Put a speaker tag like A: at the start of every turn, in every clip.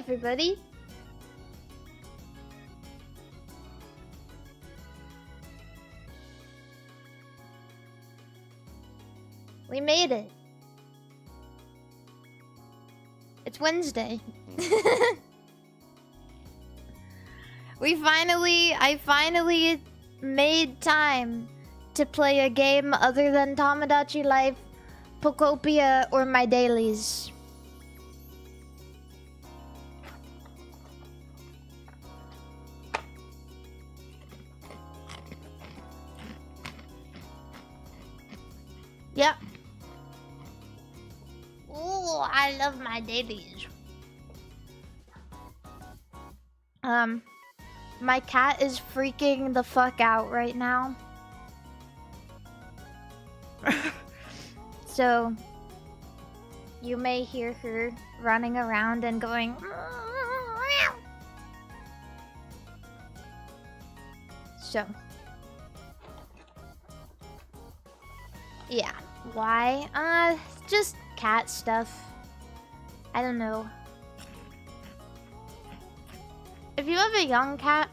A: everybody. We made it. It's Wednesday. I finally made time to play a game other than Tomodachi Life, Pokopia, or my dailies. Yep. Ooh, I love my dailies. My cat is freaking the fuck out right now. So, you may hear her running around and going... So. Yeah. Why? Just cat stuff. I don't know. If you have a young cat,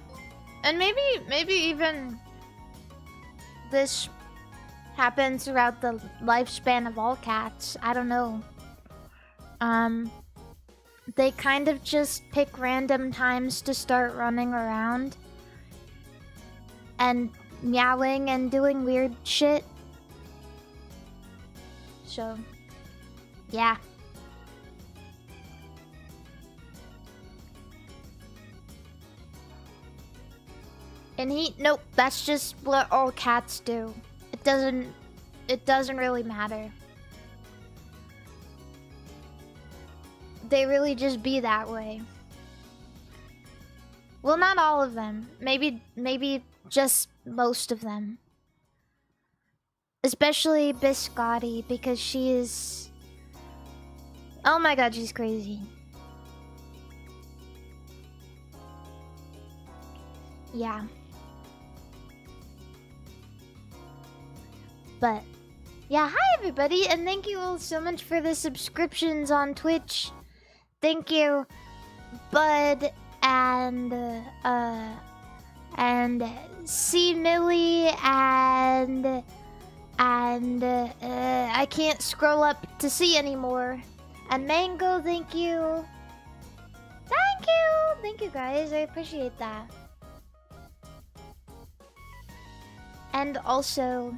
A: and maybe even this happens throughout the lifespan of all cats, I don't know. They kind of just pick random times to start running around and meowing and doing weird shit. So, yeah. And nope, that's just what all cats do. It doesn't really matter. They really just be that way. Well, not all of them. Maybe just most of them. Especially Biscotti, because she is... Oh my god, she's crazy. Yeah. But, yeah, hi everybody, and thank you all so much for the subscriptions on Twitch. Thank you, Bud, and C Millie, and I can't scroll up to see anymore. And Mango, thank you. Thank you guys, I appreciate that. And also,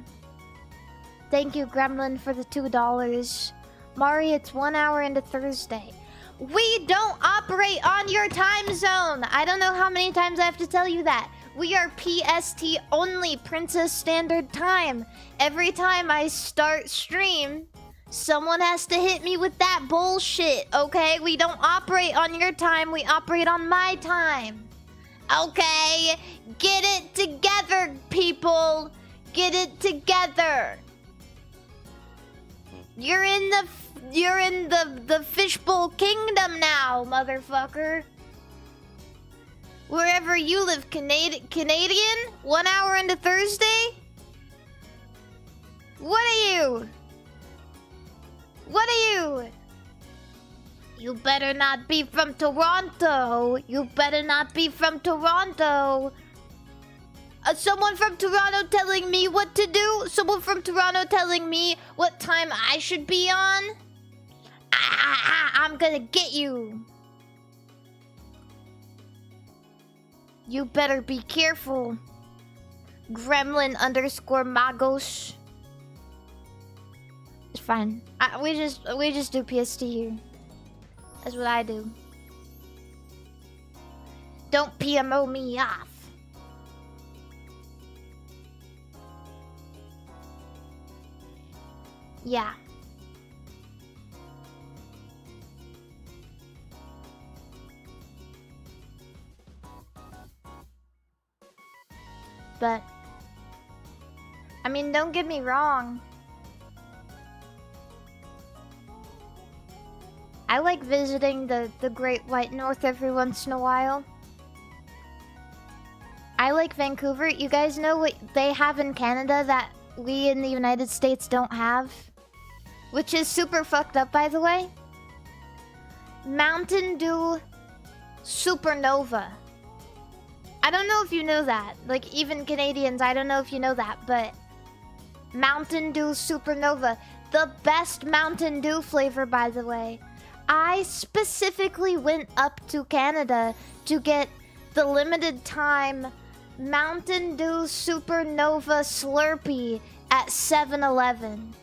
A: thank you Gremlin for the $2. Mari, it's 1 hour into Thursday. We don't operate on your time zone! I don't know how many times I have to tell you that. We are PST only, Princess Standard Time. Every time I start stream, someone has to hit me with that bullshit, okay? We don't operate on your time, we operate on my time. Okay? Get it together, people! Get it together! You're in the fishbowl kingdom now, motherfucker. Wherever you live, Canadian? 1 hour into Thursday? What are you? What are you? You better not be from Toronto. You better not be from Toronto. Someone from Toronto telling me what to do? Someone from Toronto telling me what time I should be on? I'm gonna get you. You better be careful. Gremlin_Magos. It's fine. We just do PST here. That's what I do. Don't PMO me off. Yeah. But, I mean, don't get me wrong. I like visiting the Great White North every once in a while. I like Vancouver. You guys know what they have in Canada that we in the United States don't have? Which is super fucked up, by the way. Mountain Dew Supernova. I don't know if you know that. Like, even Canadians, I don't know if you know that, but Mountain Dew Supernova. The best Mountain Dew flavor, by the way. I specifically went up to Canada to get the limited time Mountain Dew Supernova Slurpee at 7-Eleven.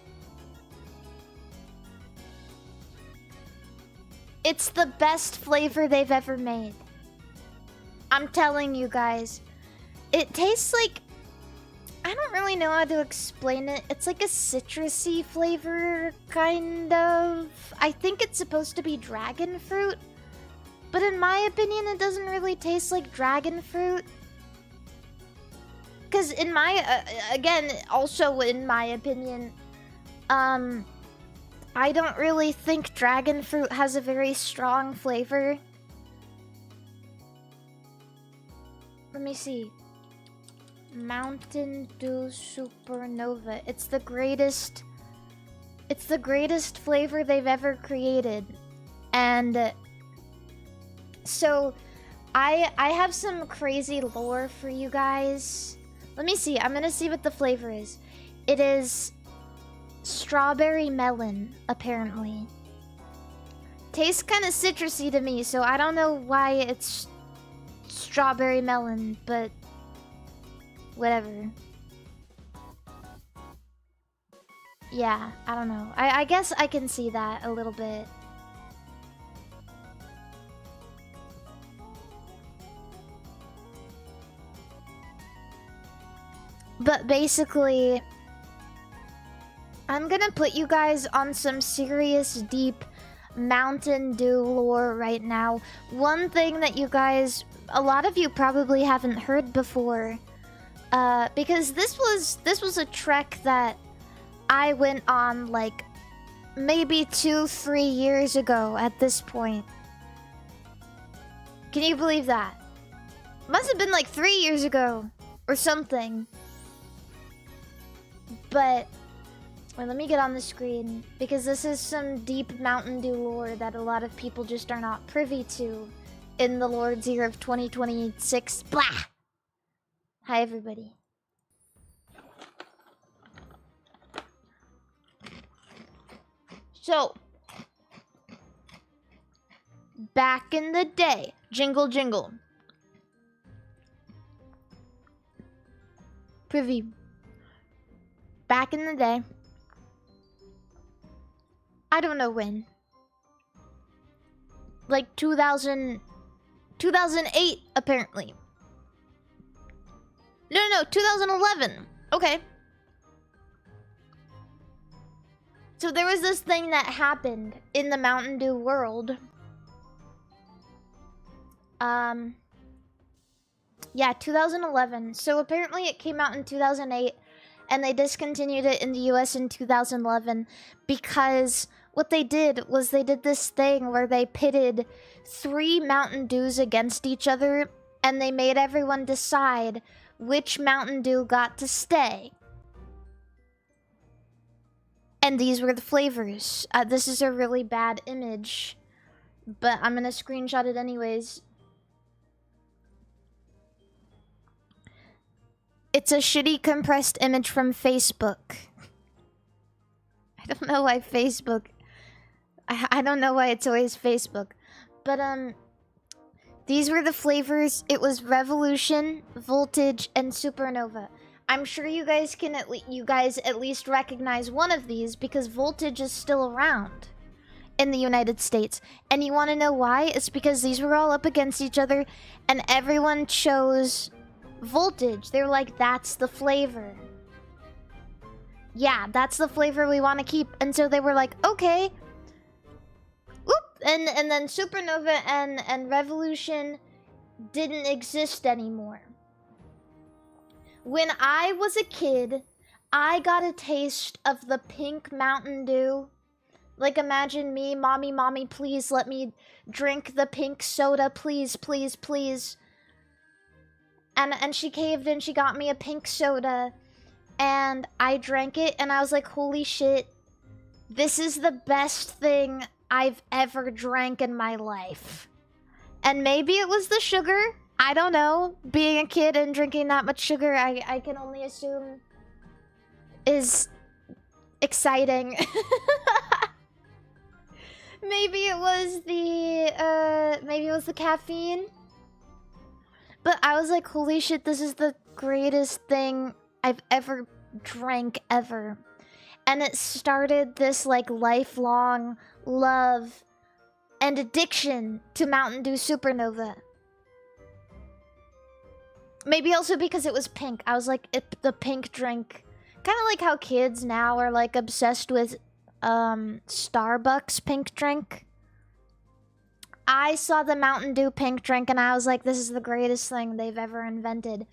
A: It's the best flavor they've ever made. I'm telling you guys. It tastes like... I don't really know how to explain it. It's like a citrusy flavor, kind of. I think it's supposed to be dragon fruit. But in my opinion, it doesn't really taste like dragon fruit. Because in my... again, also in my opinion... I don't really think dragon fruit has a very strong flavor. Let me see. Mountain Dew Supernova. It's the greatest... It's the greatest flavor they've ever created. And... so, I have some crazy lore for you guys. Let me see. I'm gonna see what the flavor is. It is... strawberry melon, apparently. Tastes kind of citrusy to me, so I don't know why it's strawberry melon, but whatever. Yeah, I don't know. I guess I can see that a little bit. But basically, I'm gonna put you guys on some serious, deep Mountain Dew lore right now. One thing that you guys, a lot of you probably haven't heard before, because this was a trek that I went on like maybe 2-3 years ago at this point. Can you believe that? Must have been like 3 years ago or something. But wait, let me get on the screen, because this is some deep Mountain Dew lore that a lot of people just are not privy to in the Lord's year of 2026. Blah! Hi, everybody. So, back in the day, jingle jingle. Privy. Back in the day, I don't know when. Like 2008, apparently. No, 2011. Okay. So there was this thing that happened in the Mountain Dew world. Yeah, 2011. So apparently it came out in 2008. And they discontinued it in the US in 2011 because what they did was they did this thing where they pitted 3 Mountain Dews against each other, and they made everyone decide which Mountain Dew got to stay. And these were the flavors. This is a really bad image, but I'm gonna screenshot it anyways. It's a shitty compressed image from Facebook. I don't know why Facebook... I don't know why it's always Facebook. But, these were the flavors. It was Revolution, Voltage, and Supernova. I'm sure you guys can at least recognize one of these because Voltage is still around in the United States. And you want to know why? It's because these were all up against each other and everyone chose Voltage. They were like, that's the flavor. Yeah, that's the flavor we want to keep. And so they were like, okay. Oop! And then Supernova and Revolution didn't exist anymore. When I was a kid, I got a taste of the pink Mountain Dew. Like, imagine me, mommy, please let me drink the pink soda, please, please, please. And she caved and she got me a pink soda. And I drank it and I was like, holy shit. This is the best thing I've ever drank in my life. And maybe it was the sugar. I don't know. Being a kid and drinking that much sugar, I can only assume is exciting. Maybe it was the caffeine. But I was like, holy shit, this is the greatest thing I've ever drank ever. And it started this like lifelong love and addiction to Mountain Dew Supernova. Maybe also because it was pink. I was like, the pink drink. Kind of like how kids now are like obsessed with Starbucks pink drink. I saw the Mountain Dew pink drink and I was like, this is the greatest thing they've ever invented.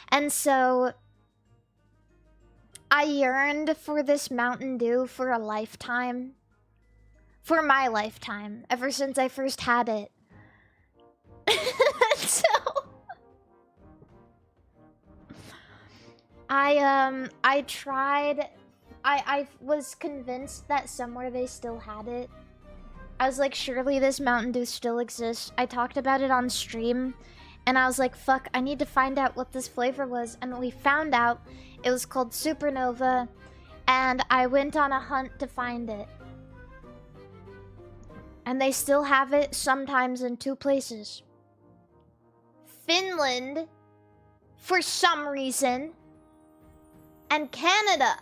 A: And so I yearned for this Mountain Dew for a lifetime. For my lifetime. Ever since I first had it. So I tried. I was convinced that somewhere they still had it. I was like, surely this Mountain Dew still exists. I talked about it on stream, and I was like, fuck, I need to find out what this flavor was. And we found out it was called Supernova, and I went on a hunt to find it. And they still have it sometimes in 2 places. Finland, for some reason, and Canada,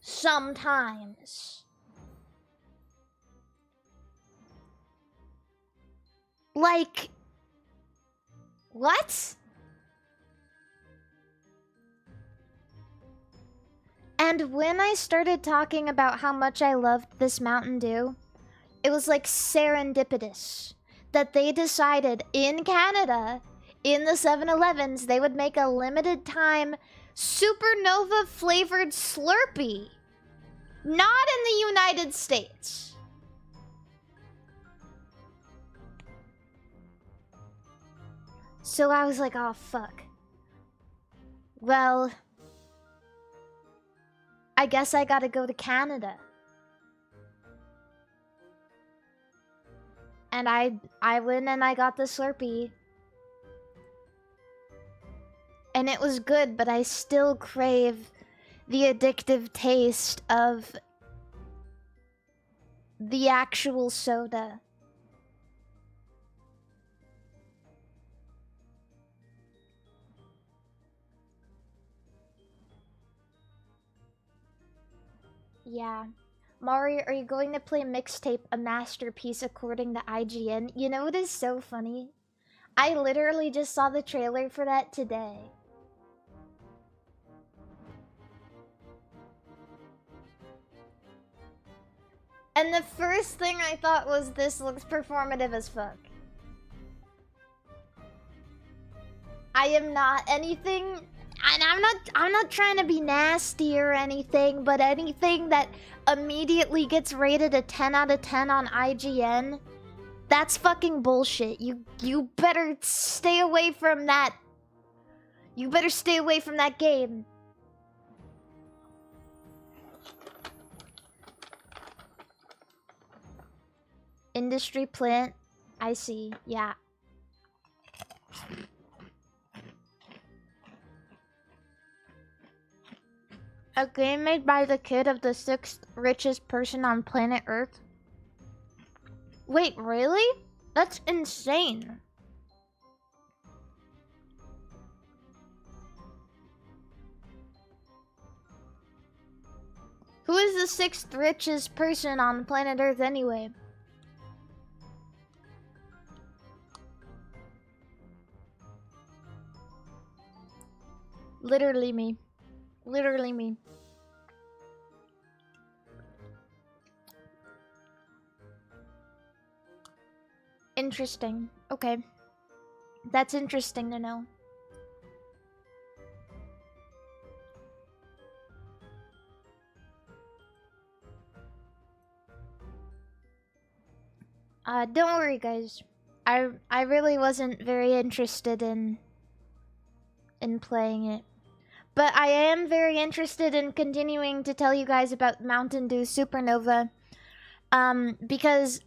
A: sometimes. Like, what? And when I started talking about how much I loved this Mountain Dew, it was like serendipitous that they decided in Canada, in the 7-Elevens, they would make a limited time Supernova flavored Slurpee. Not in the United States. So I was like, oh fuck. Well, I guess I gotta go to Canada. And I went and I got the Slurpee. And it was good, but I still crave the addictive taste of the actual soda. Yeah. Mari, are you going to play Mixtape a masterpiece according to IGN? You know what is so funny? I literally just saw the trailer for that today. And the first thing I thought was, this looks performative as fuck. I am not anything, and I'm not trying to be nasty or anything, but anything that immediately gets rated a 10 out of 10 on IGN, that's fucking bullshit. You better stay away from that. You better stay away from that game. Industry plant. I see. Yeah. A game made by the kid of the 6th richest person on planet Earth? Wait, really? That's insane. Who is the 6th richest person on planet Earth anyway? Literally me. Literally me. Interesting. Okay. That's interesting to know. Don't worry, guys. I really wasn't very interested in playing it. But I am very interested in continuing to tell you guys about Mountain Dew Supernova. Because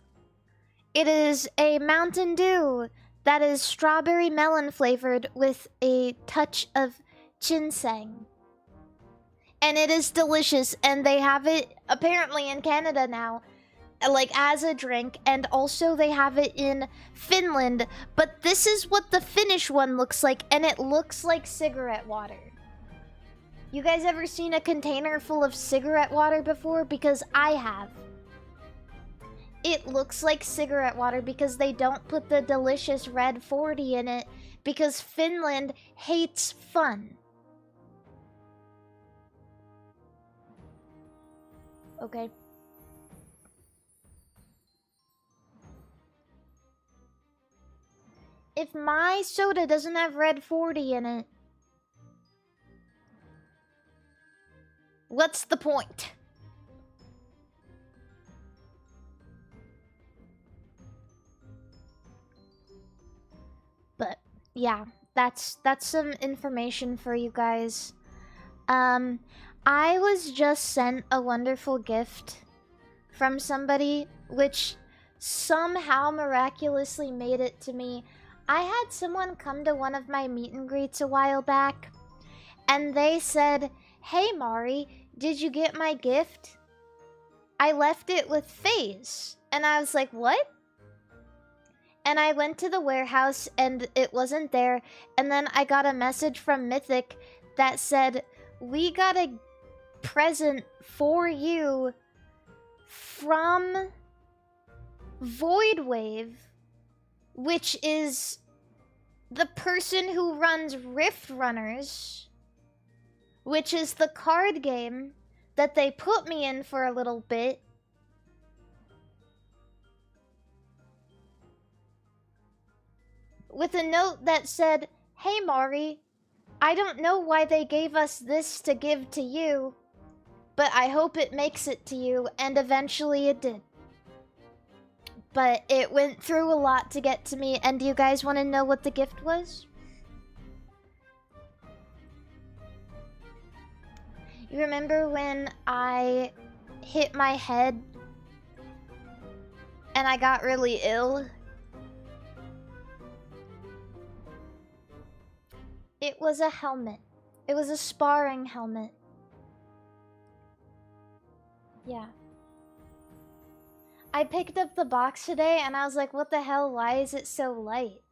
A: it is a Mountain Dew that is strawberry melon flavored with a touch of ginseng. And it is delicious, and they have it apparently in Canada now, like as a drink, and also they have it in Finland. But this is what the Finnish one looks like, and it looks like cigarette water. You guys ever seen a container full of cigarette water before? Because I have. It looks like cigarette water because they don't put the delicious red 40 in it because Finland hates fun. Okay. If my soda doesn't have red 40 in it, what's the point? But yeah, that's some information for you guys. I was just sent a wonderful gift from somebody, which somehow miraculously made it to me. I had someone come to one of my meet and greets a while back, and they said, "Hey Mari, did you get my gift? I left it with FaZe." And I was like, "What?" And I went to the warehouse and it wasn't there. And then I got a message from Mythic that said, "We got a present for you from Voidwave," which is the person who runs Rift Runners, which is the card game that they put me in for a little bit. With a note that said, "Hey Mari, I don't know why they gave us this to give to you, but I hope it makes it to you," and eventually it did. But it went through a lot to get to me, and do you guys want to know what the gift was? You remember when I hit my head and I got really ill? It was a helmet. It was a sparring helmet. Yeah. I picked up the box today and I was like, what the hell? Why is it so light?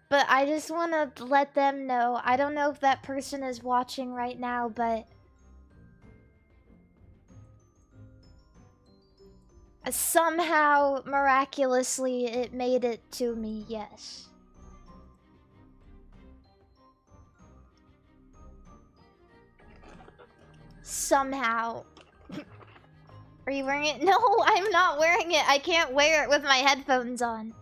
A: But I just want to let them know. I don't know if that person is watching right now, but somehow, miraculously, it made it to me, yes. Somehow. Are you wearing it? No, I'm not wearing it. I can't wear it with my headphones on.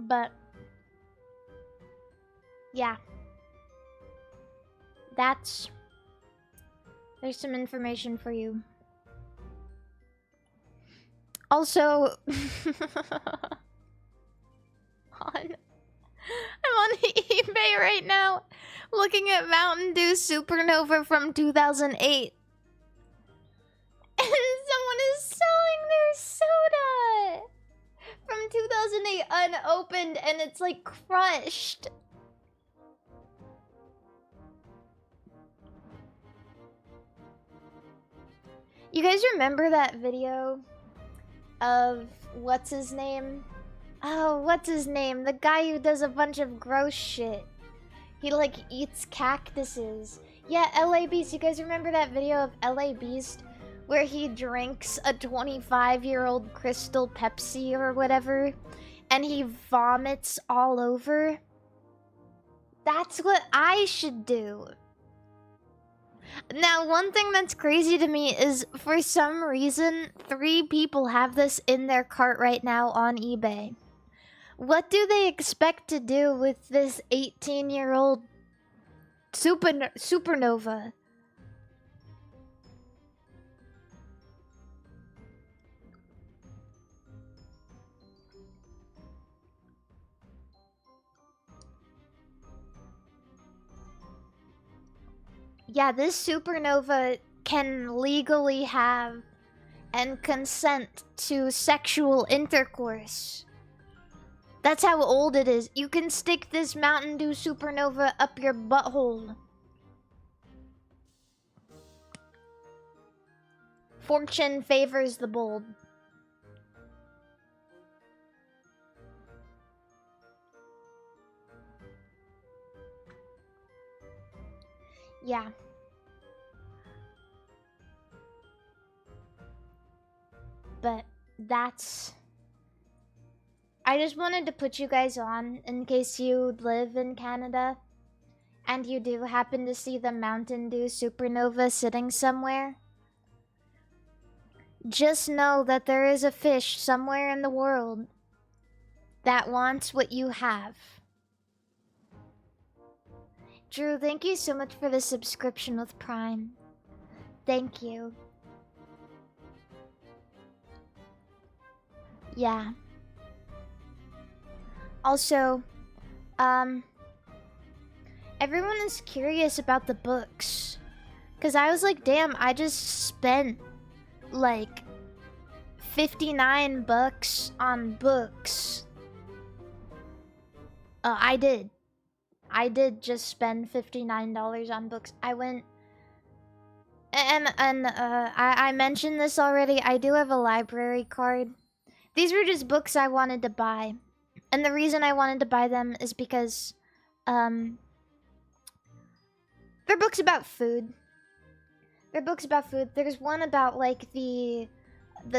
A: But yeah, there's some information for you. Also, I'm on eBay right now looking at Mountain Dew Supernova from 2008. And someone is selling their soda from 2008 unopened, and it's like crushed. You guys remember that video of what's his name? Oh, what's his name? The guy who does a bunch of gross shit. He like eats cactuses. Yeah, LA Beast. You guys remember that video of LA Beast where he drinks a 25-year-old Crystal Pepsi or whatever and he vomits all over? That's what I should do. Now, one thing that's crazy to me is, for some reason, 3 people have this in their cart right now on eBay. What do they expect to do with this 18-year-old supernova? . Yeah, this supernova can legally have and consent to sexual intercourse. That's how old it is. You can stick this Mountain Dew supernova up your butthole. Fortune favors the bold. Yeah. But that's... I just wanted to put you guys on in case you live in Canada and you do happen to see the Mountain Dew supernova sitting somewhere. Just know that there is a fish somewhere in the world that wants what you have. Drew, thank you so much for the subscription with Prime. Thank you. Yeah. Also, everyone is curious about the books. 'Cause I was like, damn, I just spent like 59 bucks on books. I did just spend $59 on books. I went and I mentioned this already. I do have a library card. These were just books I wanted to buy. And the reason I wanted to buy them is because they're books about food. They're books about food. There's one about like the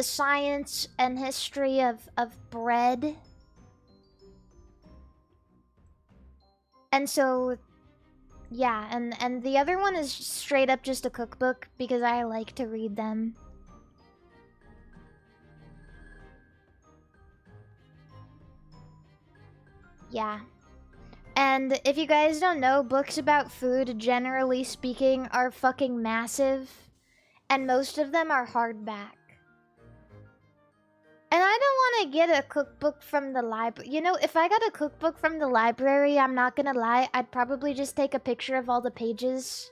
A: science and history of bread. And so yeah, and the other one is straight up just a cookbook because I like to read them. Yeah. And if you guys don't know, books about food, generally speaking, are fucking massive. And most of them are hardback. And I don't want to get a cookbook from the library. You know, if I got a cookbook from the library, I'm not gonna lie, I'd probably just take a picture of all the pages.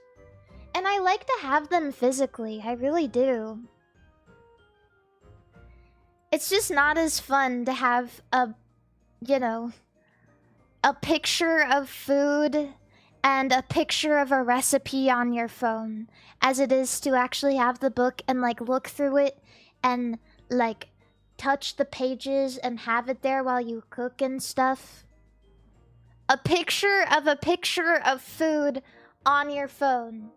A: And I like to have them physically, I really do. It's just not as fun to have a, you know, a picture of food and a picture of a recipe on your phone as it is to actually have the book and like look through it and like touch the pages and have it there while you cook and stuff. A picture of food on your phone.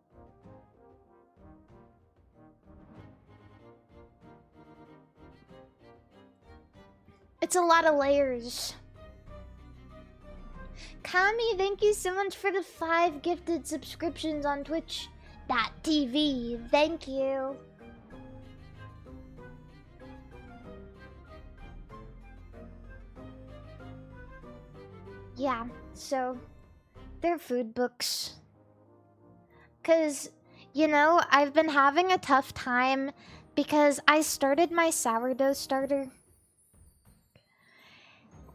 A: It's a lot of layers. Kami, thank you so much for the 5 gifted subscriptions on Twitch.tv. Thank you. Yeah, so they're food books. 'Cause, you know, I've been having a tough time because I started my sourdough starter.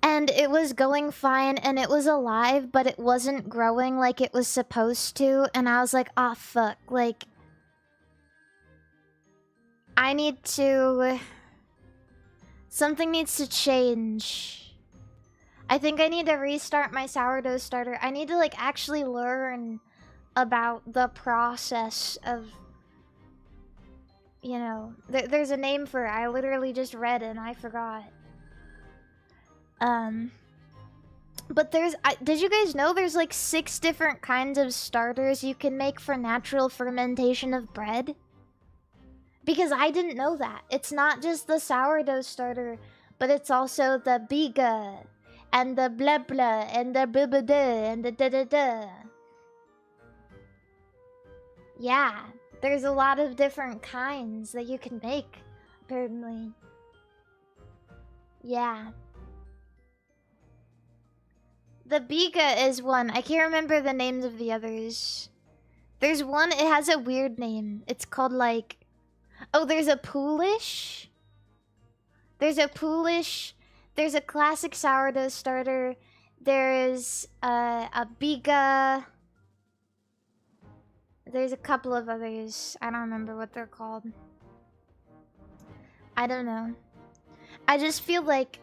A: And it was going fine, and it was alive, but it wasn't growing like it was supposed to. And I was like, ah, fuck. Like, I need to... Something needs to change. I think I need to restart my sourdough starter. I need to, like, actually learn about the process of... You know, there's a name for it. I literally just read it and I forgot. But there's... did you guys know there's like 6 different kinds of starters you can make for natural fermentation of bread? Because I didn't know that. It's not just the sourdough starter, but it's also the biga, and the blah blah, and the blah blah and the da da da. Yeah, there's a lot of different kinds that you can make, apparently. Yeah. The biga is one. I can't remember the names of the others. There's one, it has a weird name. It's called like... Oh, there's a Polish? There's a Polish... There's a classic sourdough starter. There's a biga... There's a couple of others. I don't remember what they're called. I don't know. I just feel like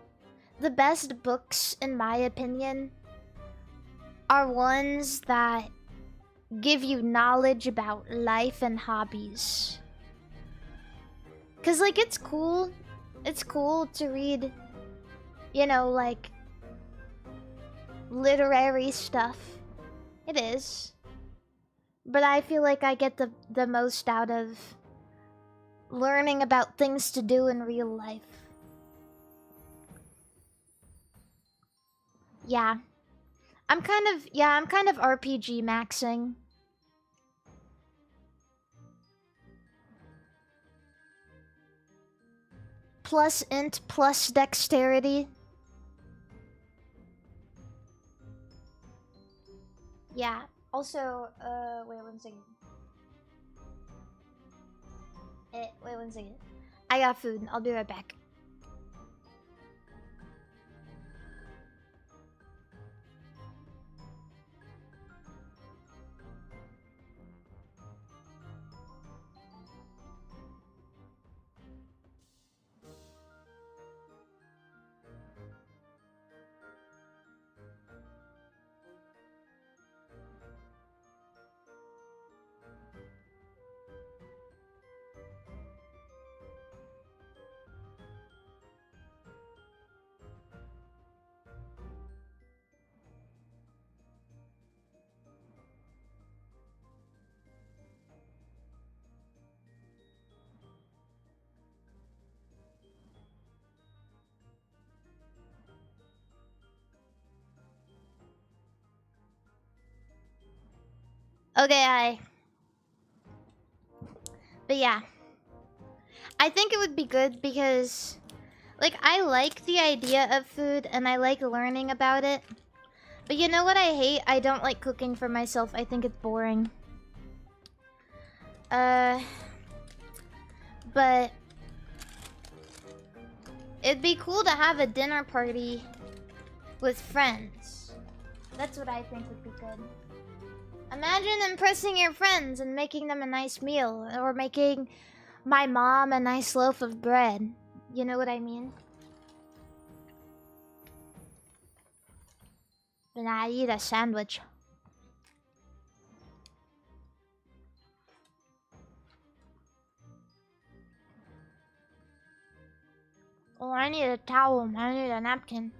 A: the best books, in my opinion, are ones that give you knowledge about life and hobbies. Cause like it's cool to read, you know, like literary stuff. It is. But I feel like I get the most out of learning about things to do in real life. Yeah. I'm kind of RPG maxing. Plus int plus dexterity. Yeah. Also, wait one second. Wait one second. I got food. I'll be right back. Okay, But yeah. I think it would be good because, like, I like the idea of food and I like learning about it. But you know what I hate? I don't like cooking for myself. I think it's boring. But it'd be cool to have a dinner party with friends. That's what I think would be good. Imagine impressing your friends and making them a nice meal, or making my mom a nice loaf of bread. You know what I mean? And I eat a sandwich. Oh, I need a towel. I need a napkin.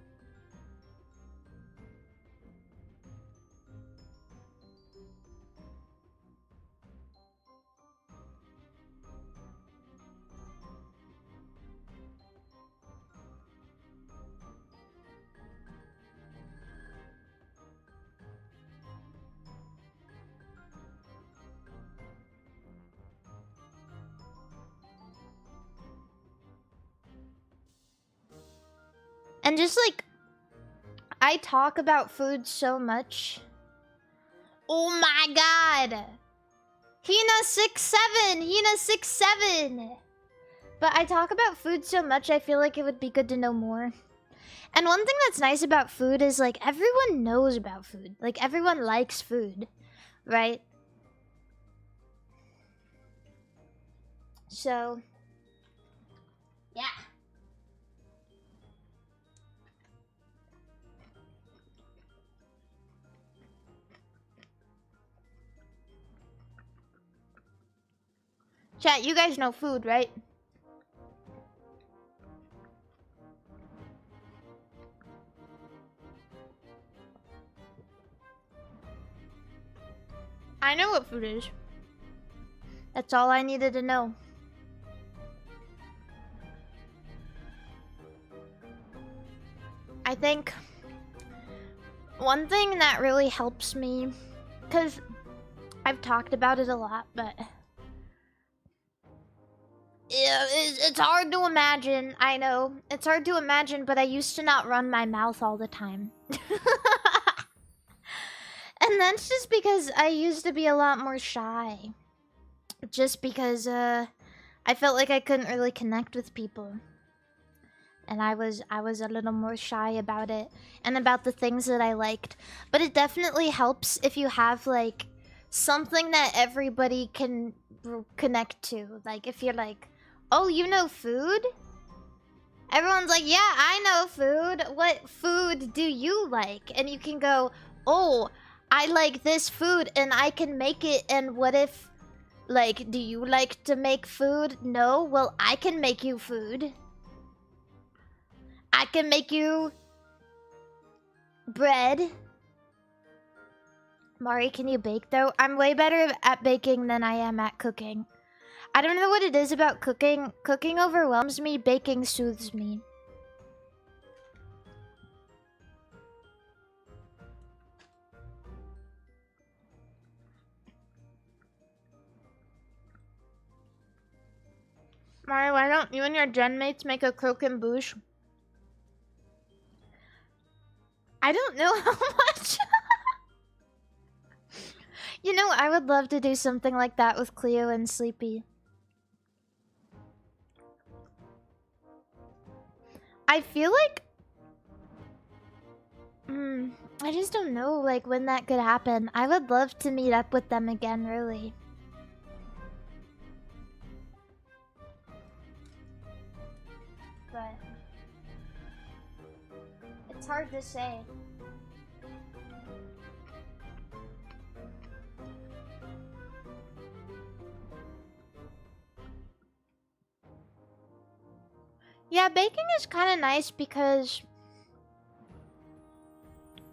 A: And just like, I talk about food so much. Oh my god! Hina67! Hina67! But I talk about food so much, I feel like it would be good to know more. And one thing that's nice about food is, like, everyone knows about food. Like, everyone likes food, right? So, yeah. Chat, you guys know food, right? I know what food is. That's all I needed to know. I think one thing that really helps me, because I've talked about it a lot, but yeah, it's hard to imagine. I know. It's hard to imagine, but I used to not run my mouth all the time. And that's just because I used to be a lot more shy. Just because I felt like I couldn't really connect with people. And I was a little more shy about it and about the things that I liked. But it definitely helps if you have, like, something that everybody can connect to. Like, if you're like, oh, you know food? Everyone's like, yeah, I know food. What food do you like? And you can go, oh, I like this food and I can make it. And what if, like, do you like to make food? No? Well, I can make you food. I can make you bread. Mari, can you bake though? I'm way better at baking than I am at cooking. I don't know what it is about cooking. Cooking overwhelms me, baking soothes me. Mari, why don't you and your gen mates make a croquembouche? I don't know how much. You know, I would love to do something like that with Cleo and Sleepy. I feel like... I just don't know, like, when that could happen. I would love to meet up with them again, really. But... it's hard to say. Yeah, baking is kind of nice because...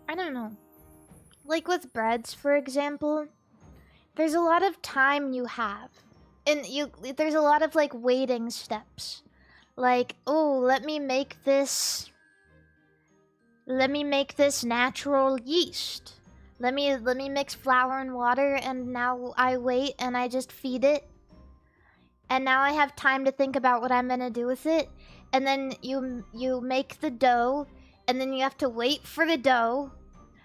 A: I don't know. Like with breads, for example, there's a lot of time you have. And there's a lot of, like, waiting steps. Like, oh, let me make this natural yeast. Let me mix flour and water, and now I wait and I just feed it. And now I have time to think about what I'm gonna do with it. And then you make the dough, and then you have to wait for the dough.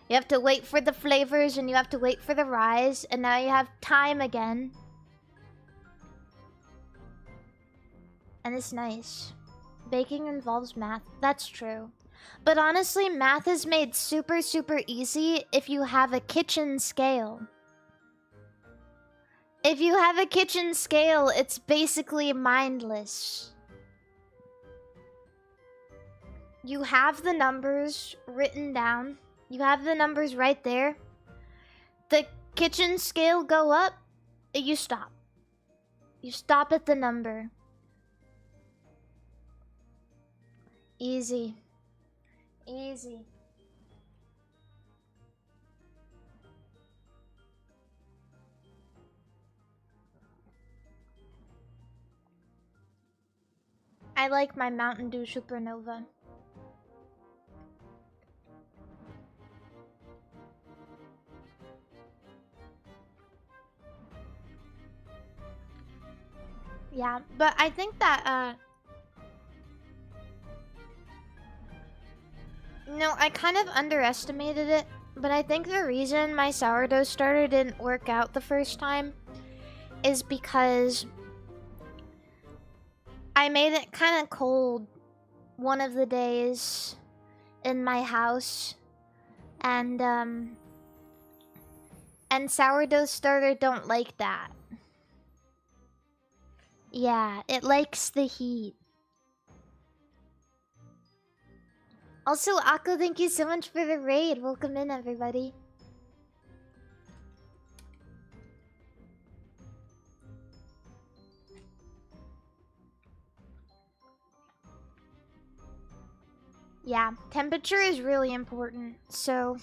A: You have to wait for the flavors, and you have to wait for the rise, and now you have time again. And it's nice. Baking involves math. That's true. But honestly, math is made super, super easy if you have a kitchen scale. If you have a kitchen scale, it's basically mindless. You have the numbers written down. You have the numbers right there. The kitchen scale go up, you stop. You stop at the number. Easy. Easy. I like my Mountain Dew Supernova. Yeah, but I think that, no, I kind of underestimated it, but I think the reason my sourdough starter didn't work out the first time is because I made it kind of cold one of the days in my house, and sourdough starter don't like that. Yeah, it likes the heat. Also, Akko, thank you so much for the raid. Welcome in, everybody. Yeah, temperature is really important, so...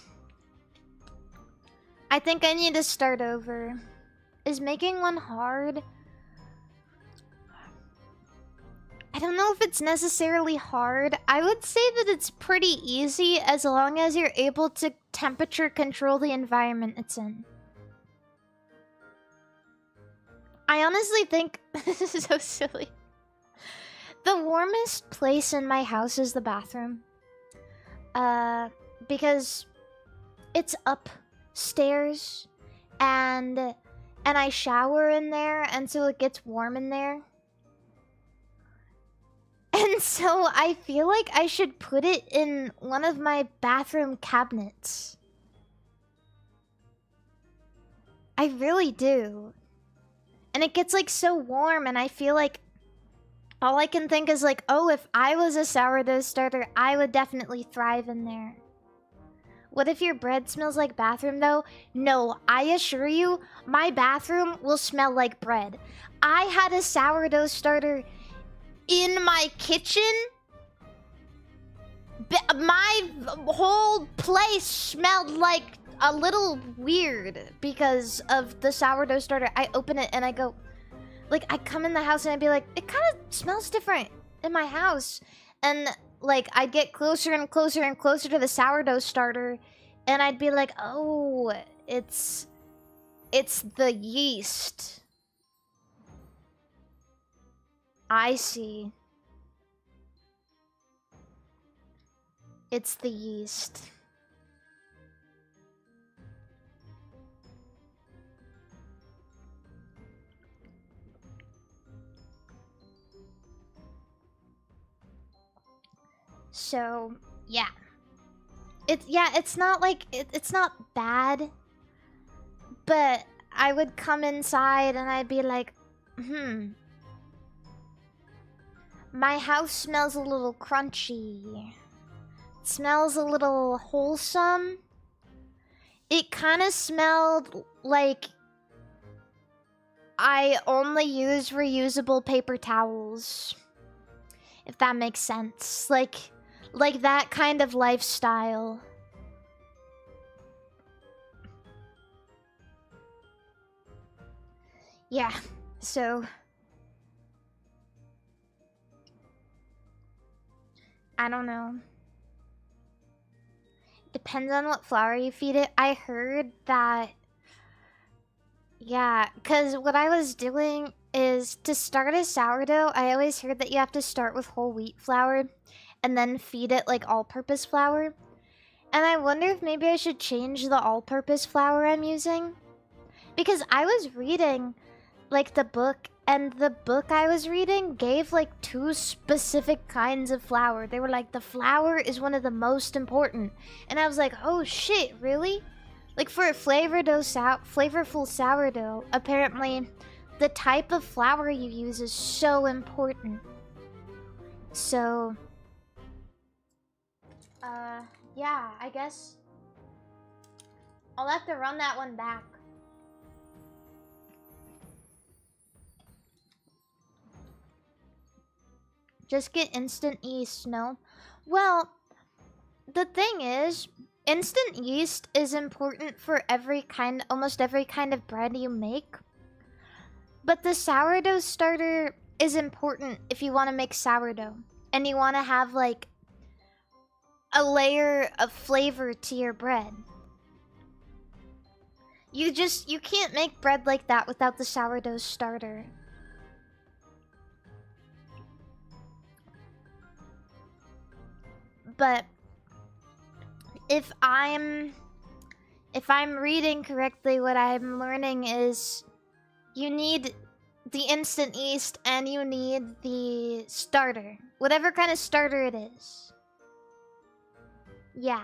A: I think I need to start over. Is making one hard? I don't know if it's necessarily hard. I would say that it's pretty easy as long as you're able to temperature control the environment it's in. I honestly think... This is so silly. The warmest place in my house is the bathroom. Because it's upstairs and I shower in there, and so it gets warm in there. And so I feel like I should put it in one of my bathroom cabinets. I really do. And it gets like so warm, and I feel like all I can think is like, oh, if I was a sourdough starter, I would definitely thrive in there. What if your bread smells like bathroom though? No, I assure you, my bathroom will smell like bread. I had a sourdough starter in my kitchen. My whole place smelled like a little weird because of the sourdough starter. I open it and I go, like, I come in the house and I'd be like, it kind of smells different in my house. And like, I'd get closer and closer and closer to the sourdough starter, and I'd be like, oh, it's the yeast. I see. It's the yeast. So, yeah. It's not like, it's not bad. But I would come inside and I'd be like, my house smells a little crunchy. It smells a little wholesome. It kind of smelled like I only use reusable paper towels. If that makes sense. Like that kind of lifestyle. Yeah, so I don't know. Depends on what flour you feed it. I heard that, yeah, because what I was doing is to start a sourdough, I always heard that you have to start with whole wheat flour and then feed it like all-purpose flour. And I wonder if maybe I should change the all-purpose flour I'm using. Because I was reading like the book, and the book I was reading gave like 2 specific kinds of flour. They were like, the flour is one of the most important. And I was like, oh shit, really? Like for a flavorful sourdough, apparently the type of flour you use is so important. So, yeah, I guess I'll have to run that one back. Just get instant yeast, no? Well, the thing is, instant yeast is important for almost every kind of bread you make. But the sourdough starter is important if you want to make sourdough. And you want to have, like, a layer of flavor to your bread. You can't make bread like that without the sourdough starter. But if I'm reading correctly, what I'm learning is you need the instant yeast and you need the starter. Whatever kind of starter it is. Yeah.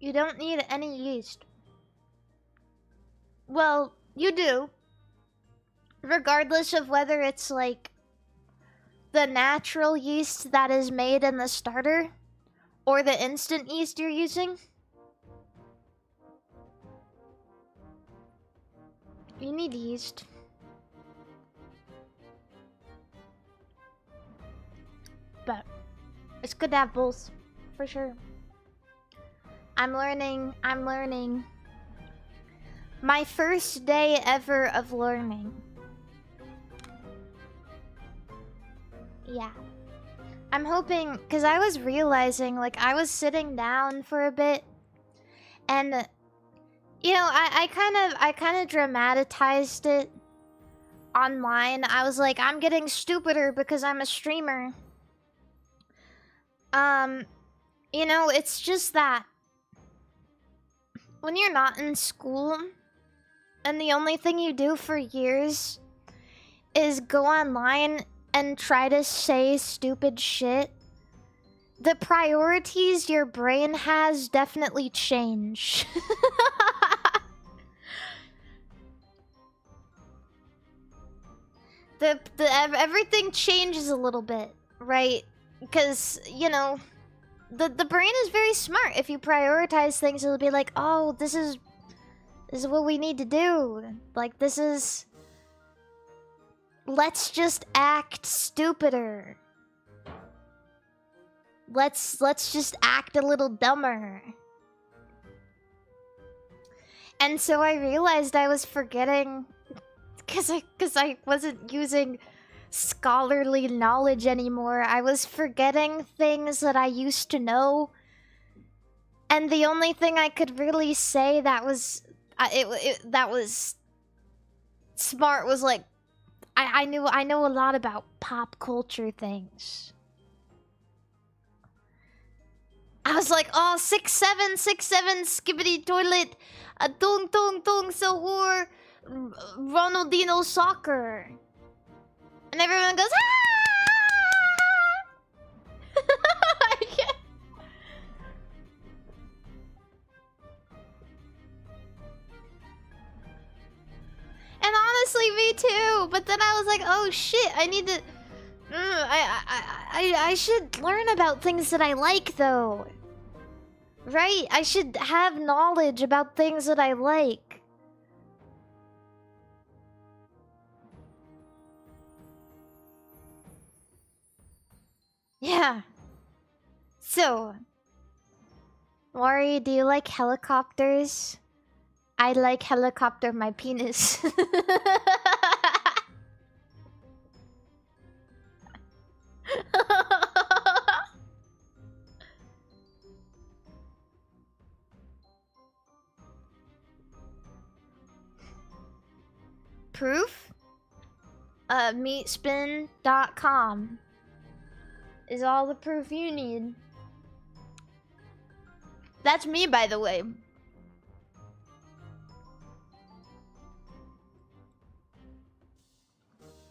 A: You don't need any yeast. Well, you do. Regardless of whether it's like the natural yeast that is made in the starter or the instant yeast you're using. You need yeast. But it's good to have both, for sure. I'm learning. My first day ever of learning. Yeah. I'm hoping, because I was realizing, like, I was sitting down for a bit, and, you know, I kind of dramatized it online. I was like, I'm getting stupider because I'm a streamer. You know, it's just that when you're not in school, and the only thing you do for years is go online and try to say stupid shit, the priorities your brain has definitely change. Everything changes a little bit, right? Because, you know, the brain is very smart. If you prioritize things, it'll be like, oh, this is what we need to do. Like, this is... Let's just act stupider. Let's just act a little dumber. And so I realized I was forgetting... Because I wasn't using scholarly knowledge anymore. I was forgetting things that I used to know. And the only thing I could really say that was... that was... smart was like... I know a lot about pop culture things. I was like, oh, 6'7", 6'7", skibbity toilet, tung tung tung sahur, Ronaldinho soccer. And everyone goes, ah! And honestly, me too. But then I was like, oh shit, I need to... I should learn about things that I like, though. Right? I should have knowledge about things that I like. Yeah. So... Wari, do you like helicopters? I like helicopter my penis. Proof? Meatspin.com is all the proof you need. That's me, by the way.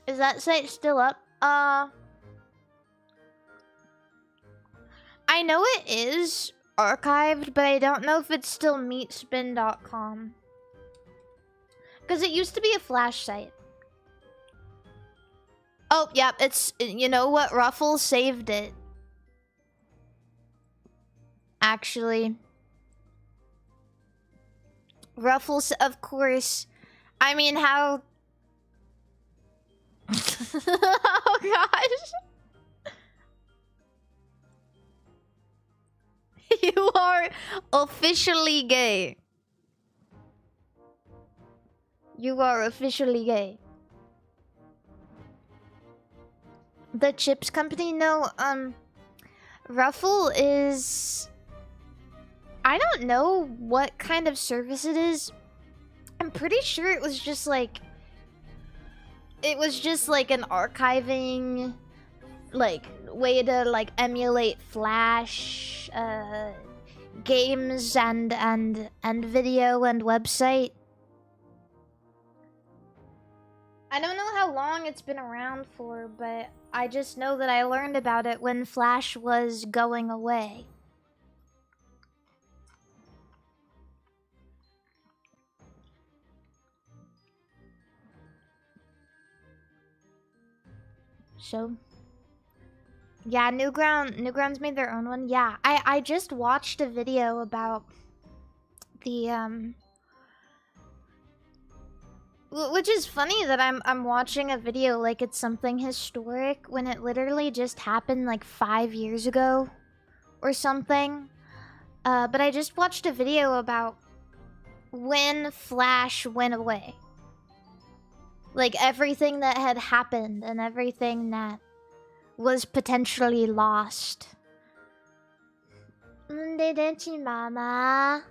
A: Is that site still up? I know it is archived, but I don't know if it's still meatspin.com. Because it used to be a Flash site. Oh, yep, it's... You know what? Ruffles saved it. Actually. Ruffles, of course. I mean, how... Oh, gosh. You are officially gay. You are officially gay. The chips company? No, Ruffle is... I don't know what kind of service it is. I'm pretty sure it was just like... It was just like an archiving... like, way to like emulate Flash, games and video and website. I don't know how long it's been around for, but I just know that I learned about it when Flash was going away. So, yeah, Newgrounds made their own one. Yeah, I just watched a video about the which is funny that I'm watching a video like it's something historic when it literally just happened like 5 years ago or something. But I just watched a video about when Flash went away. Like everything that had happened and everything that was potentially lost. Dedechi Mama.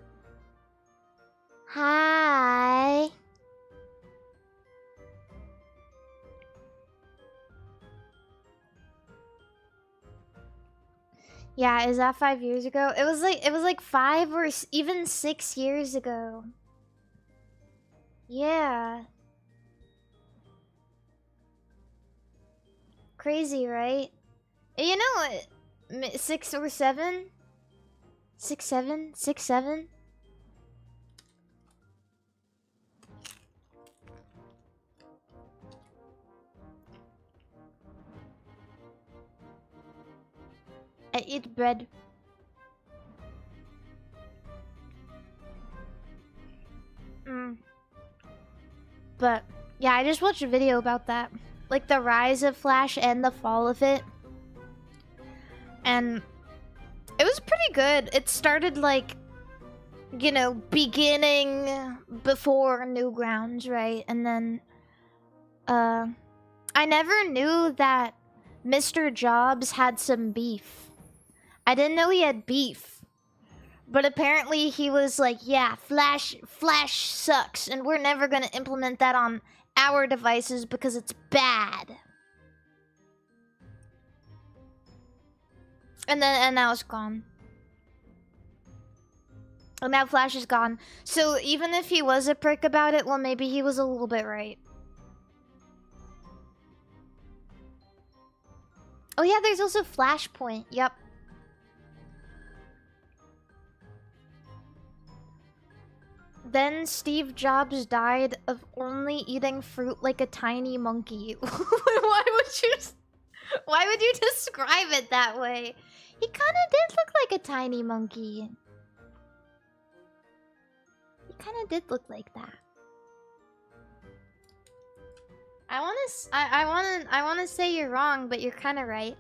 A: Hi. Yeah, is that 5 years ago? It was like 5 or even 6 years ago. Yeah. Crazy, right? You know what? 6 or 7? 6, 7? 6, 7? I eat bread. But yeah, I just watched a video about that. Like the rise of Flash and the fall of it. And it was pretty good. It started like, you know, beginning before Newgrounds, right? And then I never knew that Mr. Jobs had some beef. I didn't know he had beef. But apparently he was like, yeah, Flash sucks, and we're never gonna implement that on our devices because it's bad. And now it's gone. And now Flash is gone. So even if he was a prick about it, well, maybe he was a little bit right. Oh yeah, there's also Flashpoint. Yep. Then Steve Jobs died of only eating fruit like a tiny monkey. Why would you describe it that way? He kind of did look like a tiny monkey. He kind of did look like that. I wanna say you're wrong, but you're kind of right.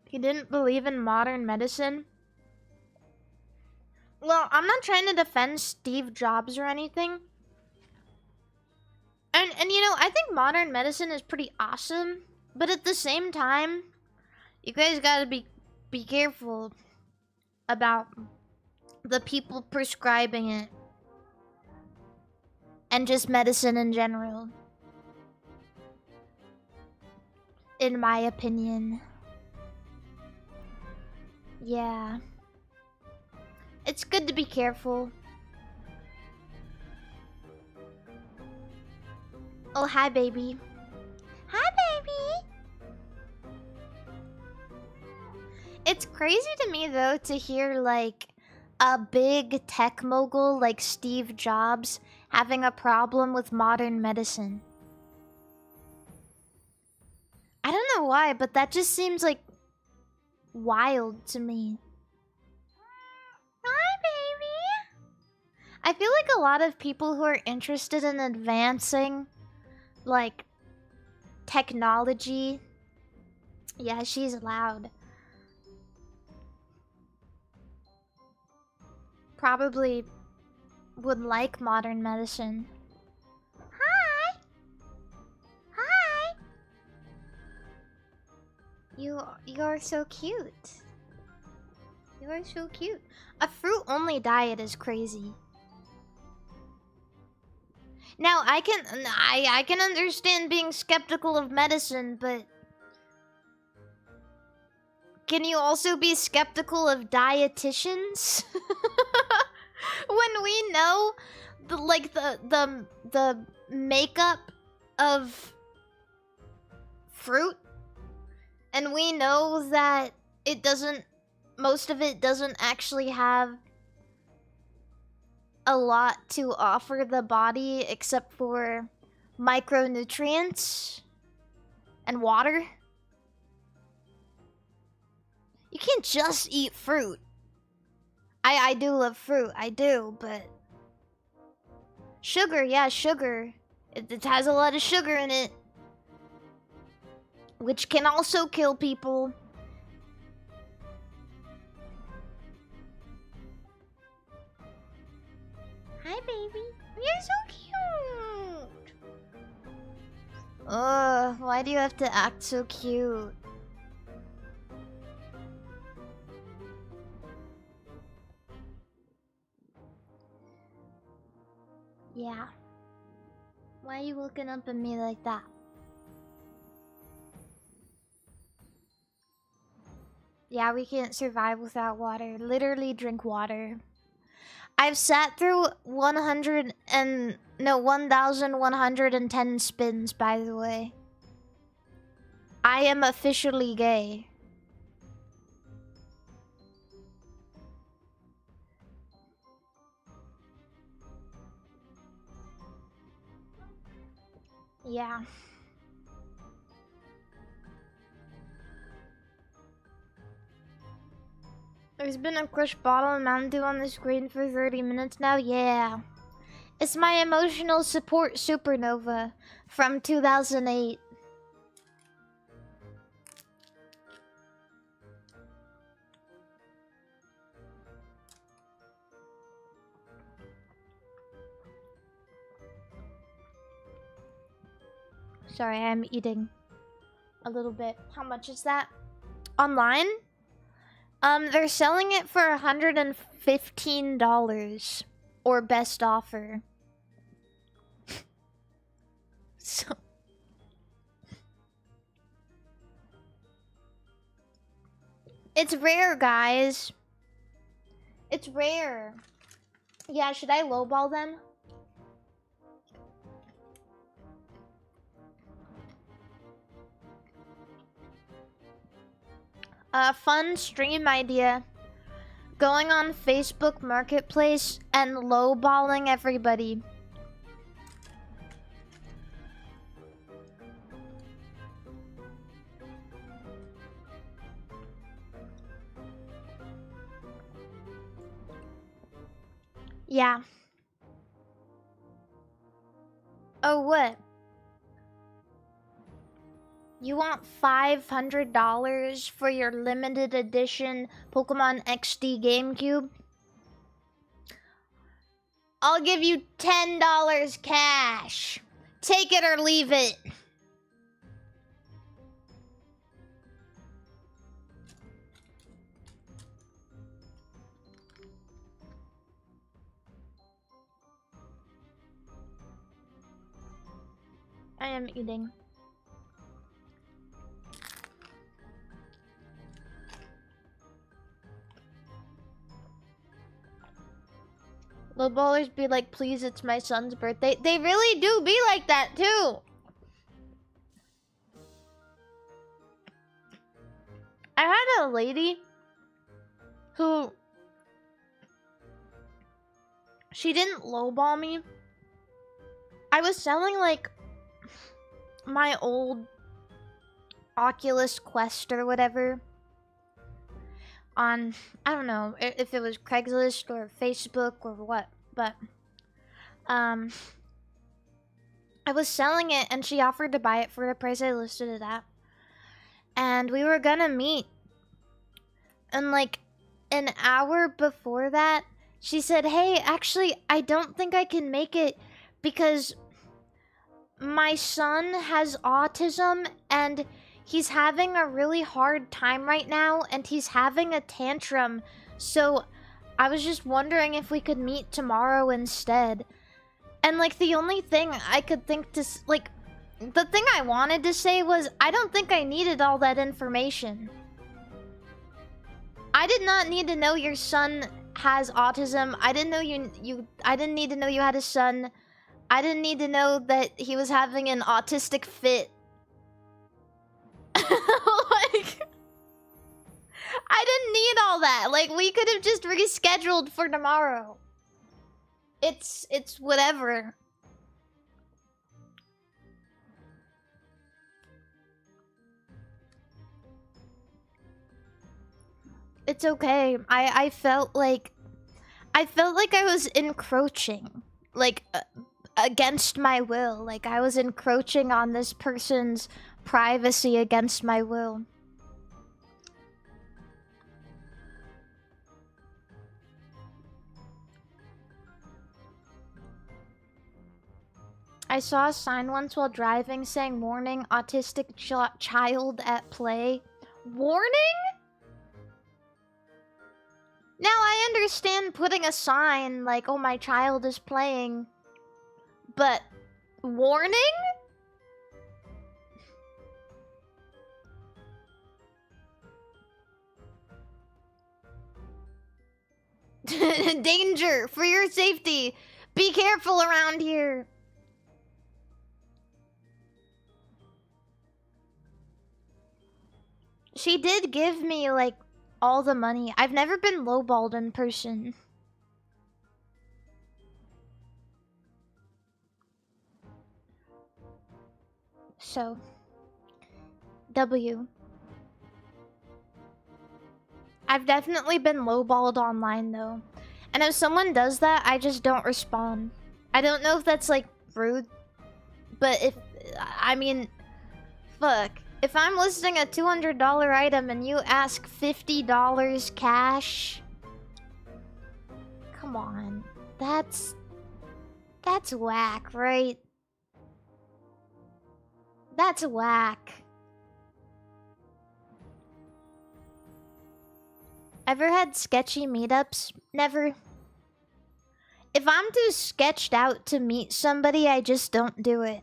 A: He didn't believe in modern medicine. Well, I'm not trying to defend Steve Jobs or anything. And you know, I think modern medicine is pretty awesome, but at the same time, you guys gotta be careful about the people prescribing it. And just medicine in general. In my opinion. Yeah. It's good to be careful. Oh, hi, baby. Hi, baby. It's crazy to me, though, to hear, like, a big tech mogul like Steve Jobs having a problem with modern medicine. I don't know why, but that just seems, like, wild to me. Hi, baby. I feel like a lot of people who are interested in advancing, like, technology. Yeah, she's loud. Probably would like modern medicine. Hi. Hi. You're so cute. You are so cute. A fruit-only diet is crazy. Now, I can understand being skeptical of medicine, but can you also be skeptical of dietitians? When we know the makeup of fruit, and we know that most of it doesn't actually have a lot to offer the body except for micronutrients and water. You can't just eat fruit. I do love fruit, I do, but sugar, yeah, sugar. It has a lot of sugar in it, which can also kill people. Hi, baby. You're so cute. Ugh, why do you have to act so cute? Yeah. Why are you looking up at me like that? Yeah, we can't survive without water. Literally drink water. I've sat through 1,110 spins, by the way. I am officially gay. Yeah. There's been a crushed bottle of Mountain Dew on the screen for 30 minutes now. Yeah. It's my emotional support supernova from 2008. Sorry, I'm eating a little bit. How much is that? Online? They're selling it for $115 or best offer. So it's rare, guys. It's rare. Yeah, should I lowball them? A fun stream idea. Going on Facebook Marketplace and lowballing everybody. Yeah. Oh, what? You want $500 for your limited edition Pokemon XD GameCube? I'll give you $10 cash. Take it or leave it. I am eating. Lowballers be like, please, it's my son's birthday. They really do be like that, too. I had a lady who... She didn't lowball me. I was selling, like, my old Oculus Quest or whatever on, I don't know if it was Craigslist or Facebook or what, but I was selling it and she offered to buy it for the price I listed it at, and we were gonna meet, and like an hour before that she said, hey, actually I don't think I can make it because my son has autism and he's having a really hard time right now and he's having a tantrum. So I was just wondering if we could meet tomorrow instead. And like the only thing I could think to like, the thing I wanted to say was, I don't think I needed all that information. I did not need to know your son has autism. I didn't know I didn't need to know you had a son. I didn't need to know that he was having an autistic fit. Like, I didn't need all that. Like, we could have just rescheduled for tomorrow. It's whatever. It's okay. I felt like I was encroaching, like against my will. Like I was encroaching on this person's privacy against my will. I saw a sign once while driving saying, warning, autistic child at play. Warning? Now I understand putting a sign like, oh, my child is playing, but warning? Danger! For your safety! Be careful around here! She did give me, like, all the money. I've never been lowballed in person. So, W. I've definitely been lowballed online, though. And if someone does that, I just don't respond. I don't know if that's, like, rude. But if... I mean... Fuck. If I'm listing a $200 item and you ask $50 cash... Come on. That's whack, right? That's whack. Ever had sketchy meetups? Never. If I'm too sketched out to meet somebody, I just don't do it.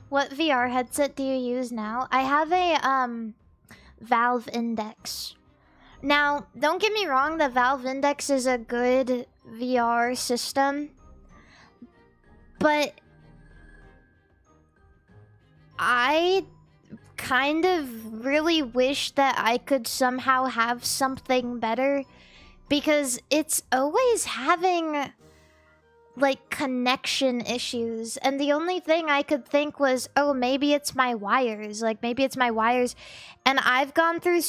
A: What VR headset do you use now? I have a Valve Index. Now, don't get me wrong, the Valve Index is a good VR system. But I kind of really wish that I could somehow have something better, because it's always having, like, connection issues. And the only thing I could think was, oh, maybe it's my wires. Like, maybe it's my wires. And I've gone through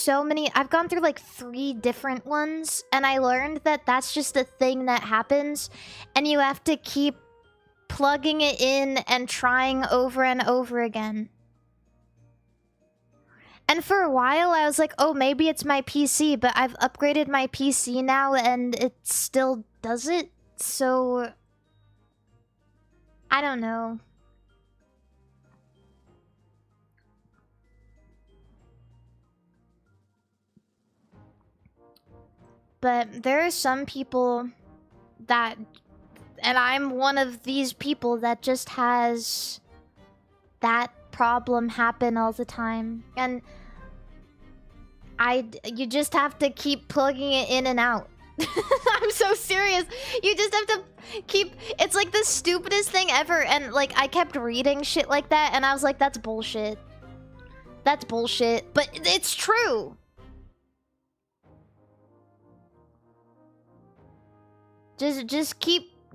A: like 3 different ones, and I learned that that's just a thing that happens, and you have to keep plugging it in and trying over and over again. And for a while I was like, oh, maybe it's my PC, but I've upgraded my PC now and it still does it, so I don't know. But there are some people that... And I'm one of these people that just has that problem happen all the time. And you just have to keep plugging it in and out. I'm so serious. You just have to keep... It's like the stupidest thing ever. And like, I kept reading shit like that and I was like, that's bullshit. That's bullshit. But it's true.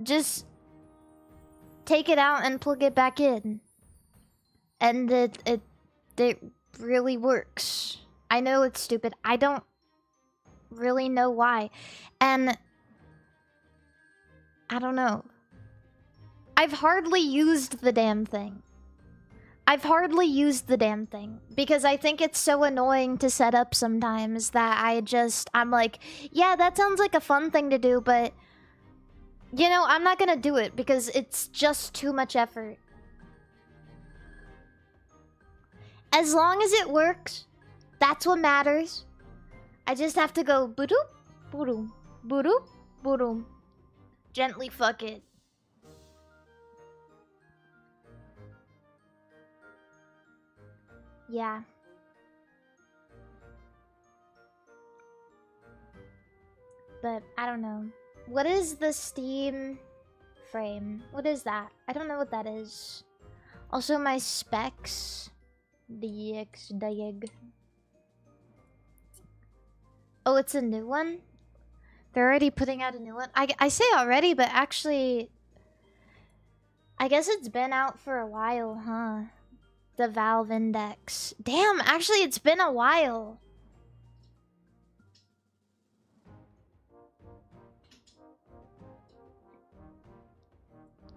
A: Just take it out and plug it back in. And it really works. I know it's stupid. I don't really know why. And I don't know. I've hardly used the damn thing. Because I think it's so annoying to set up sometimes that I'm like, yeah, that sounds like a fun thing to do, but you know, I'm not gonna do it because it's just too much effort. As long as it works, that's what matters. I just have to go boop, boop, boop, boop. Gently fuck it. Yeah. But I don't know. What is the Steam frame? What is that? I don't know what that is. Also, my specs. DX. Oh, it's a new one? They're already putting out a new one? I say already, but actually... I guess it's been out for a while, huh? The Valve Index. Damn, actually it's been a while.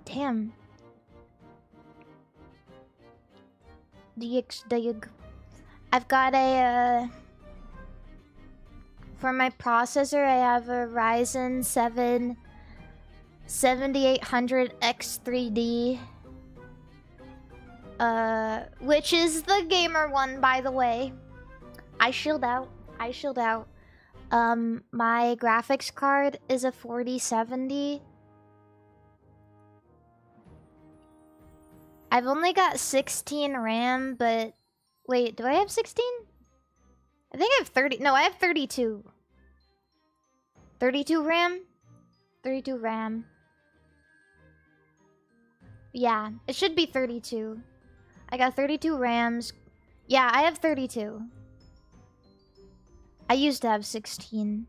A: Damn. DX. I've got a, for my processor, I have a Ryzen 7 7800 X3D. Which is the gamer one, by the way. I shilled out. My graphics card is a 4070. I've only got 16 RAM, but... Wait, do I have 16? I think I have 30... No, I have 32. 32 RAM? 32 RAM. Yeah, it should be 32. I got 32 RAMs. Yeah, I have 32. I used to have 16.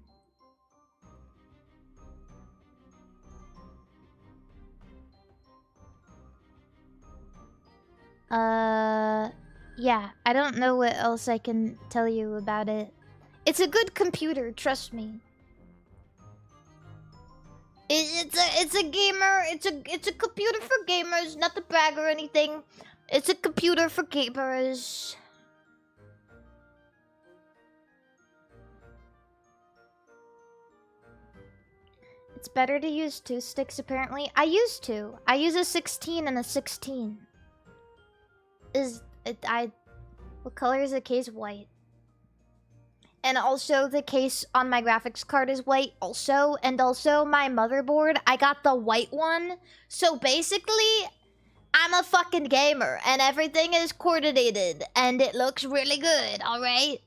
A: Yeah, I don't know what else I can tell you about it. It's a good computer, trust me. It's a gamer. It's a computer for gamers, not to brag or anything. It's a computer for gamers. It's better to use 2 sticks apparently. I used to. I use a 16 and a 16. What color is the case? White. And also the case on my graphics card is white also. And also my motherboard, I got the white one. So basically, I'm a fucking gamer and everything is coordinated and it looks really good, alright?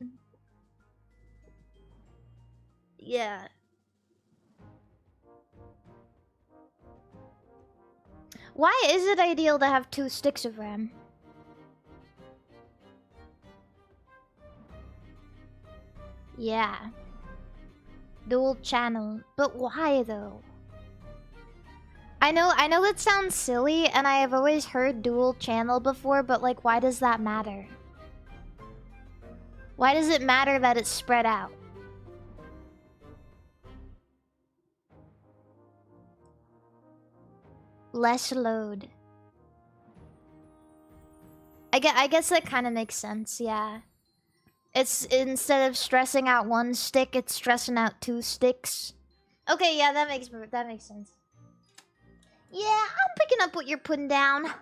A: Yeah. Why is it ideal to have 2 sticks of RAM? Yeah. Dual channel. But why though? I know it sounds silly and I have always heard dual channel before, but like why does that matter? Why does it matter that it's spread out? Less load. I guess that kind of makes sense, yeah. It's instead of stressing out 1 stick, it's stressing out 2 sticks. Okay, yeah, that makes sense. Yeah, I'm picking up what you're putting down.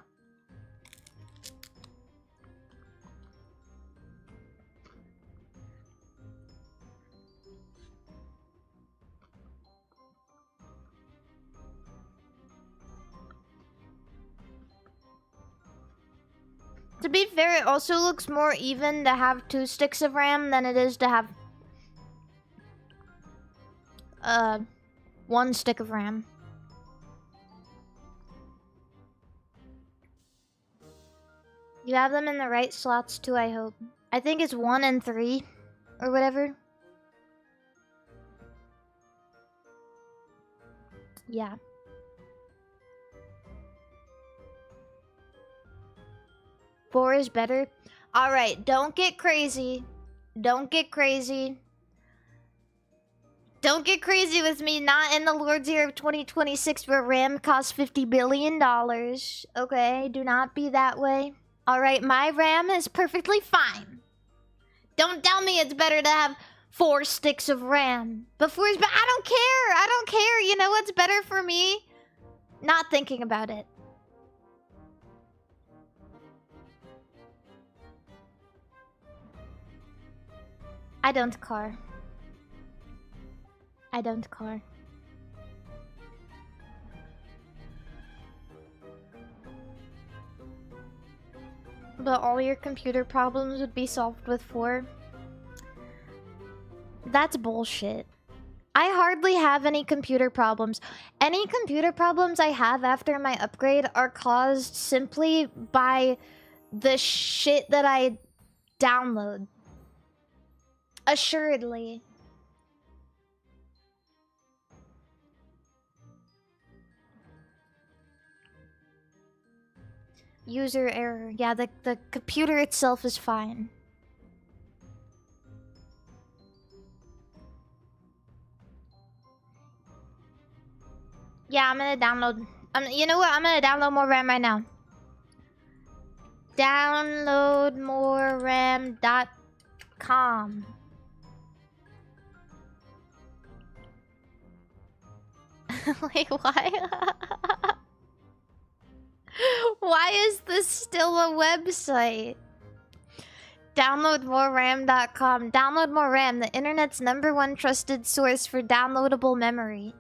A: To be fair, it also looks more even to have 2 sticks of RAM than it is to have 1 stick of RAM. You have them in the right slots too, I hope. I think it's 1 and 3 or whatever. Yeah. Four is better. Alright, don't get crazy. Don't get crazy. Don't get crazy with me. Not in the Lord's Year of 2026 where RAM costs $50 billion. Okay, do not be that way. Alright, my RAM is perfectly fine. Don't tell me it's better to have 4 sticks of RAM. But 4 is... I don't care. I don't care. You know what's better for me? Not thinking about it. I don't care. I don't care. But all your computer problems would be solved with 4. That's bullshit. I hardly have any computer problems. Any computer problems I have after my upgrade are caused simply by the shit that I download. Assuredly. User error. Yeah, the computer itself is fine. Yeah, I'm gonna download... you know what? I'm gonna download more RAM right now. Downloadmoreram.com. Wait, why? Why is this still a website? Downloadmoreram.com. Download more RAM, the internet's #1 trusted source for downloadable memory.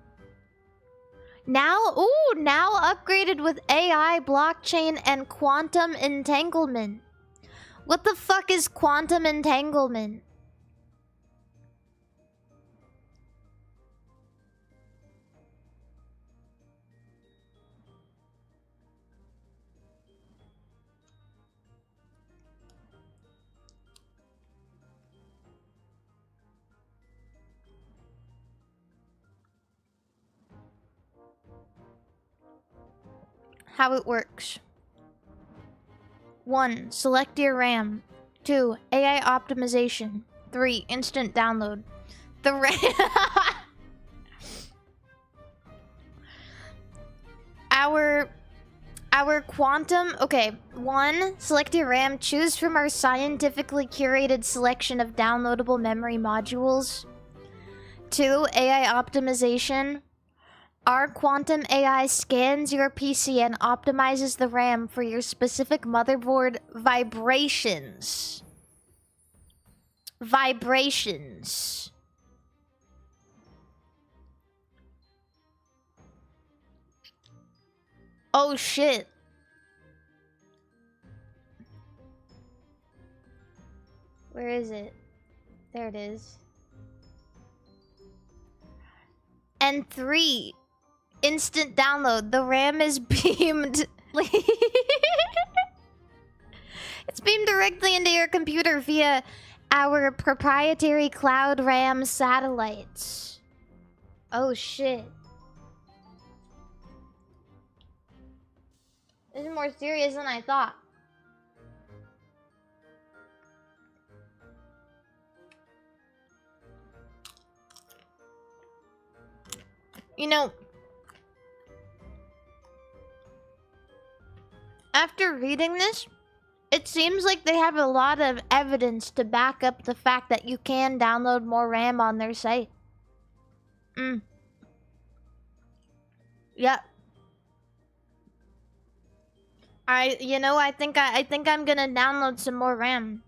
A: Now upgraded with AI, blockchain, and quantum entanglement. What the fuck is quantum entanglement? How it works. 1. Select your RAM. 2. AI optimization. 3. Instant download. The RAM... Our quantum... Okay. 1. Select your RAM. Choose from our scientifically curated selection of downloadable memory modules. 2. AI optimization. Our quantum AI scans your PC and optimizes the RAM for your specific motherboard vibrations. Vibrations. Oh shit. Where is it? There it is. And 3. Instant download. The RAM is beamed. It's beamed directly into your computer via our proprietary cloud RAM satellites. Oh shit. This is more serious than I thought. You know, after reading this, it seems like they have a lot of evidence to back up the fact that you can download more RAM on their site. Yep. I think I'm gonna download some more RAM.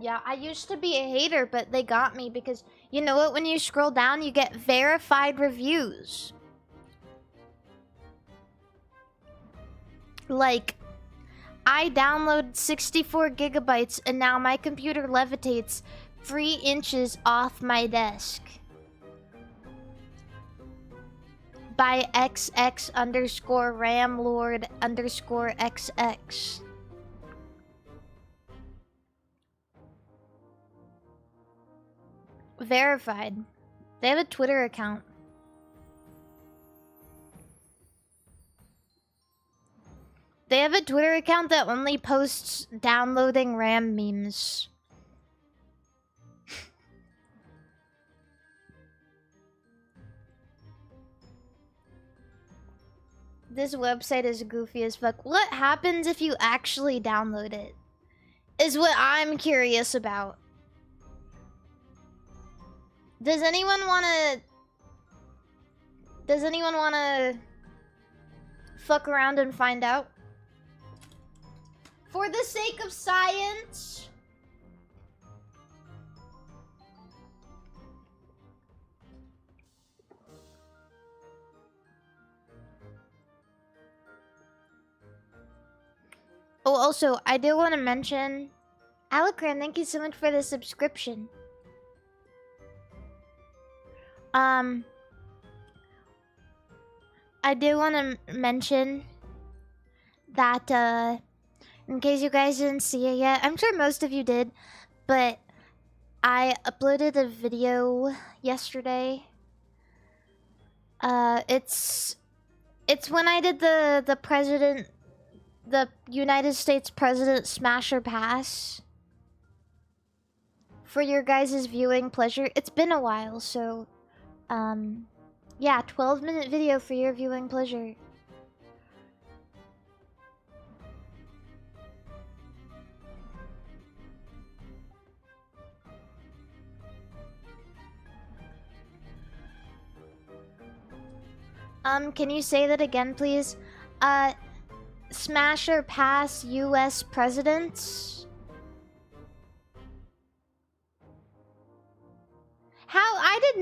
A: Yeah, I used to be a hater, but they got me because, you know what, when you scroll down, you get verified reviews. Like, I download 64 gigabytes and now my computer levitates 3 inches off my desk. By XX_RamLord_XX. Verified. They have a Twitter account. They have a Twitter account that only posts downloading RAM memes. This website is goofy as fuck. What happens if you actually download it? Is what I'm curious about. Does anyone wanna fuck around and find out? For the sake of science. Oh, also, I do want to mention, Alacran, thank you so much for the subscription. I do want to mention that, in case you guys didn't see it yet, I'm sure most of you did, but I uploaded a video yesterday. It's when I did the United States President Smash or Pass. For your guys' viewing pleasure. It's been a while, so... yeah, 12-minute video for your viewing pleasure. Can you say that again, please? Smash or pass US presidents?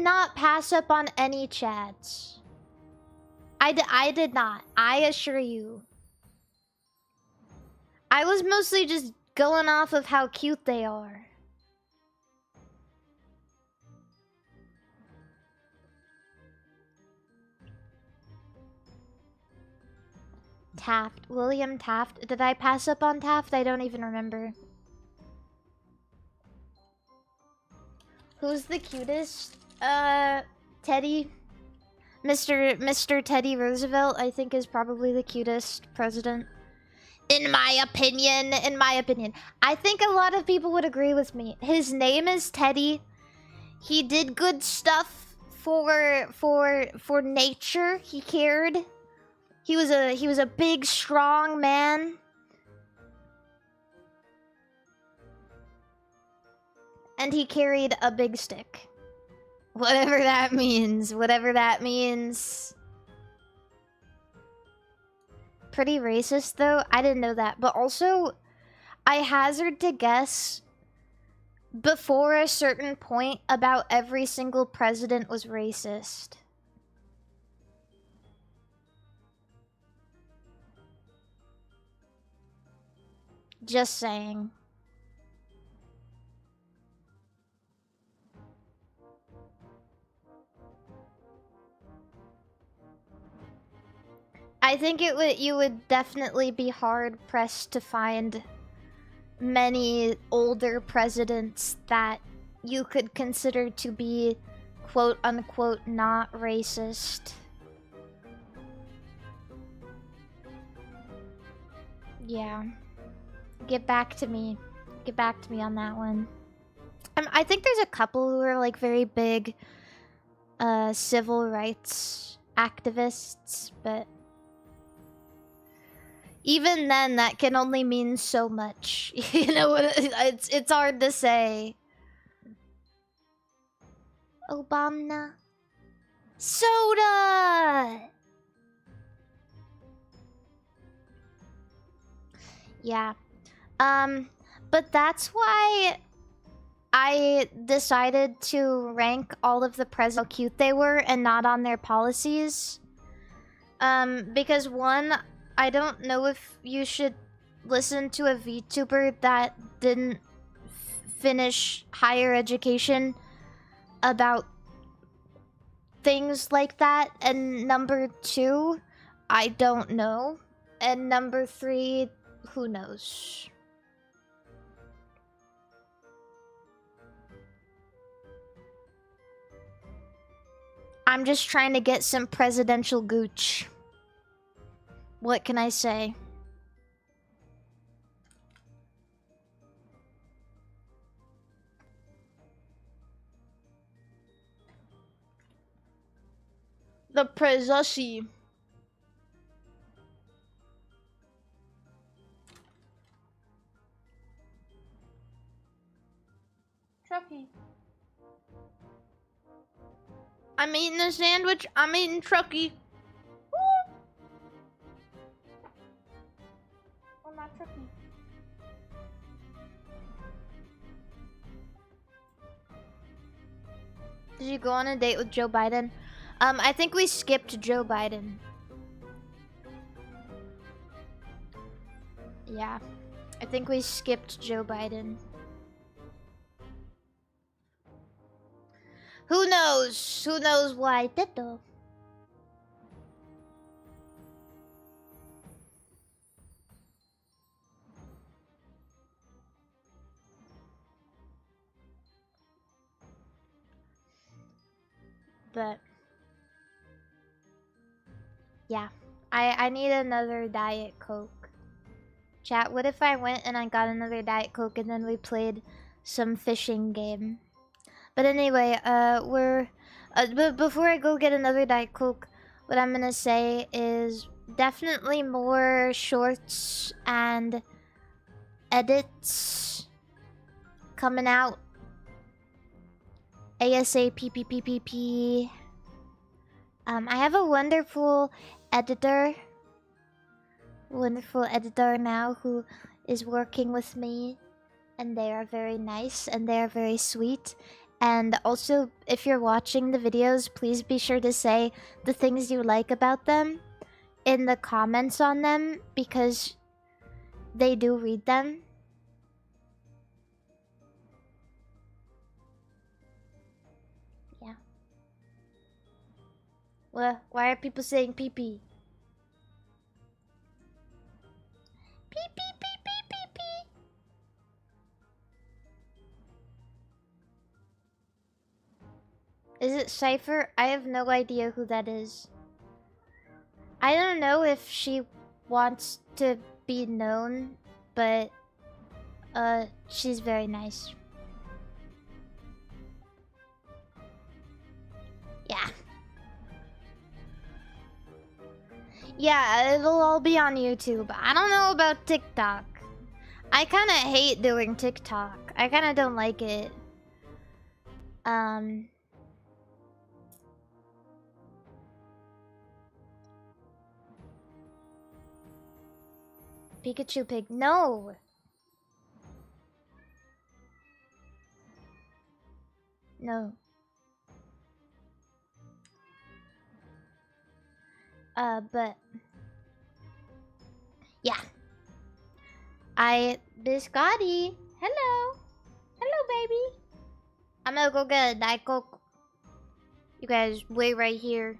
A: not pass up on any chats. I did not. I assure you. I was mostly just going off of how cute they are. Taft. William Taft. Did I pass up on Taft? I don't even remember. Who's the cutest? Teddy. Mr. Teddy Roosevelt, I think, is probably the cutest president. In my opinion. I think a lot of people would agree with me. His name is Teddy. He did good stuff for nature. He cared. He was a big, strong man. And he carried a big stick. Whatever that means. Pretty racist, though. I didn't know that. But also, I hazard to guess, before a certain point, about every single president was racist. Just saying. I think you would definitely be hard pressed to find many older presidents that you could consider to be quote unquote not racist. Yeah. Get back to me on that one. I think there's a couple who are like very big civil rights activists, but even then, that can only mean so much. You know what? It's hard to say. Obama. Soda! Yeah. But that's why I decided to rank all of the presidents how cute they were and not on their policies. Because one, I don't know if you should listen to a VTuber that didn't finish higher education about things like that. And number two, I don't know. And number three, who knows? I'm just trying to get some presidential gooch. What can I say? The presidency. Chucky. I'm eating a sandwich. I'm eating Chucky. Or not Chucky. Did you go on a date with Joe Biden? I think we skipped Joe Biden. Yeah. I think we skipped Joe Biden. Who knows? Who knows why I did though? But yeah, I need another Diet Coke. Chat, what if I went and I got another Diet Coke and then we played some fishing game? But anyway, but before I go get another Diet Coke, what I'm gonna say is definitely more shorts and edits coming out ASAP. I have a wonderful editor now who is working with me, and they are very nice and they are very sweet, And also, if you're watching the videos, please be sure to say the things you like about them in the comments on them, because they do read them. Yeah. Well, why are people saying pee pee? Pee pee pee pee pee pee. Is it Cypher? I have no idea who that is. I don't know if she wants to be known, but she's very nice. Yeah. Yeah, it'll all be on YouTube. I don't know about TikTok. I kind of hate doing TikTok. I kind of don't like it. Pikachu pig. No! No. But... yeah. Biscotti! Hello! Hello, baby! I'm gonna go get a Diet Coke. You guys wait right here.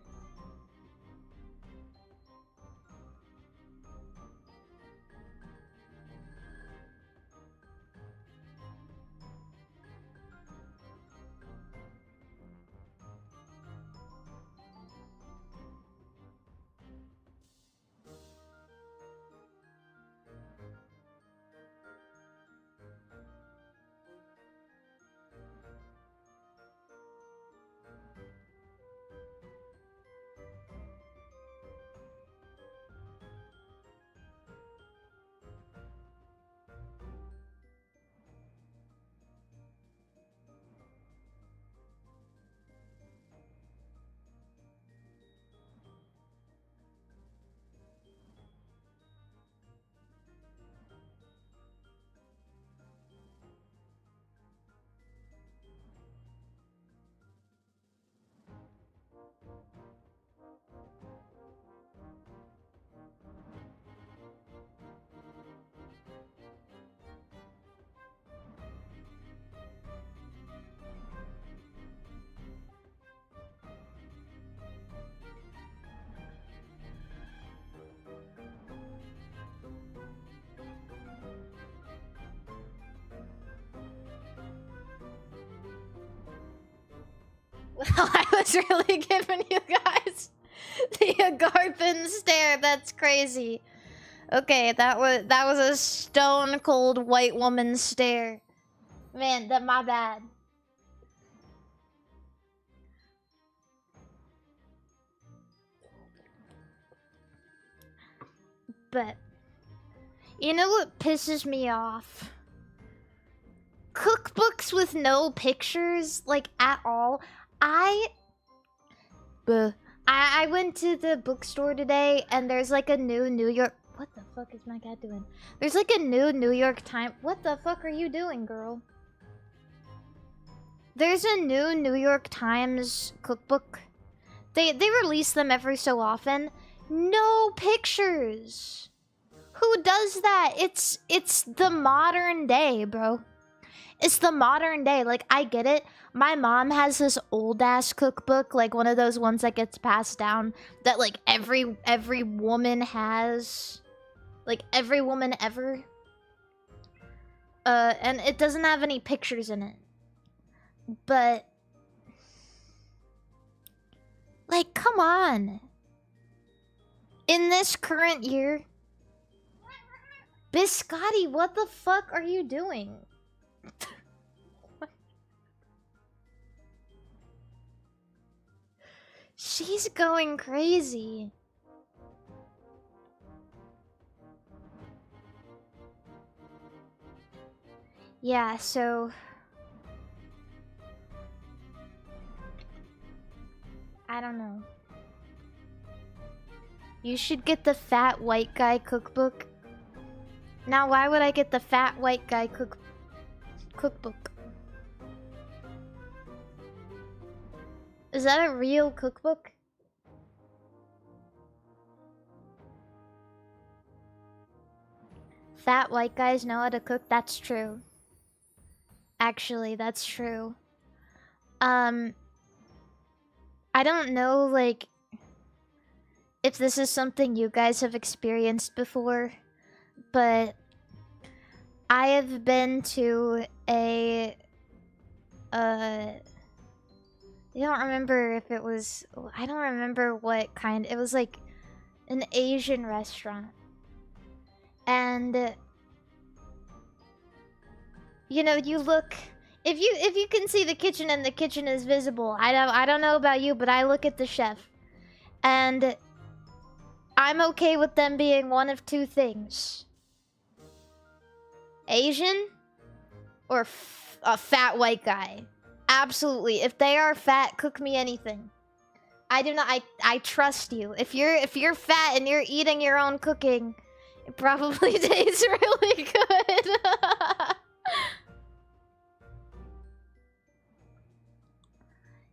A: Well, I was really giving you guys the Agarpin stare. That's crazy. Okay, that was a stone cold white woman stare. Man, my bad. But you know what pisses me off? Cookbooks with no pictures, like, at all. I went to the bookstore today, and there's like a new New York... What the fuck is my cat doing? There's like a new New York Times... What the fuck are you doing, girl? There's a new New York Times cookbook. They release them every so often. No pictures! Who does that? It's the modern day, bro. It's the modern day. Like, I get it. My mom has this old-ass cookbook, like one of those ones that gets passed down, that, like, every woman has. Like, every woman ever. And it doesn't have any pictures in it. But... like, come on. In this current year... Biscotti, what the fuck are you doing? She's going crazy. Yeah, so... I don't know. You should get the fat white guy cookbook. Now, why would I get the fat white guy cookbook? Is that a real cookbook? Fat white guys know how to cook? That's true. Actually, that's true. I don't know, like, if this is something you guys have experienced before, but I have been to a, I don't remember if it was, I don't remember what kind, it was like an Asian restaurant. And, you know, you look, if you can see the kitchen and the kitchen is visible, I don't know about you, but I look at the chef. And I'm okay with them being one of two things. Asian or a fat white guy. Absolutely. If they are fat, cook me anything. I do not, I trust you. If you're fat and you're eating your own cooking, it probably tastes really good.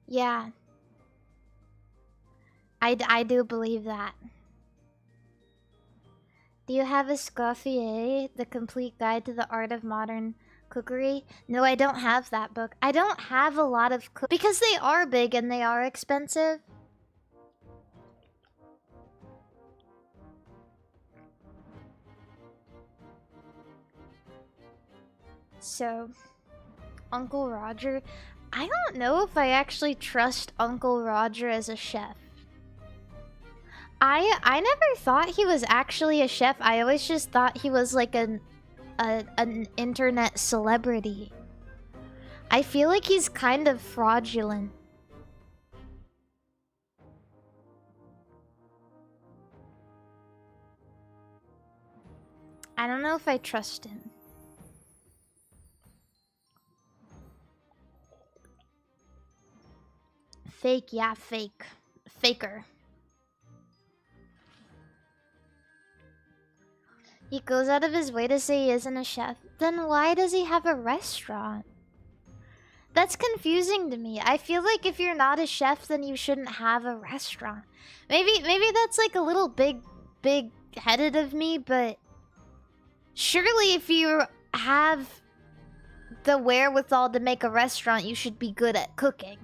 A: Yeah. I do believe that. Do you have a Scoffier, The Complete Guide to the Art of Modern Cookery? No, I don't have that book. I don't have a lot of because they are big and they are expensive. So, Uncle Roger, I don't know if I actually trust Uncle Roger as a chef. I never thought he was actually a chef. I always just thought he was like an internet celebrity. I feel like he's kind of fraudulent. I don't know if I trust him. Fake, yeah, fake. Faker. He goes out of his way to say he isn't a chef. Then why does he have a restaurant? That's confusing to me. I feel like if you're not a chef, then you shouldn't have a restaurant. Maybe that's like a little big-headed of me, but surely if you have the wherewithal to make a restaurant, you should be good at cooking.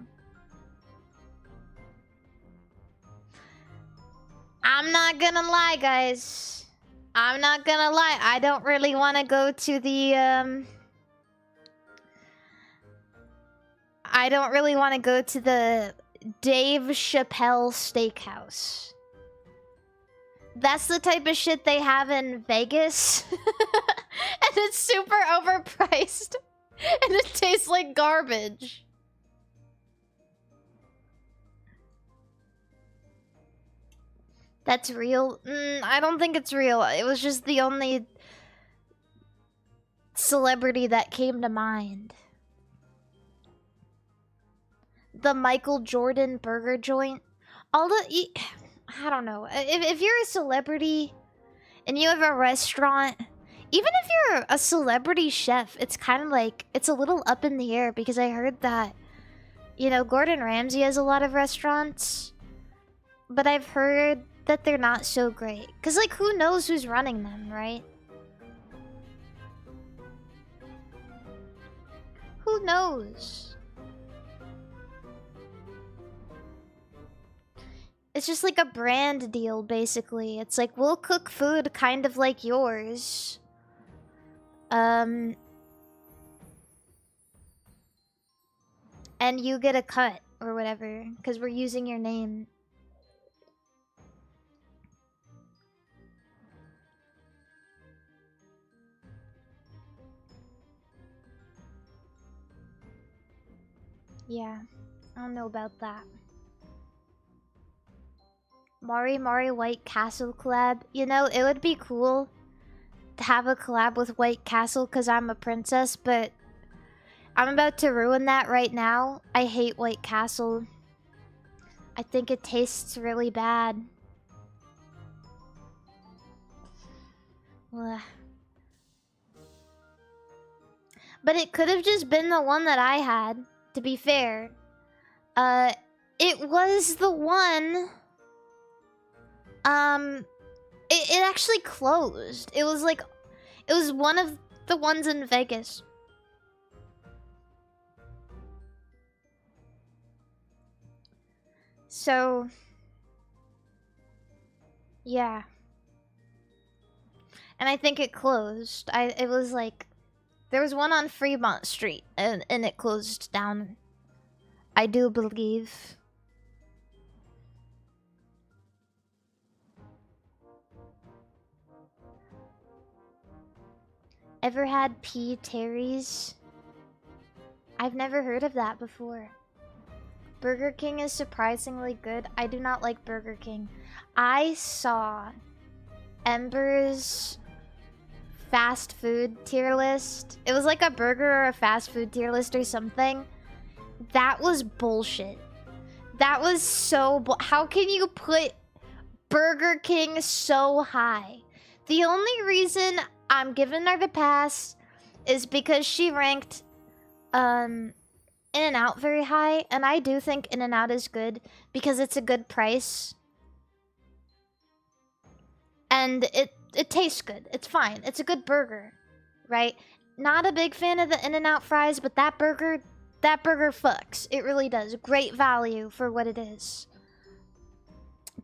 A: I'm not gonna lie, guys. I'm not gonna lie. I don't really want to go to the, I don't really want to go to the Dave Chappelle Steakhouse. That's the type of shit they have in Vegas. And it's super overpriced. And it tastes like garbage. That's real? I don't think it's real. It was just the only celebrity that came to mind. The Michael Jordan burger joint. I don't know. If you're a celebrity and you have a restaurant, even if you're a celebrity chef, it's kind of like, it's a little up in the air because I heard that, you know, Gordon Ramsay has a lot of restaurants, but I've heard that they're not so great. Because, like, who knows who's running them, right? Who knows? It's just like a brand deal, basically. It's like, we'll cook food kind of like yours. And you get a cut or whatever, because we're using your name. Yeah, I don't know about that. MARIMARI White Castle collab. You know, it would be cool to have a collab with White Castle because I'm a princess, but I'm about to ruin that right now. I hate White Castle. I think it tastes really bad. Ugh. But it could have just been the one that I had, to be fair. It was the one... It actually closed. It was like... It was one of the ones in Vegas. So... yeah. And I think it closed. It was like... There was one on Fremont Street, and it closed down. I do believe. Ever had P. Terry's? I've never heard of that before. Burger King is surprisingly good. I do not like Burger King. I saw Ember's fast food tier list. It was like a burger or a fast food tier list or something. That was bullshit. That was so how can you put Burger King so high? The only reason I'm giving her the pass is because she ranked In-N-Out very high, and I do think In-N-Out is good because it's a good price. And it tastes good. It's fine. It's a good burger, right? Not a big fan of the In-N-Out fries, but that burger fucks. It really does. Great value for what it is.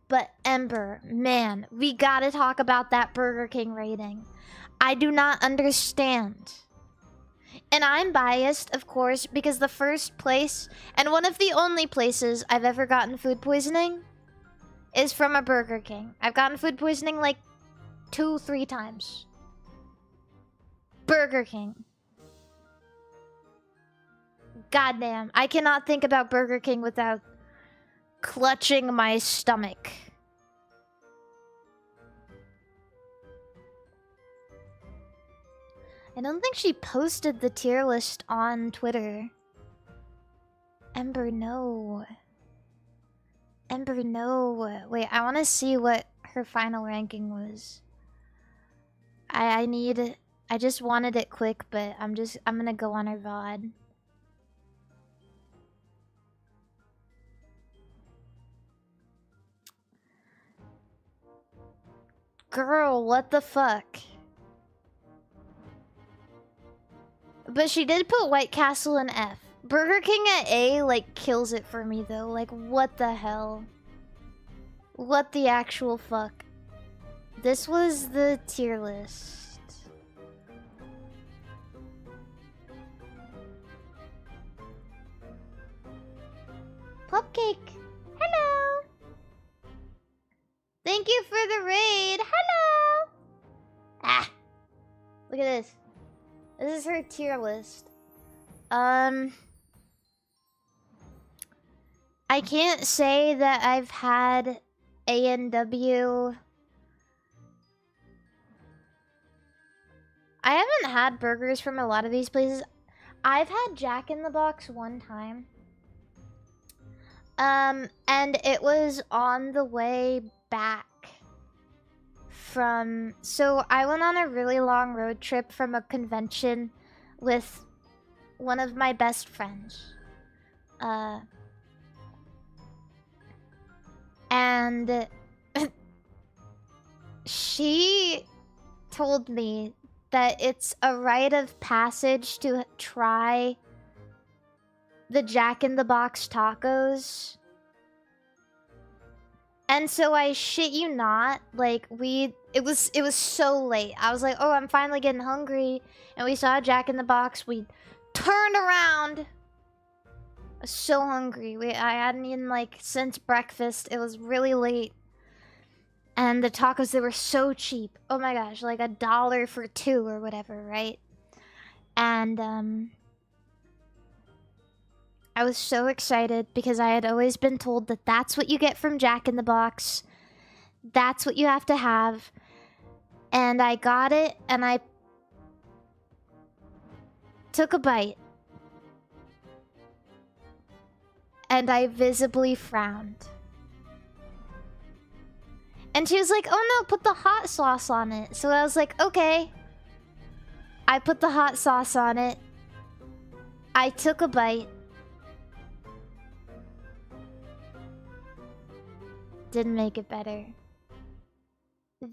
A: But Ember, man, we gotta talk about that Burger King rating. I do not understand. And I'm biased, of course, because the first place, and one of the only places I've ever gotten food poisoning, is from a Burger King. I've gotten food poisoning like 2-3 times. Burger King. Goddamn, I cannot think about Burger King without clutching my stomach. I don't think she posted the tier list on Twitter. Ember, no. Ember, no. Wait, I want to see what her final ranking was. I just wanted it quick, but I'm gonna go on her VOD. Girl, what the fuck? But she did put White Castle in F. Burger King at A, like, kills it for me, though. Like, what the hell? What the actual fuck? This was the tier list. Pupcake! Hello! Thank you for the raid! Hello! Ah! Look at this. This is her tier list. I can't say that I've had A&W. I haven't had burgers from a lot of these places. I've had Jack in the Box one time. And it was on the way back from... So I went on a really long road trip from a convention with one of my best friends. And she told me that it's a rite of passage to try the Jack in the Box tacos. And so I shit you not, like it was so late. I was like, oh, I'm finally getting hungry. And we saw Jack in the Box. We turned around. I was so hungry. I hadn't eaten like since breakfast. It was really late. And the tacos, they were so cheap. Oh my gosh, like $1 for 2 or whatever, right? And I was so excited because I had always been told that that's what you get from Jack in the Box. That's what you have to have. And I got it, and I took a bite. And I visibly frowned. And she was like, oh no, put the hot sauce on it. So I was like, okay. I put the hot sauce on it. I took a bite. didn't make it better.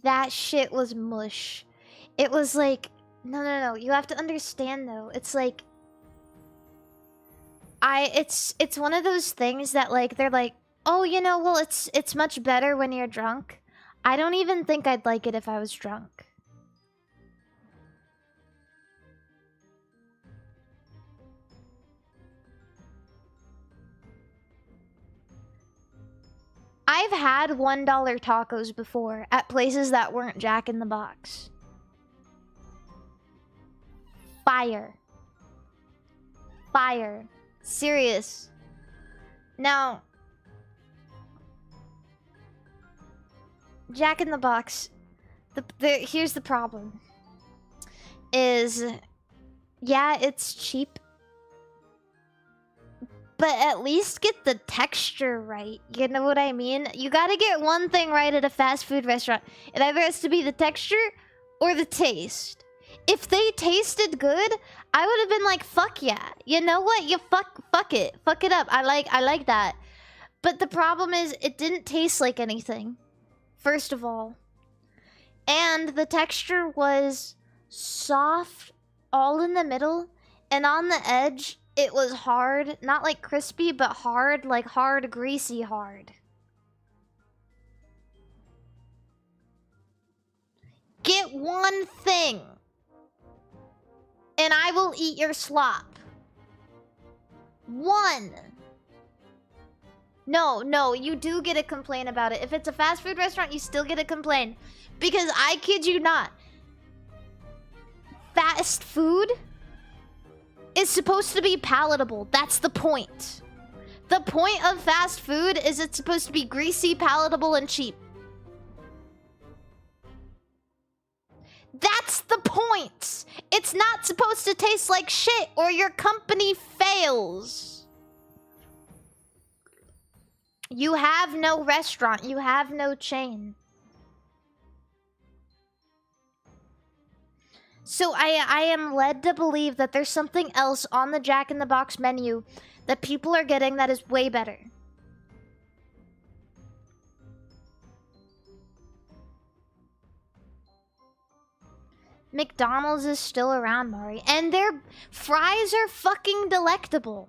A: That shit was mush. It was like, no. You have to understand though. It's like, it's one of those things that like they're like, oh, you know, well, it's much better when you're drunk. I don't even think I'd like it if I was drunk. I've had $1 tacos before at places that weren't Jack in the Box. Fire. Fire. Serious. Now, Jack in the Box, here's the problem. Is, yeah, it's cheap. But at least get the texture right. You know what I mean? You gotta get one thing right at a fast food restaurant. It either has to be the texture or the taste. If they tasted good, I would have been like, fuck yeah. You know what? You fuck it. Fuck it up. I like that. But the problem is it didn't taste like anything. First of all. And the texture was soft all in the middle, and on the edge it was hard, not like crispy, but hard, like hard, greasy hard. Get one thing, and I will eat your slop. One. No, you do get a complaint about it. If it's a fast food restaurant, you still get a complaint. Because I kid you not, fast food is supposed to be palatable. That's the point. The point of fast food is it's supposed to be greasy, palatable, and cheap. That's the point. It's not supposed to taste like shit or your company fails. You have no restaurant. You have no chain. So I am led to believe that there's something else on the Jack in the Box menu that people are getting that is way better. McDonald's is still around, Mari. And their fries are fucking delectable.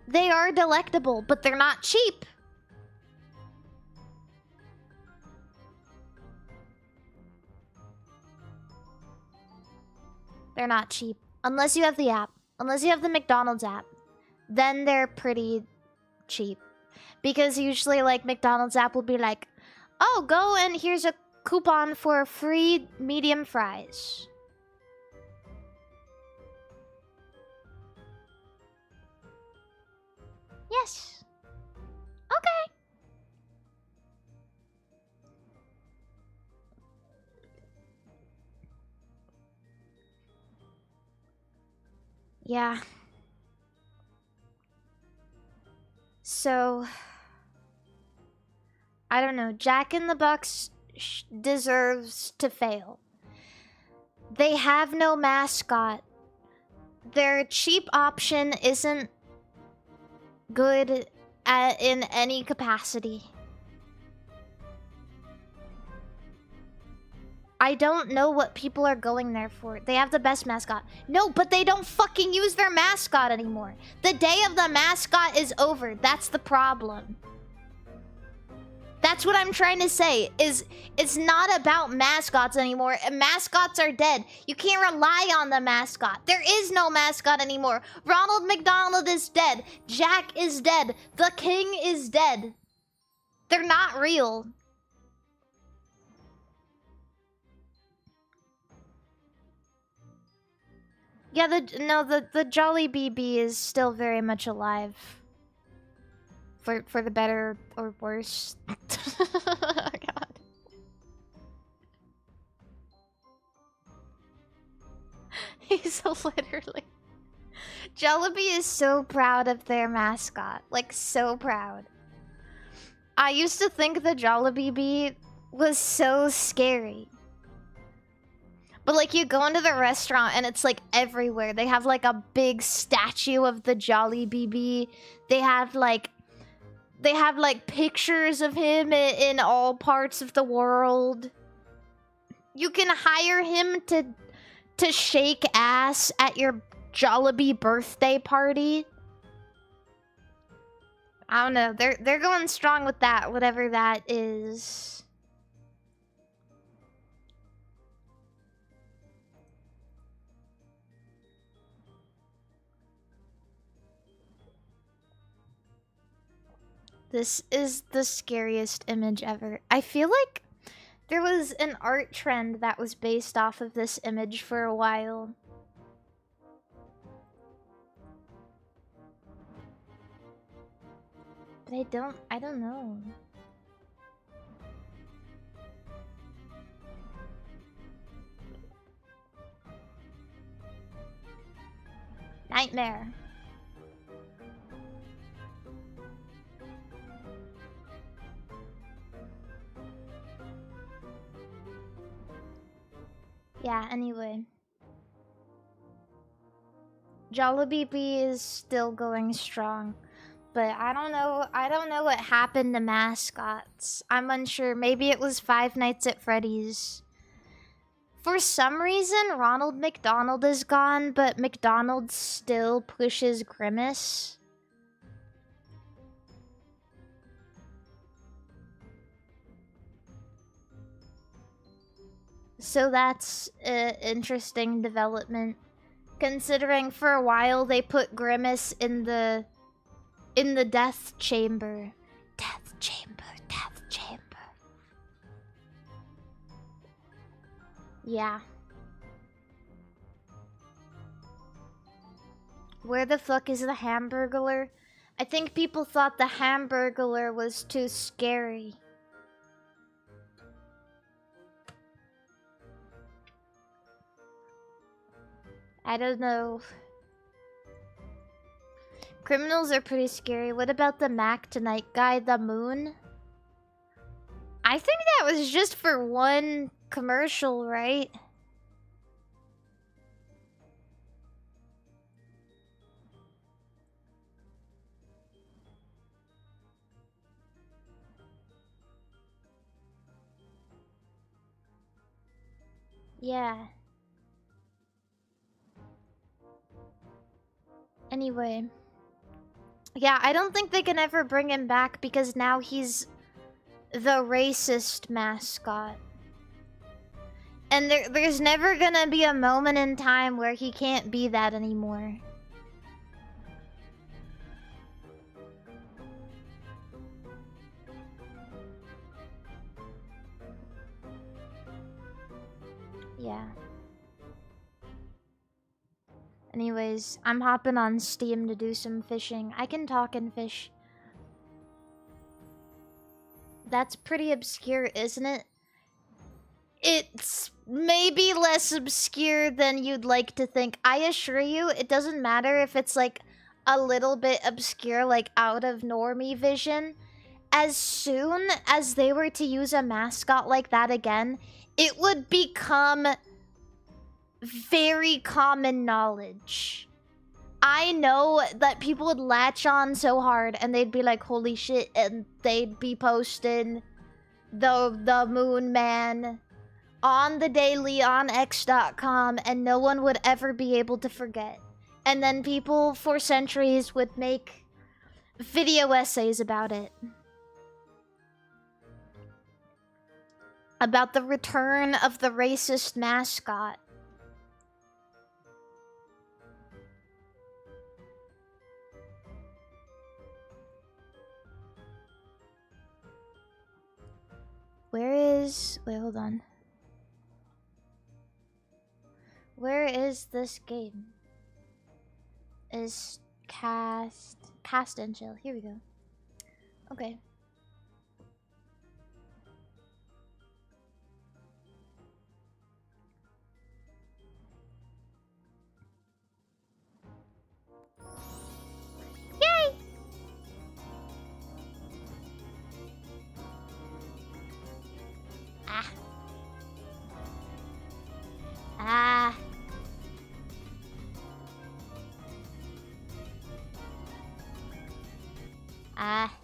A: They are delectable, but they're not cheap. They're not cheap. Unless you have the app. Unless you have the McDonald's app. Then they're pretty cheap. Because usually, like, McDonald's app will be like, oh, go and here's a coupon for free medium fries. Yes. Okay. Yeah. So, I don't know. Jack in the Box deserves to fail. They have no mascot. Their cheap option isn't good in any capacity. I don't know what people are going there for. They have the best mascot. No, but they don't fucking use their mascot anymore. The day of the mascot is over. That's the problem. That's what I'm trying to say, is it's not about mascots anymore. Mascots are dead. You can't rely on the mascot. There is no mascot anymore. Ronald McDonald is dead. Jack is dead. The King is dead. They're not real. Yeah, the Jolly BB is still very much alive. For the better or worse. God. He's literally... Jollibee is so proud of their mascot. Like, so proud. I used to think the Jollibee was so scary. But, like, you go into the restaurant and it's, like, everywhere. They have, like, a big statue of the Jollibee. They have, like... they have like pictures of him in all parts of the world. You can hire him to shake ass at your Jollibee birthday party. I don't know. They're going strong with that, whatever that is. This is the scariest image ever. I feel like there was an art trend that was based off of this image for a while. But I don't know. Nightmare. Yeah, anyway. Jollibee is still going strong. But I don't know what happened to mascots. I'm unsure. Maybe it was Five Nights at Freddy's. For some reason, Ronald McDonald is gone, but McDonald still pushes Grimace. So that's an interesting development. Considering for a while they put Grimace in the death chamber. Death chamber, death chamber. Yeah. Where the fuck is the Hamburglar? I think people thought the Hamburglar was too scary. I don't know. Criminals are pretty scary. What about the Mac Tonight guy, the Moon? I think that was just for one commercial, right? Yeah. Anyway. Yeah, I don't think they can ever bring him back because now he's the racist mascot. And there's never gonna be a moment in time where he can't be that anymore. Yeah. Anyways, I'm hopping on Steam to do some fishing. I can talk and fish. That's pretty obscure, isn't it? It's maybe less obscure than you'd like to think. I assure you, it doesn't matter if it's like a little bit obscure, like out of normie vision. As soon as they were to use a mascot like that again, it would become very common knowledge. I know that people would latch on so hard and they'd be like, holy shit, and they'd be posting the Moon Man on the daily on x.com and no one would ever be able to forget. And then people for centuries would make video essays about it. About the return of the racist mascot. Where is... Wait, hold on. Where is this game? Is cast and chill. Here we go. Okay. Yay! Ah. Ah. Ah.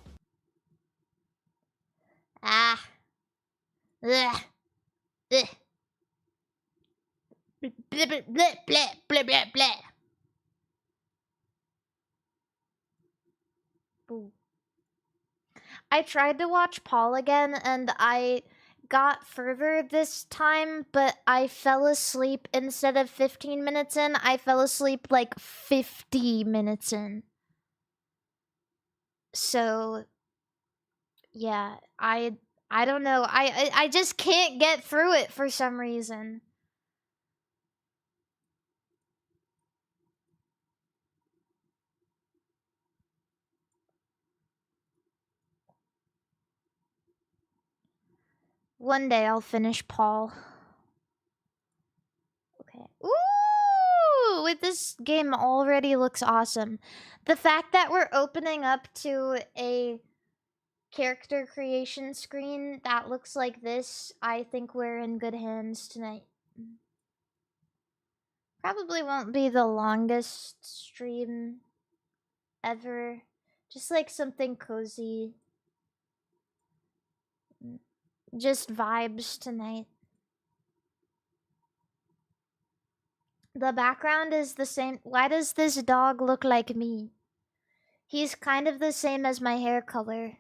A: Ugh. Ugh. Blah, blah, blah, blah, blah, blah, blah. Boo. I tried to watch Paul again, and I got further this time, but I fell asleep instead of 15 minutes in. I fell asleep like 50 minutes in. So, yeah, I don't know. I just can't get through it for some reason. One day I'll finish Paul. Okay. Ooh, with this game already looks awesome. The fact that we're opening up to a character creation screen that looks like this, I think we're in good hands tonight. Probably won't be the longest stream ever. Just like something cozy. Just vibes tonight. The background is the same. Why does this dog look like me? He's kind of the same as my hair color.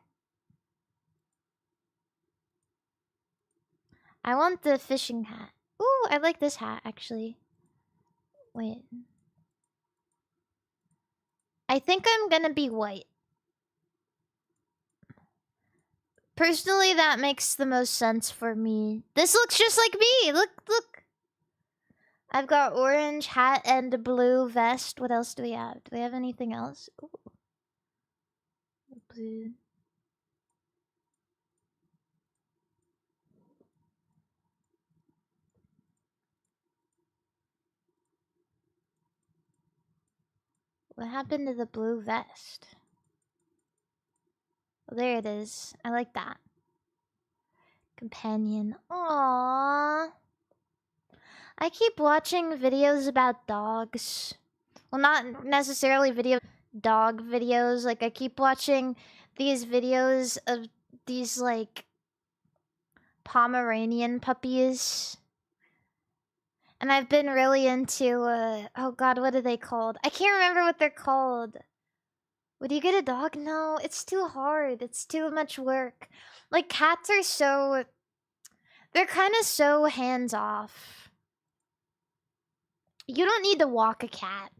A: I want the fishing hat. Ooh, I like this hat actually. Wait. I think I'm gonna be white. Personally, that makes the most sense for me. This looks just like me! Look, look! I've got orange hat and blue vest. What else do we have? Do we have anything else? Ooh. Blue. What happened to the blue vest? Oh, there it is. I like that. Companion. Aww. I keep watching videos about dogs. Well, not necessarily dog videos. Like, I keep watching these videos of these, like, Pomeranian puppies. And I've been really into, oh god, what are they called? I can't remember what they're called. Would you get a dog? No, it's too hard. It's too much work. Like, cats are so... They're kind of so hands-off. You don't need to walk a cat.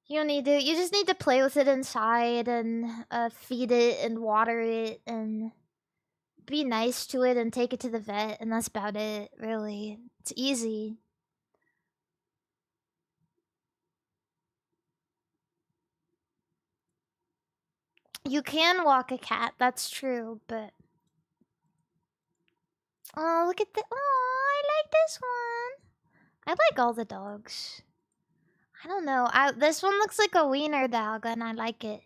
A: You don't need to... You just need to play with it inside and feed it and water it and be nice to it and take it to the vet, and that's about it, really. It's easy. You can walk a cat, that's true, but... Oh, look at the... Oh, I like this one. I like all the dogs. I don't know. This one looks like a wiener dog, and I like it.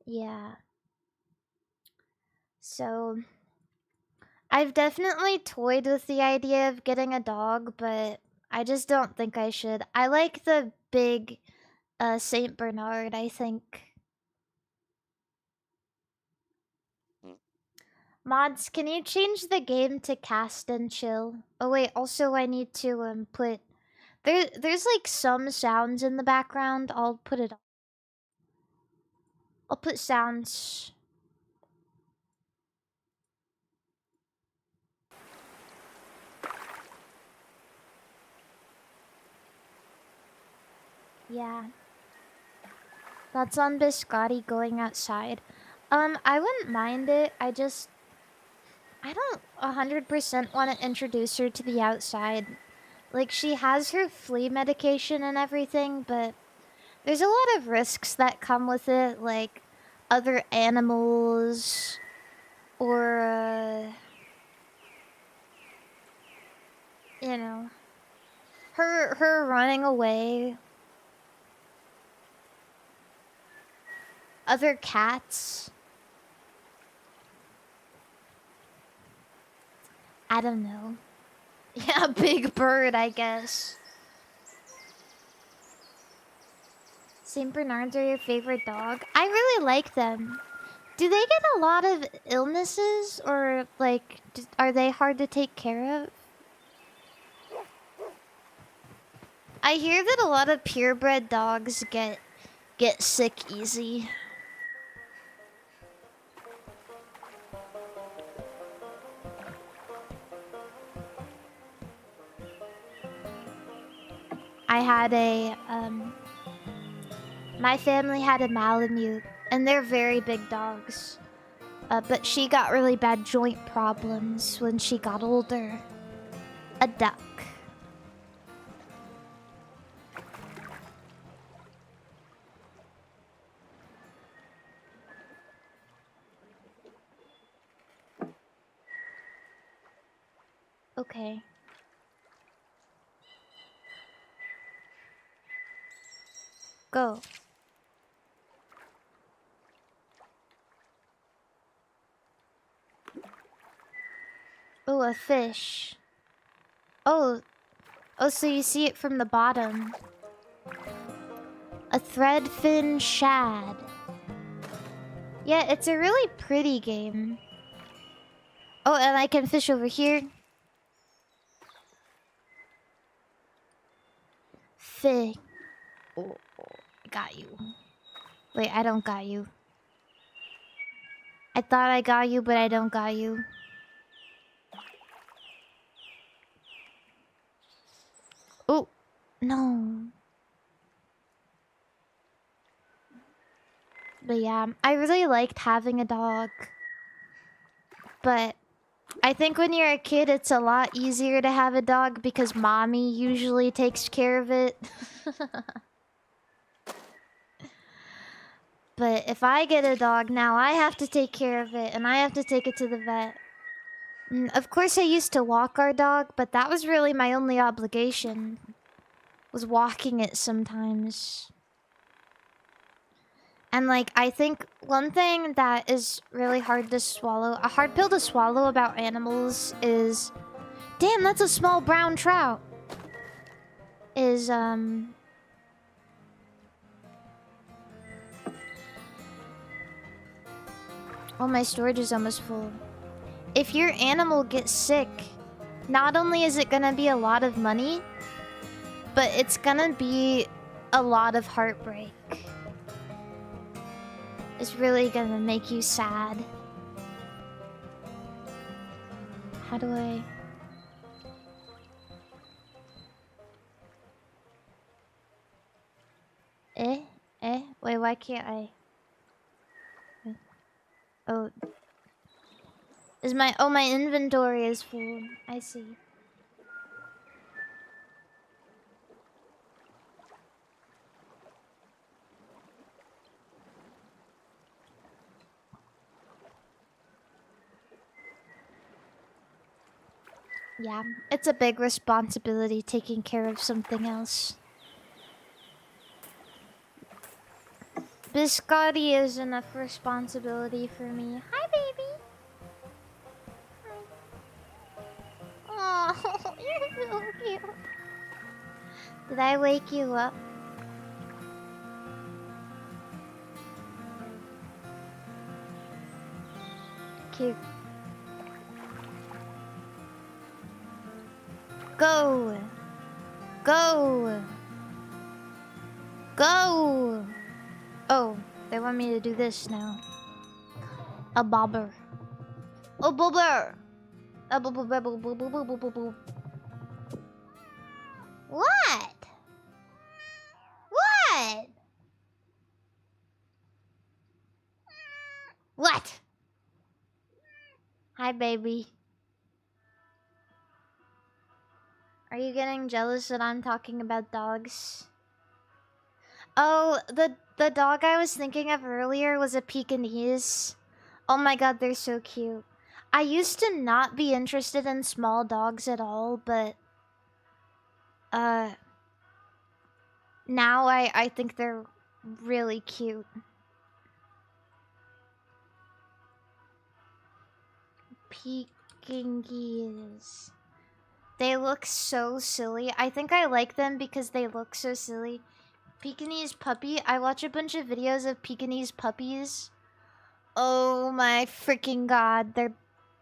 A: Yeah. So... I've definitely toyed with the idea of getting a dog, but I just don't think I should. I like the big Saint Bernard, I think. Mods, can you change the game to cast and chill? Oh wait, also I need to put... There's like some sounds in the background. I'll put it on. I'll put sounds. Yeah. That's on Biscotti going outside. I wouldn't mind it. I don't 100% want to introduce her to the outside. Like, she has her flea medication and everything, but there's a lot of risks that come with it, like other animals or, you know, her running away. Other cats. I don't know. Yeah, big bird, I guess. Saint Bernards are your favorite dog? I really like them. Do they get a lot of illnesses, or like, are they hard to take care of? I hear that a lot of purebred dogs get sick easy. I had my family had a Malamute, and they're very big dogs. But she got really bad joint problems when she got older. A duck. Okay. Go. Oh, a fish. Oh, so you see it from the bottom. A threadfin shad. Yeah, it's a really pretty game. Oh, and I can fish over here. Fish. Oh, I got you. Wait, I don't got you. I thought I got you, but I don't got you. Oh, no. But yeah, I really liked having a dog. But I think when you're a kid, it's a lot easier to have a dog because mommy usually takes care of it. But if I get a dog now, I have to take care of it and I have to take it to the vet. Of course, I used to walk our dog, but that was really my only obligation. Was walking it sometimes. And like, I think one thing that is really hard to swallow, a hard pill to swallow about animals is... Damn, that's a small brown trout! Is, Oh, my storage is almost full. If your animal gets sick, not only is it gonna be a lot of money, but it's gonna be a lot of heartbreak. It's really gonna make you sad. How do I... Wait, why can't I... Oh. Is my... Oh, my inventory is full. I see. Yeah, it's a big responsibility taking care of something else. Biscotti is enough responsibility for me. Hi, baby! Hi. Oh, you're so cute. Did I wake you up? Cute. Go! Go! Go! Oh, they want me to do this now. A bobber. Oh, bobber! A bobber. What? What? What? Hi, baby. Are you getting jealous that I'm talking about dogs? Oh, the dog I was thinking of earlier was a Pekingese. Oh my god, they're so cute. I used to not be interested in small dogs at all, but now I think they're really cute. Pekingese. They look so silly. I think I like them because they look so silly. Pekingese puppy. I watch a bunch of videos of Pekingese puppies. Oh my freaking god, they're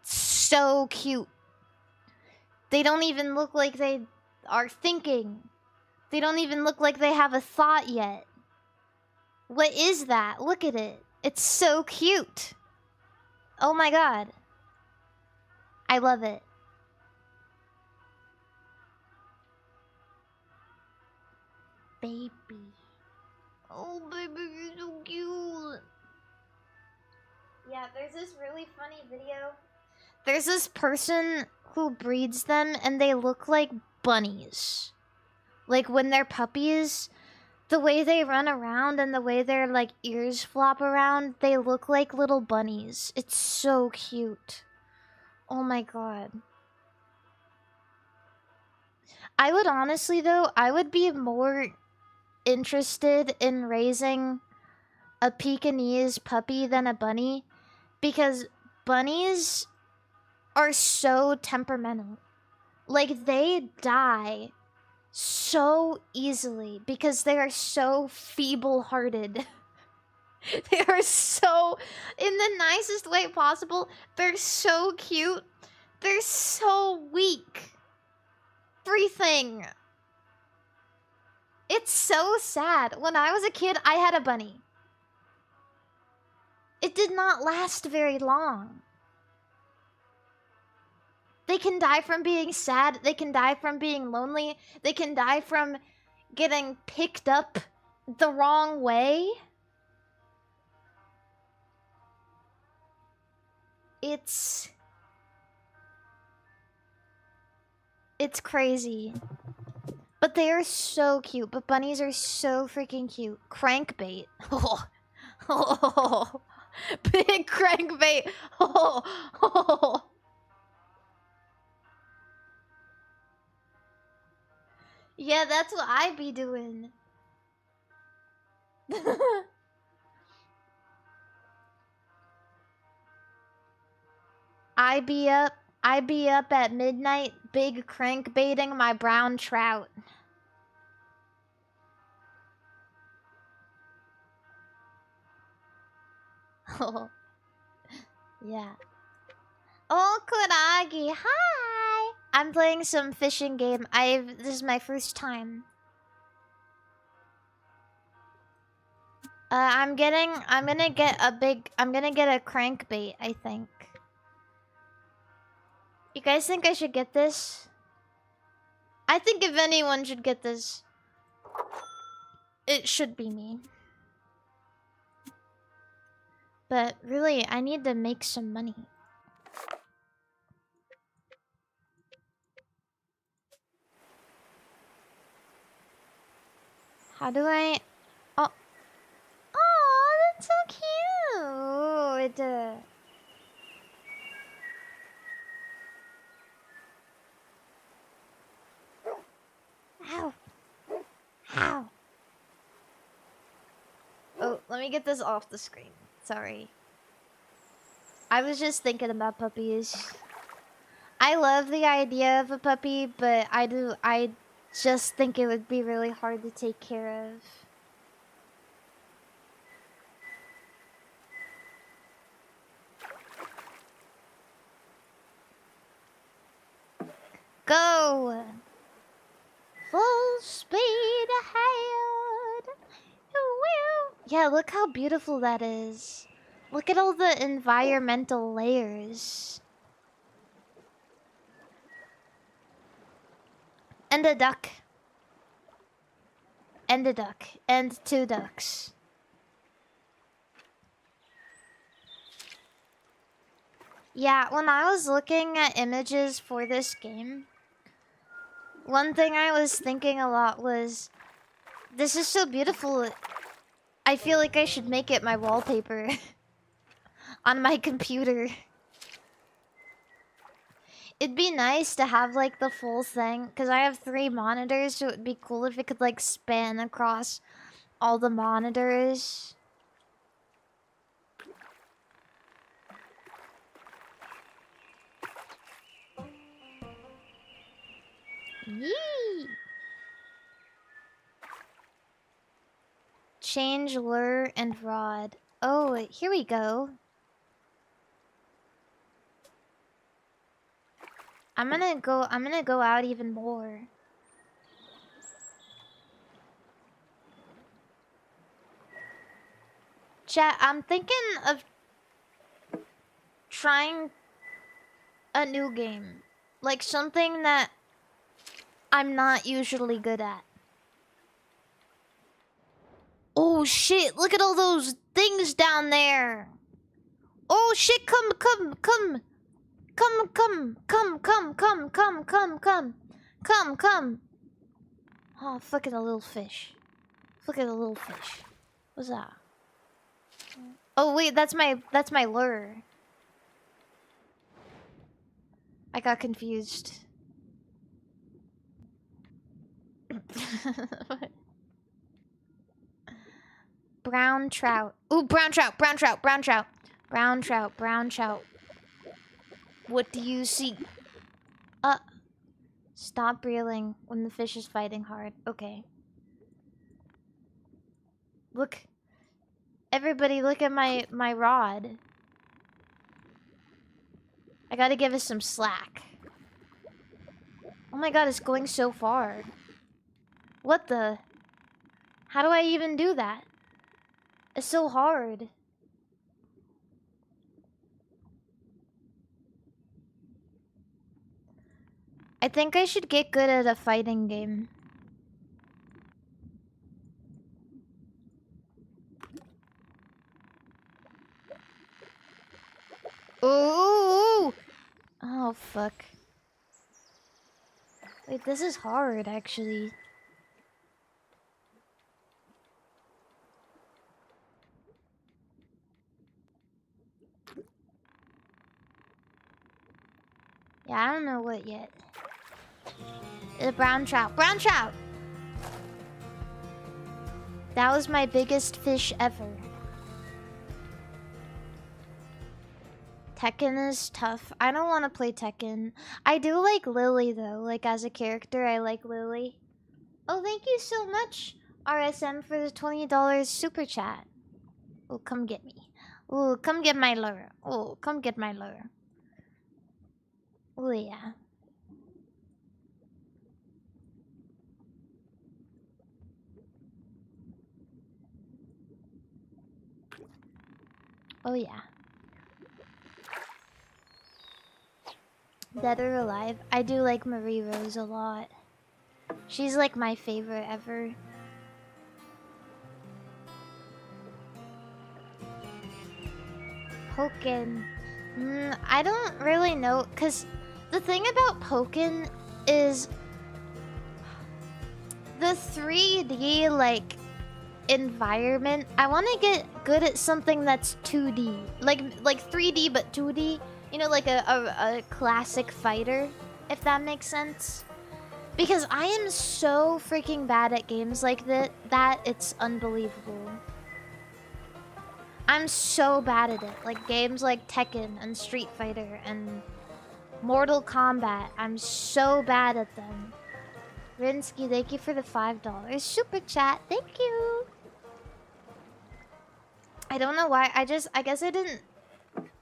A: so cute. They don't even look like they are thinking. They don't even look like they have a thought yet. What is that? Look at it. It's so cute. Oh my god. I love it. Baby. Oh, baby, you're so cute. Yeah, there's this really funny video. There's this person who breeds them and they look like bunnies. Like when they're puppies, the way they run around and the way their like ears flop around, they look like little bunnies. It's so cute. Oh my god. I would honestly though, I would be more interested in raising a Pekingese puppy than a bunny because bunnies are so temperamental. Like they die so easily because they are so feeble-hearted. They are so, in the nicest way possible, they're so cute. They're so weak. Everything. It's so sad. When I was a kid, I had a bunny. It did not last very long. They can die from being sad. They can die from being lonely. They can die from getting picked up the wrong way. It's crazy. But they are so cute. But bunnies are so freaking cute. Crankbait. Oh. Oh. Big crankbait. Oh. Oh. Yeah, that's what I be doing. I be up at midnight, big crankbaiting my brown trout. Oh. Yeah. Oh, Kuragi, hi! I'm playing some fishing game. This is my first time. I'm gonna get a crankbait, I think. You guys think I should get this? I think if anyone should get this, it should be me. But really, I need to make some money. How do I... Oh. Oh, that's so cute. Ow. Ow. Oh, let me get this off the screen. Sorry. I was just thinking about puppies. I love the idea of a puppy, but I just think it would be really hard to take care of. Go! Full speed ahead! Yeah, look how beautiful that is. Look at all the environmental layers. And a duck. And a duck. And two ducks. Yeah, when I was looking at images for this game, one thing I was thinking a lot was, this is so beautiful. I feel like I should make it my wallpaper on my computer. It'd be nice to have like the full thing, because I have 3 monitors, so it'd be cool if it could like span across all the monitors. Yee! Change lure and rod. Oh, here we go. I'm gonna go out even more. Chat, I'm thinking of trying a new game. Like something that I'm not usually good at. Oh shit, look at all those things down there. Oh shit, come. Oh, look at the little fish. Look at the little fish. What's that? Oh wait, that's my lure. I got confused. Brown trout. Ooh, brown trout. What do you see? Stop reeling when the fish is fighting hard. Okay. Look. Everybody look at my rod. I gotta give it some slack. Oh my god, it's going so far. What the? How do I even do that? It's so hard. I think I should get good at a fighting game. Ooh! Oh, fuck. Wait, this is hard, actually. Yeah, I don't know what yet. The brown trout. Brown trout! That was my biggest fish ever. Tekken is tough. I don't want to play Tekken. I do like Lily, though. Like, as a character, I like Lily. Oh, thank you so much, RSM, for the $20 super chat. Oh, come get me. Oh, come get my lure. Oh, come get my lure. Oh, yeah. Oh, yeah. Dead or Alive. I do like Marie Rose a lot. She's like my favorite ever. Pokken. I don't really know, because the thing about Pokken is the 3D, like, environment. I want to get good at something that's 2D. Like 3D, but 2D. You know, like a classic fighter, if that makes sense. Because I am so freaking bad at games like that it's unbelievable. I'm so bad at it. Like games like Tekken and Street Fighter and Mortal Kombat. I'm so bad at them. Rinsky, thank you for the $5 super chat. Thank you. I don't know why. I guess I didn't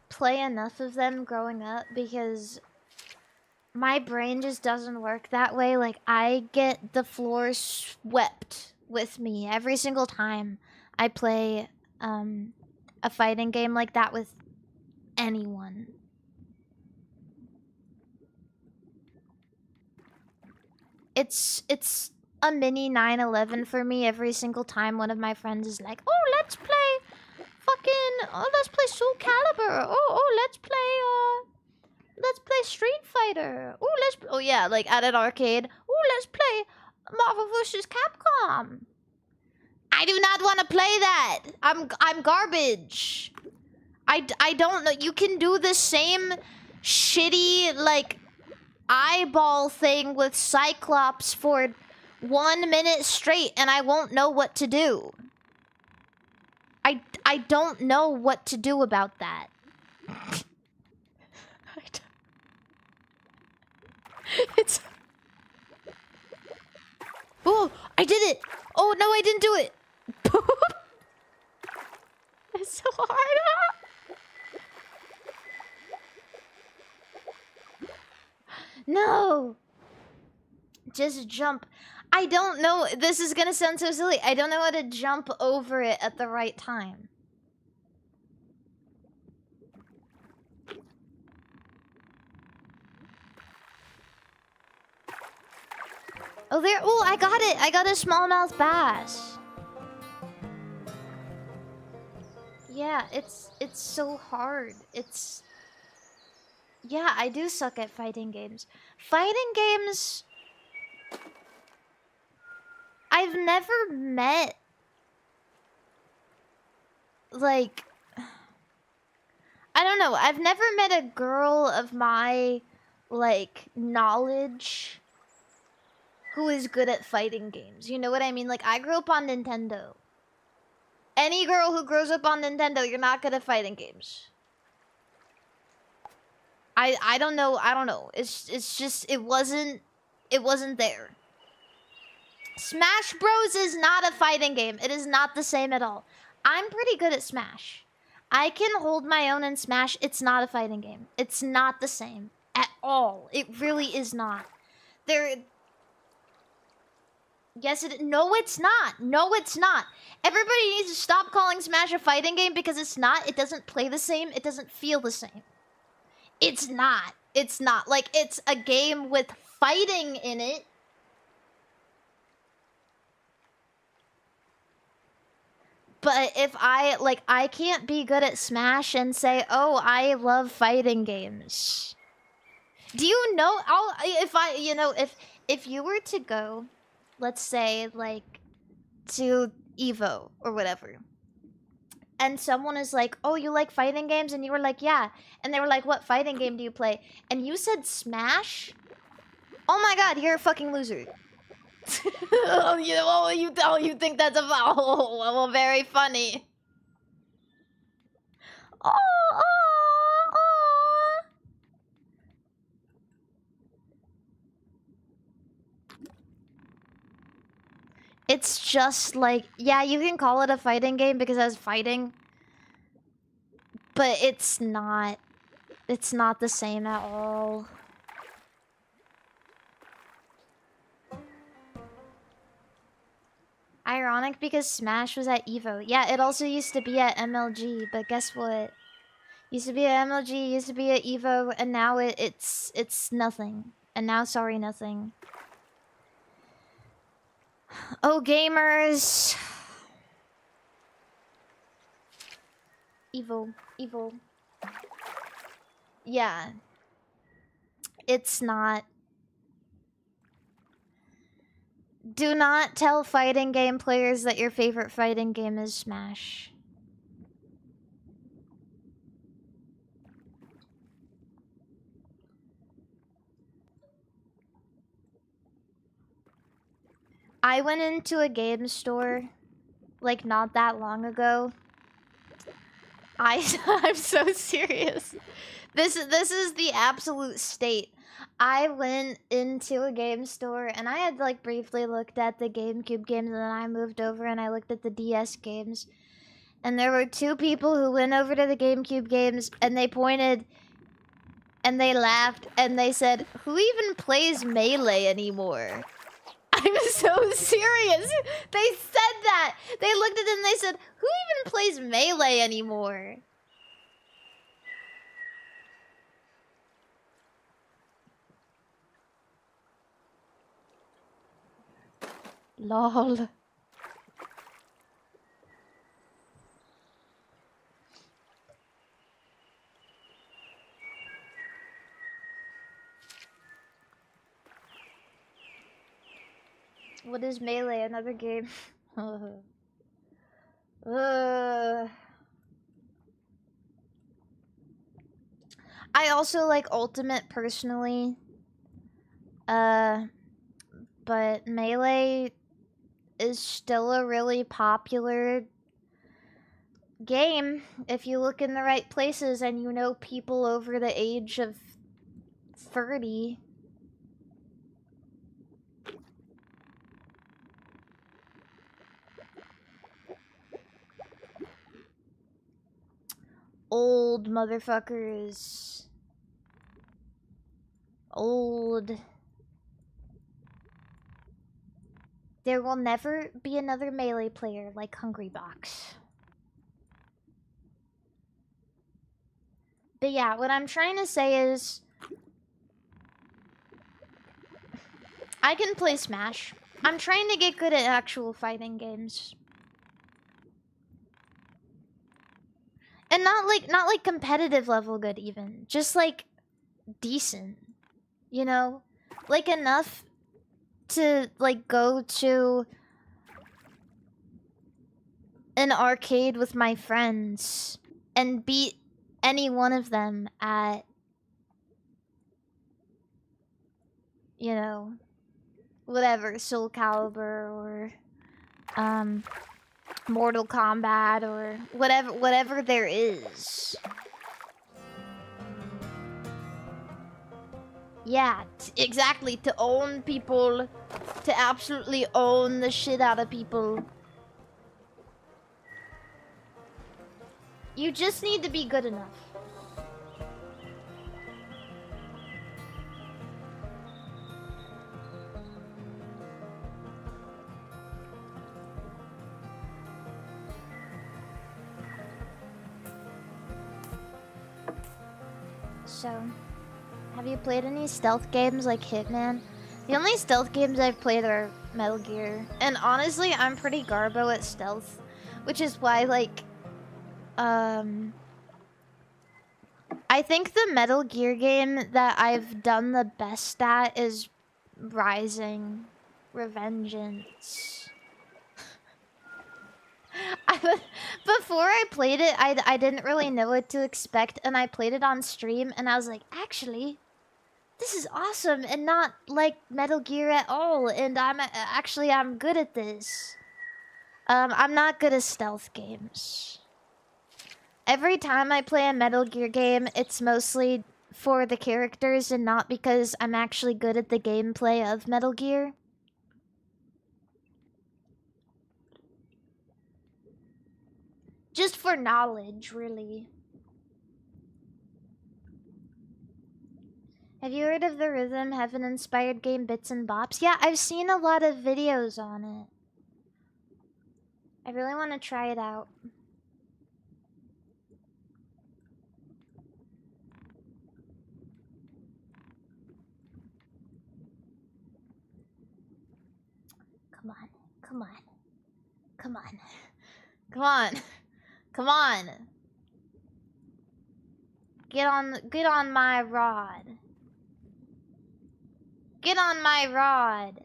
A: play enough of them growing up because my brain just doesn't work that way. Like, I get the floor swept with me every single time I play a fighting game like that with anyone. It's a mini 9/11 for me every single time one of my friends is like, "Oh, let's play let's play Soul Calibur. Let's play Street Fighter. Oh yeah, like at an arcade. Oh, let's play Marvel vs. Capcom." I do not want to play that. I'm garbage. I don't know. You can do the same shitty like eyeball thing with Cyclops for 1 minute straight and I won't know what to do. I don't know what to do about that. It's... Oh, I did it! Oh, no, I didn't do it! It's so hard. No! Just jump. I don't know. This is gonna sound so silly. I don't know how to jump over it at the right time. Oh, there. Oh, I got it. I got a smallmouth bass. Yeah, it's so hard. Yeah, I do suck at fighting games. Fighting games... I've never met... Like... I don't know. I've never met a girl of my, like, knowledge who is good at fighting games. You know what I mean? Like, I grew up on Nintendo. Any girl who grows up on Nintendo, you're not good at fighting games. I don't know. I don't know. It's just it wasn't there. Smash Bros is not a fighting game. It is not the same at all. I'm pretty good at Smash. I can hold my own in Smash. It's not a fighting game. It's not the same at all. It really is not. Yes, no, it's not. No, it's not. Everybody needs to stop calling Smash a fighting game because it's not. It doesn't play the same. It doesn't feel the same. It's not. It's not. Like, it's a game with fighting in it. But if I can't be good at Smash and say, oh, I love fighting games. Do you know, if you were to go, let's say, like, to Evo or whatever, and someone is like, oh, you like fighting games? And you were like, yeah. And they were like, what fighting game do you play? And you said Smash? Oh my god, you're a fucking loser. You think that's a well, very funny. Oh. It's just like, yeah, you can call it a fighting game because I was fighting, but it's not. It's not the same at all. Ironic because Smash was at Evo. Yeah, it also used to be at MLG, but guess what? Used to be at MLG, used to be at Evo, and now it's nothing. And now, sorry, nothing. Oh, gamers. Evo. Yeah. It's not. Do not tell fighting game players that your favorite fighting game is Smash. I went into a game store, like, not that long ago. I'm so serious. This is the absolute state. I went into a game store and I had like briefly looked at the GameCube games, and then I moved over and I looked at the DS games. And there were two people who went over to the GameCube games and they pointed and they laughed and they said, "Who even plays Melee anymore?" I'm so serious. They said that. They looked at it and they said, "Who even plays Melee anymore?" Lol. What is Melee? Another game? I also like Ultimate personally. But Melee is still a really popular game if you look in the right places and you know people over the age of 30. Old motherfuckers. Old. There will never be another Melee player like Hungrybox. But yeah, what I'm trying to say is... I can play Smash. I'm trying to get good at actual fighting games. And not like competitive level good even. Just like decent. You know? Like enough to like go to an arcade with my friends and beat any one of them at, you know, whatever, Soul Calibur or Mortal Kombat or whatever there is. Yeah, exactly, to own people, to absolutely own the shit out of people. You just need to be good enough. So, have you played any stealth games like Hitman? The only stealth games I've played are Metal Gear. And honestly, I'm pretty garbo at stealth. Which is why, like, I think the Metal Gear game that I've done the best at is Rising Revengeance. Before I played it, I didn't really know what to expect, and I played it on stream, and I was like, actually, this is awesome, and not like Metal Gear at all, and I'm good at this. I'm not good at stealth games. Every time I play a Metal Gear game, it's mostly for the characters and not because I'm actually good at the gameplay of Metal Gear. Just for knowledge, really. Have you heard of the Rhythm Heaven-inspired game Bits and Bops? Yeah, I've seen a lot of videos on it. I really want to try it out. Come on. Come on. Come on. Come on. Come on. Get on my rod. Get on my rod.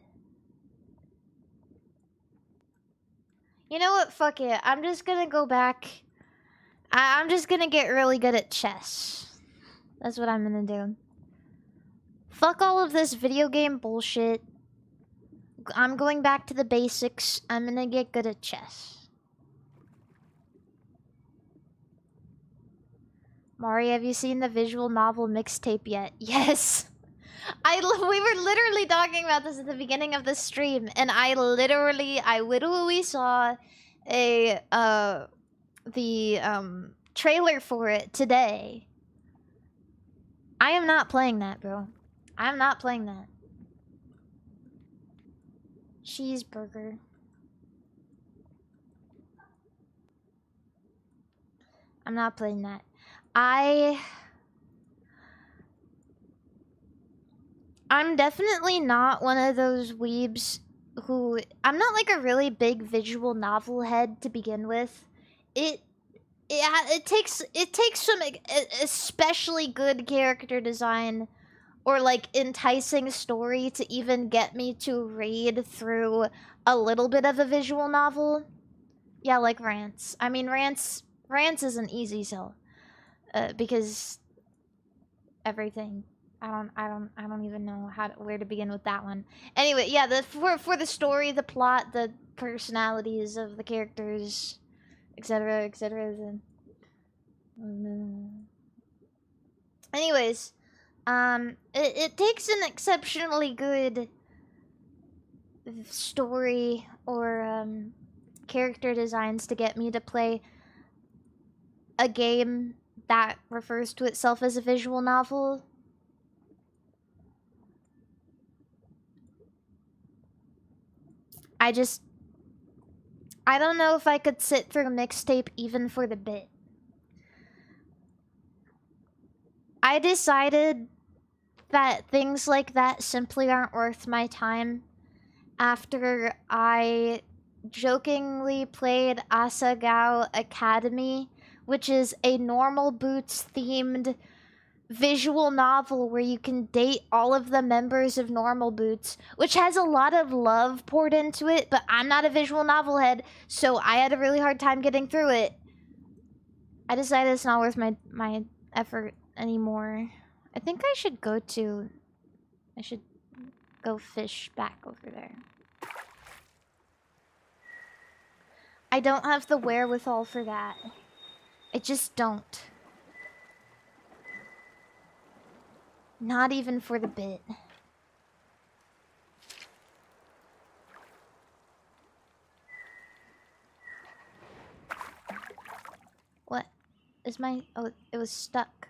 A: You know what? Fuck it. I'm just gonna go back. I'm just gonna get really good at chess. That's what I'm gonna do. Fuck all of this video game bullshit. I'm going back to the basics. I'm gonna get good at chess. Mari, have you seen the visual novel mixtape yet? Yes. We were literally talking about this at the beginning of the stream, and I literally saw the trailer for it today. I am not playing that, bro. I'm not playing that. Cheeseburger. I'm not playing that. I'm definitely not one of those weebs who... I'm not like a really big visual novel head to begin with. It takes some especially good character design or like enticing story to even get me to read through a little bit of a visual novel. Yeah, like Rants. I mean, Rants is an easy sell. Because everything. I don't even know where to begin with that one. Anyway, yeah, for the story, the plot, the personalities of the characters, etc., etc. Anyways, it takes an exceptionally good story or character designs to get me to play a game that refers to itself as a visual novel. I don't know if I could sit through a mixtape even for the bit. I decided that things like that simply aren't worth my time after I jokingly played Asagao Academy, which is a normal boots themed visual novel where you can date all of the members of Normal Boots, which has a lot of love poured into it, but I'm not a visual novel head, so I had a really hard time getting through it. I decided it's not worth my effort anymore. I think I should go fish back over there. I don't have the wherewithal for that. I just don't. Not even for the bit. What? Is my... Oh, it was stuck.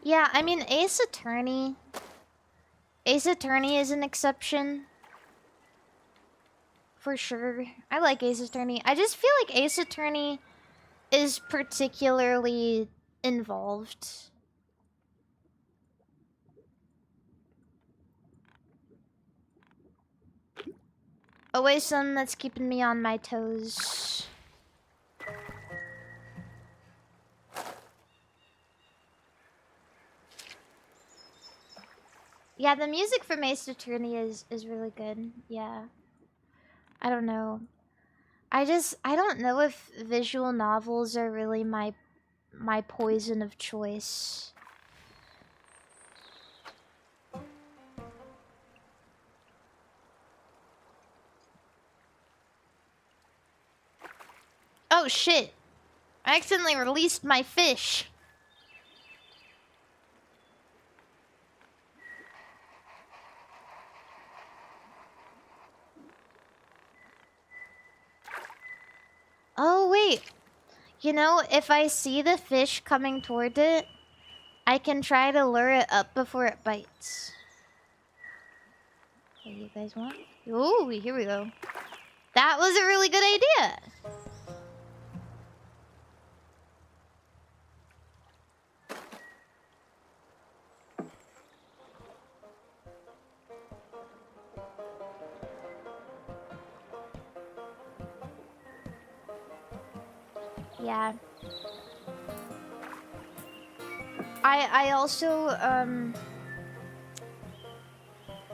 A: Yeah, I mean, Ace Attorney... Ace Attorney is an exception. For sure. I like Ace Attorney. I just feel like Ace Attorney is particularly involved. Always something that's keeping me on my toes. Yeah, the music from Ace Attorney is really good. Yeah. I don't know. I don't know if visual novels are really my poison of choice. Oh shit. I accidentally released my fish. Oh, wait. You know, if I see the fish coming toward it, I can try to lure it up before it bites. What do you guys want? Ooh, here we go. That was a really good idea. Yeah. I also,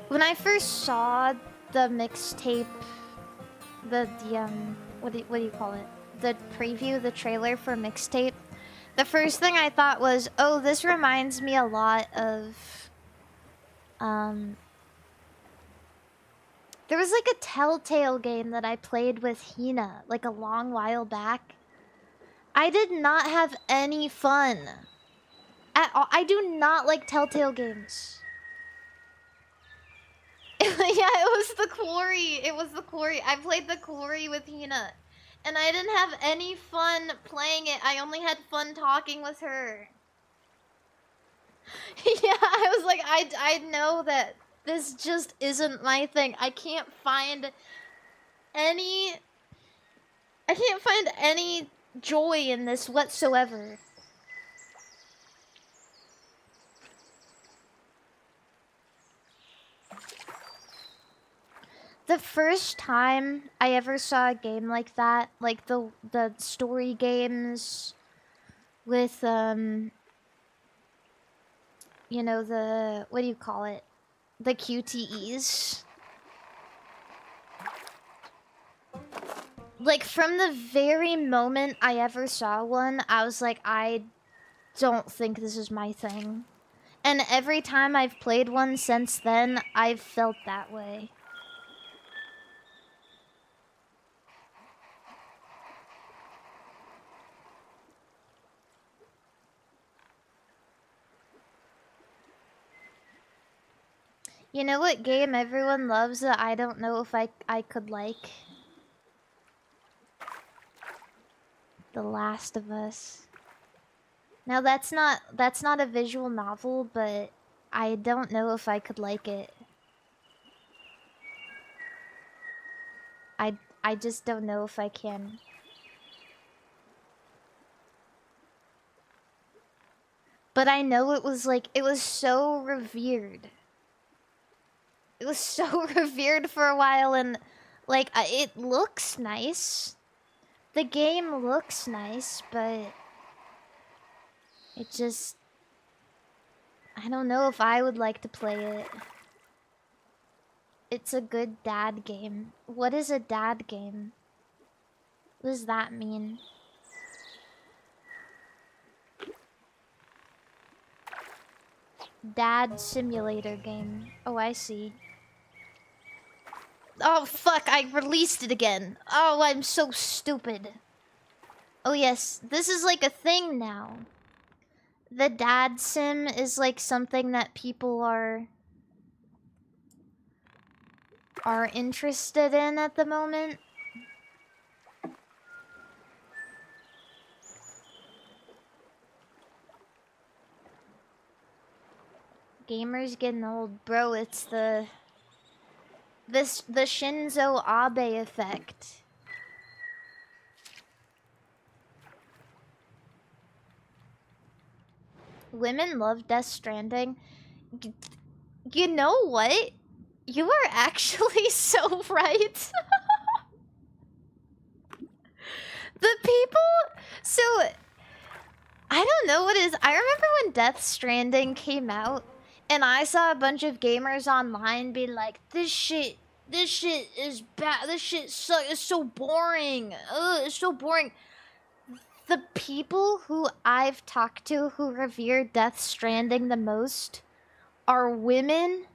A: when I first saw the mixtape, what do you call it? The preview, the trailer for mixtape, the first thing I thought was, oh, this reminds me a lot of, there was like a Telltale game that I played with Hina, like a long while back. I did not have any fun at all. I do not like Telltale games. Yeah, it was the quarry. It was the quarry. I played the quarry with Hina. And I didn't have any fun playing it. I only had fun talking with her. Yeah, I was like, I know that this just isn't my thing. I can't find any joy in this whatsoever. The first time I ever saw a game like that, like the story games with you know, the, what do you call it? The QTEs. Like, from the very moment I ever saw one, I was like, I don't think this is my thing. And every time I've played one since then, I've felt that way. You know what game everyone loves that I don't know if I could like? The Last of Us. Now that's not a visual novel, but I don't know if I could like it. I just don't know if I can. But I know it was like, it was so revered. It was so revered for a while, and like it looks nice. The game looks nice, but it just, I don't know if I would like to play it. It's a good dad game. What is a dad game? What does that mean? Dad simulator game. Oh, I see. Oh, fuck, I released it again. Oh, I'm so stupid. Oh, yes, this is like a thing now. The dad sim is like something that people are interested in at the moment. Gamers getting old. Bro, it's the Shinzo Abe effect. Women love Death Stranding. You know what? You are actually so right. The people... So... I don't know what it is. I remember when Death Stranding came out, and I saw a bunch of gamers online be like, this shit is bad. This shit sucks. It's so boring. Ugh, it's so boring. The people who I've talked to who revere Death Stranding the most are women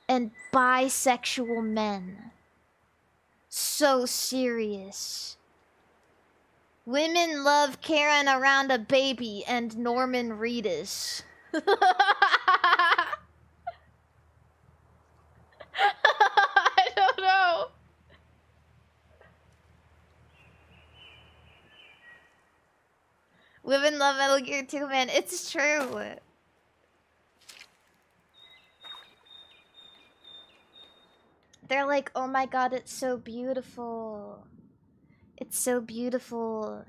A: and bisexual men. So serious. Women love carrying around a baby and Norman Reedus. I don't know. Women love Metal Gear 2, man. It's true. They're like, oh my god, it's so beautiful. It's so beautiful.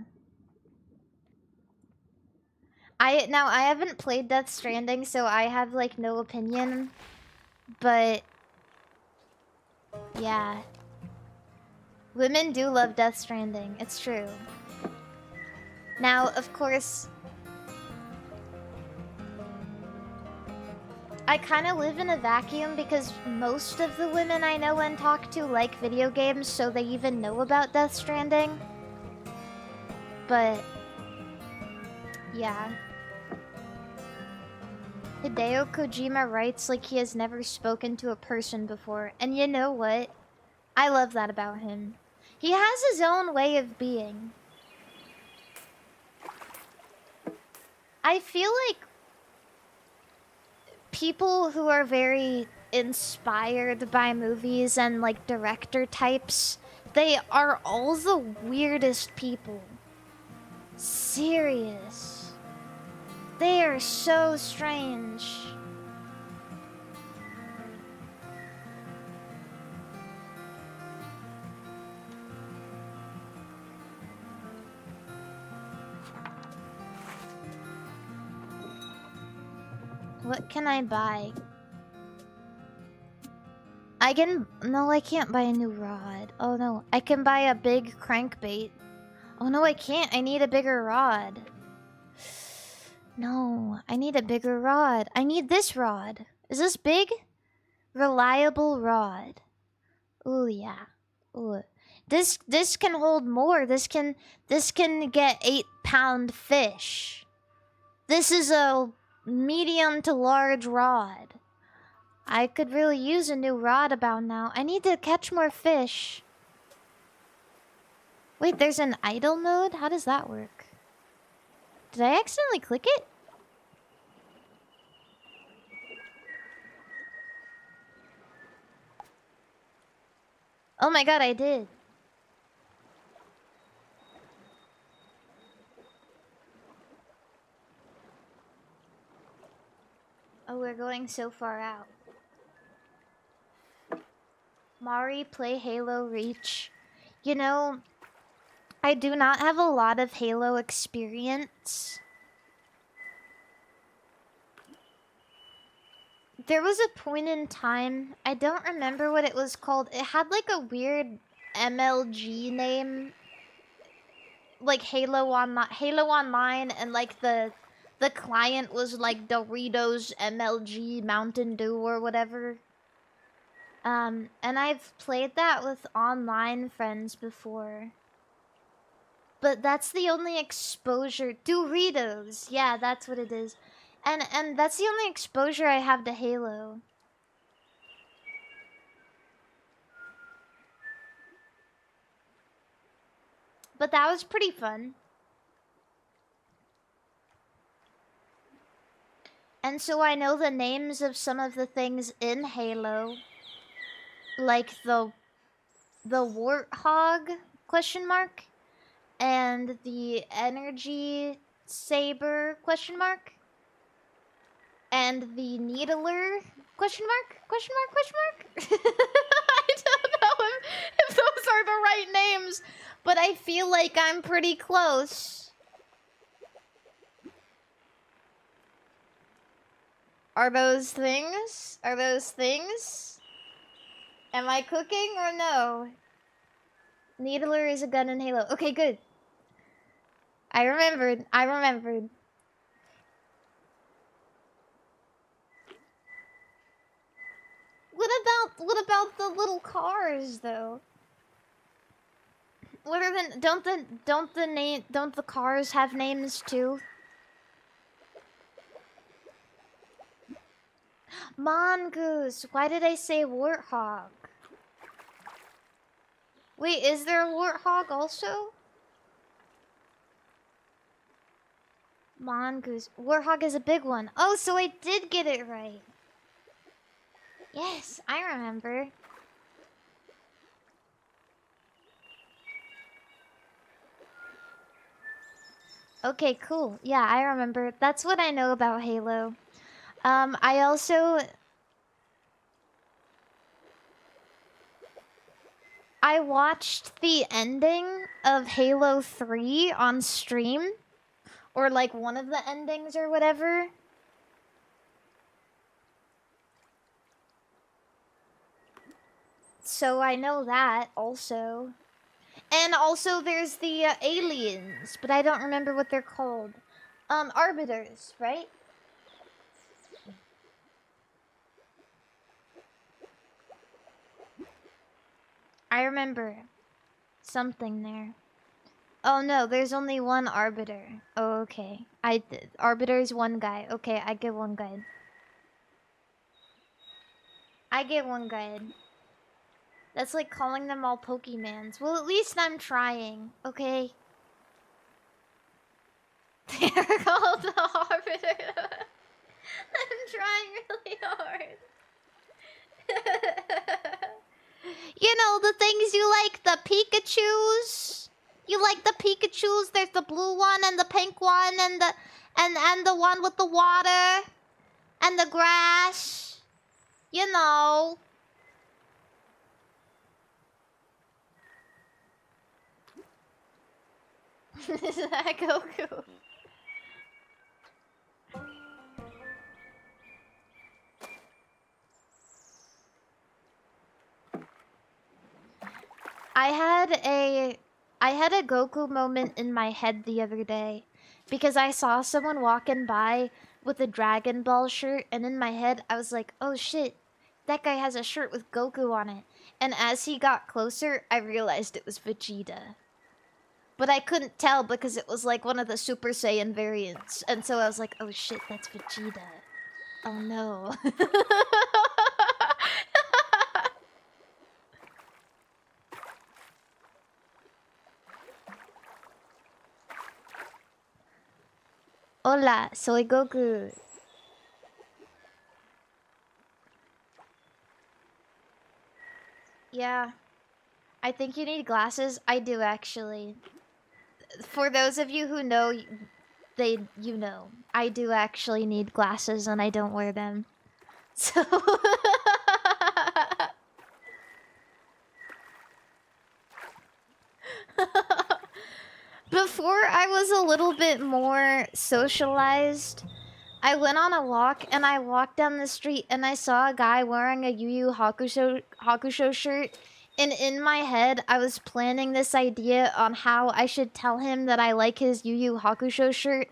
A: I haven't played Death Stranding, so I have like no opinion. But yeah. Women do love Death Stranding. It's true. Now, of course, I kind of live in a vacuum because most of the women I know and talk to like video games, so they even know about Death Stranding. But yeah. Hideo Kojima writes like he has never spoken to a person before. And you know what? I love that about him. He has his own way of being. I feel like people who are very inspired by movies and like director types, they are all the weirdest people. Serious. They are so strange. What can I buy? No, I can't buy a new rod. Oh no, I can buy a big crankbait. Oh no, I can't. I need a bigger rod. No, I need a bigger rod. I need this rod. Is this big? Reliable rod. Ooh, yeah. Ooh. This can hold more. This can get 8-pound fish. This is a medium to large rod. I could really use a new rod about now. I need to catch more fish. Wait, there's an idle mode? How does that work? Did I accidentally click it? Oh my god, I did. going so far out. Mari, play Halo Reach. You know, I do not have a lot of Halo experience. There was a point in time, I don't remember what it was called. It had like a weird MLG name. Like Halo Online, and like the client was like Doritos MLG Mountain Dew or whatever. And I've played that with online friends before. But that's the only exposure. Doritos, yeah, that's what it is. And that's the only exposure I have to Halo. But that was pretty fun. And so I know the names of some of the things in Halo. Like the warthog question mark and the energy saber question mark and the needler question mark. I don't know if those are the right names, but I feel like I'm pretty close. Are those things? Are those things? Am I cooking or no? Needler is a gun in Halo. Okay, good. I remembered. What about the little cars though? What are the don't the cars have names too? Mongoose. Why did I say warthog? Wait, is there a warthog also? Mongoose. Warthog is a big one. Oh, so I did get it right. Yes, I remember. Okay, cool. Yeah, I remember. That's what I know about Halo. I also... I watched the ending of Halo 3 on stream. Or like one of the endings or whatever. So I know that also. And also there's the aliens, but I don't remember what they're called. Arbiters, right? I remember something there. Oh no, there's only one arbiter. Oh, okay. Arbiter's one guy. Okay, I get one guide. That's like calling them all Pokemans. Well, at least I'm trying, okay? They're called the Arbiter. I'm trying really hard. You know, the things you like, the Pikachus. You like the Pikachus? There's the blue one and the pink one and the one with the water and the grass. You know. Is that Goku? I had a Goku moment in my head the other day because I saw someone walking by with a Dragon Ball shirt, and in my head I was like, "Oh shit, that guy has a shirt with Goku on it." And as he got closer, I realized it was Vegeta. But I couldn't tell because it was like one of the Super Saiyan variants, and so I was like, "Oh shit, that's Vegeta. Oh no." Hola, soy Goku. Yeah. I think you need glasses. I do actually. For those of you who know, you know. I do actually need glasses and I don't wear them. So before I was a little bit more socialized, I went on a walk and I walked down the street and I saw a guy wearing a Yu Yu Hakusho shirt. And in my head, I was planning this idea on how I should tell him that I like his Yu Yu Hakusho shirt.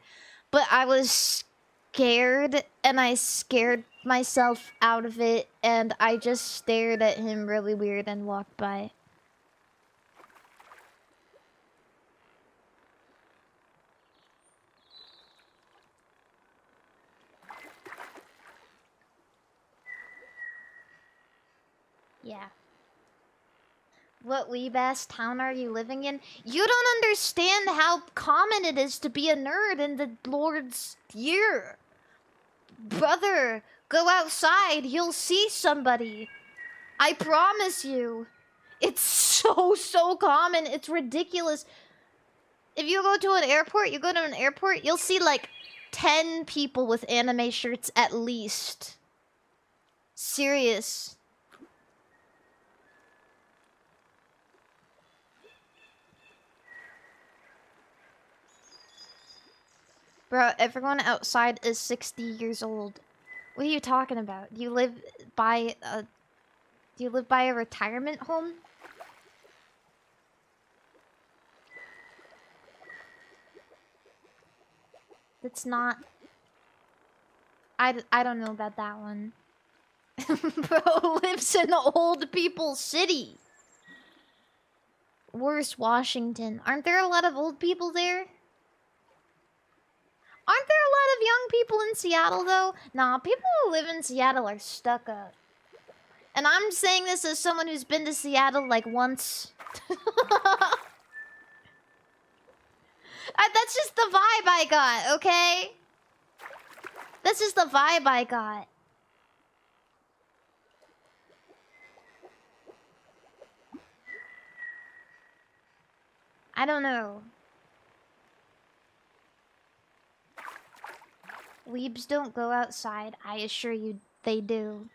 A: But I was scared and I scared myself out of it. And I just stared at him really weird and walked by. Yeah. What weeb-ass town are you living in? You don't understand how common it is to be a nerd in the Lord's year. Brother, go outside, you'll see somebody. I promise you. It's so common, it's ridiculous. If you go to an airport, you'll see like 10 people with anime shirts at least. Serious. Bro, everyone outside is 60 years old. What are you talking about? Do you live by a retirement home? That's not... I don't know about that one. Bro lives in old people's city. Where's Washington? Aren't there a lot of old people there? Aren't there a lot of young people in Seattle, though? Nah, people who live in Seattle are stuck up. And I'm saying this as someone who's been to Seattle, like, once. That's just the vibe I got, okay? That's just the vibe I got. I don't know. Weebs don't go outside. I assure you, they do.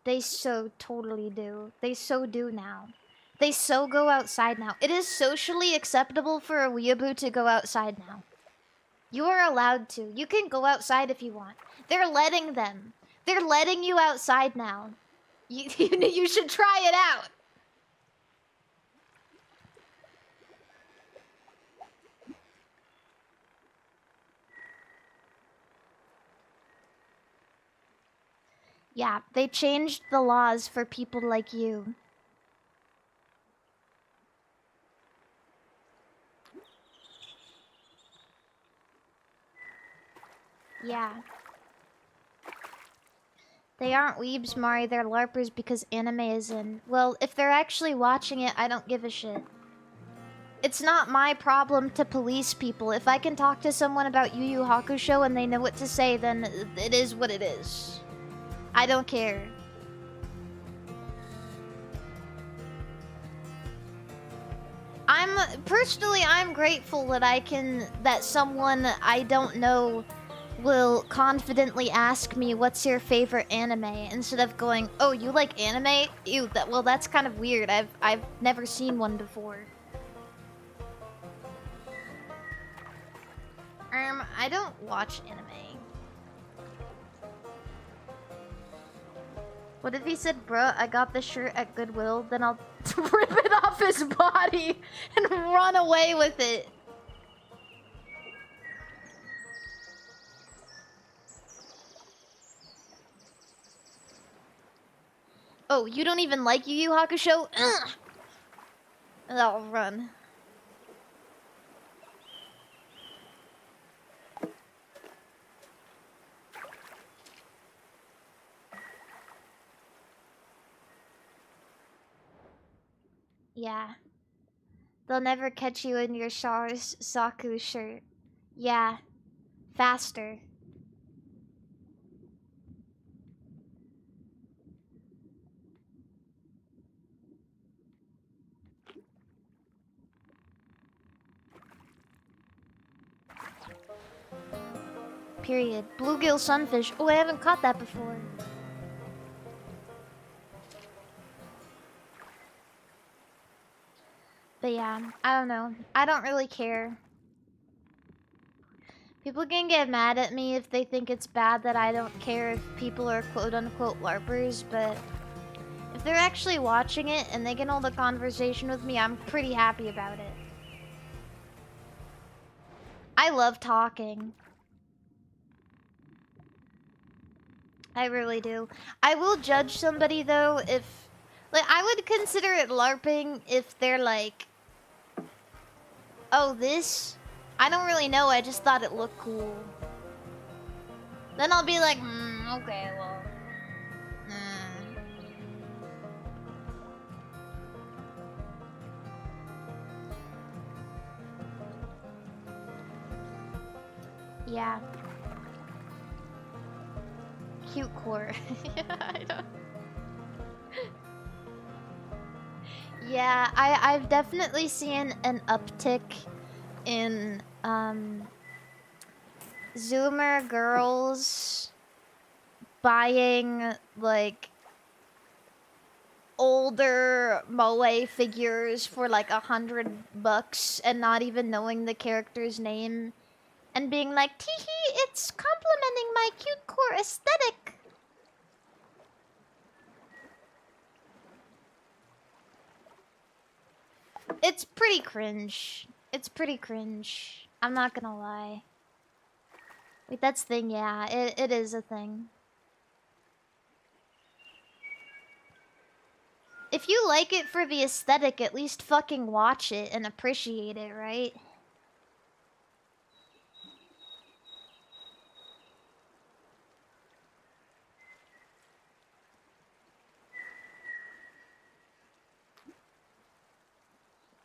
A: They so totally do. They so do now. They so go outside now. It is socially acceptable for a weeaboo to go outside now. You are allowed to. You can go outside if you want. They're letting them. They're letting you outside now. You should try it out. Yeah, they changed the laws for people like you. Yeah. They aren't weebs, Mari, they're LARPers because anime is in. Well, if they're actually watching it, I don't give a shit. It's not my problem to police people. If I can talk to someone about Yu Yu Hakusho and they know what to say, then it is what it is. I don't care. I'm grateful that someone I don't know will confidently ask me what's your favorite anime instead of going, "Oh, you like anime? Ew, that's kind of weird. I've never seen one before." I don't watch anime. What if he said, "Bruh, I got this shirt at Goodwill, then I'll rip it off his body and run away with it"? Oh, you don't even like Yu Yu Hakusho? Ugh. I'll run. Yeah. They'll never catch you in your Saku shirt. Yeah. Faster. Period. Bluegill sunfish. Oh, I haven't caught that before. But yeah, I don't know. I don't really care. People can get mad at me if they think it's bad that I don't care if people are quote-unquote LARPers, but if they're actually watching it and they can hold a conversation with me, I'm pretty happy about it. I love talking. I really do. I will judge somebody though if... Like, I would consider it LARPing if they're like... Oh, this? I don't really know, I just thought it looked cool. Then I'll be like, okay, well... Yeah. Cute core. I don't... Yeah, I've definitely seen an uptick in Zoomer girls buying like older moe figures for like $100 and not even knowing the character's name and being like, teehee, it's complimenting my cute core aesthetic. It's pretty cringe. It's pretty cringe. I'm not gonna lie. Wait, that's thing, yeah. It is a thing. If you like it for the aesthetic, at least fucking watch it and appreciate it, right?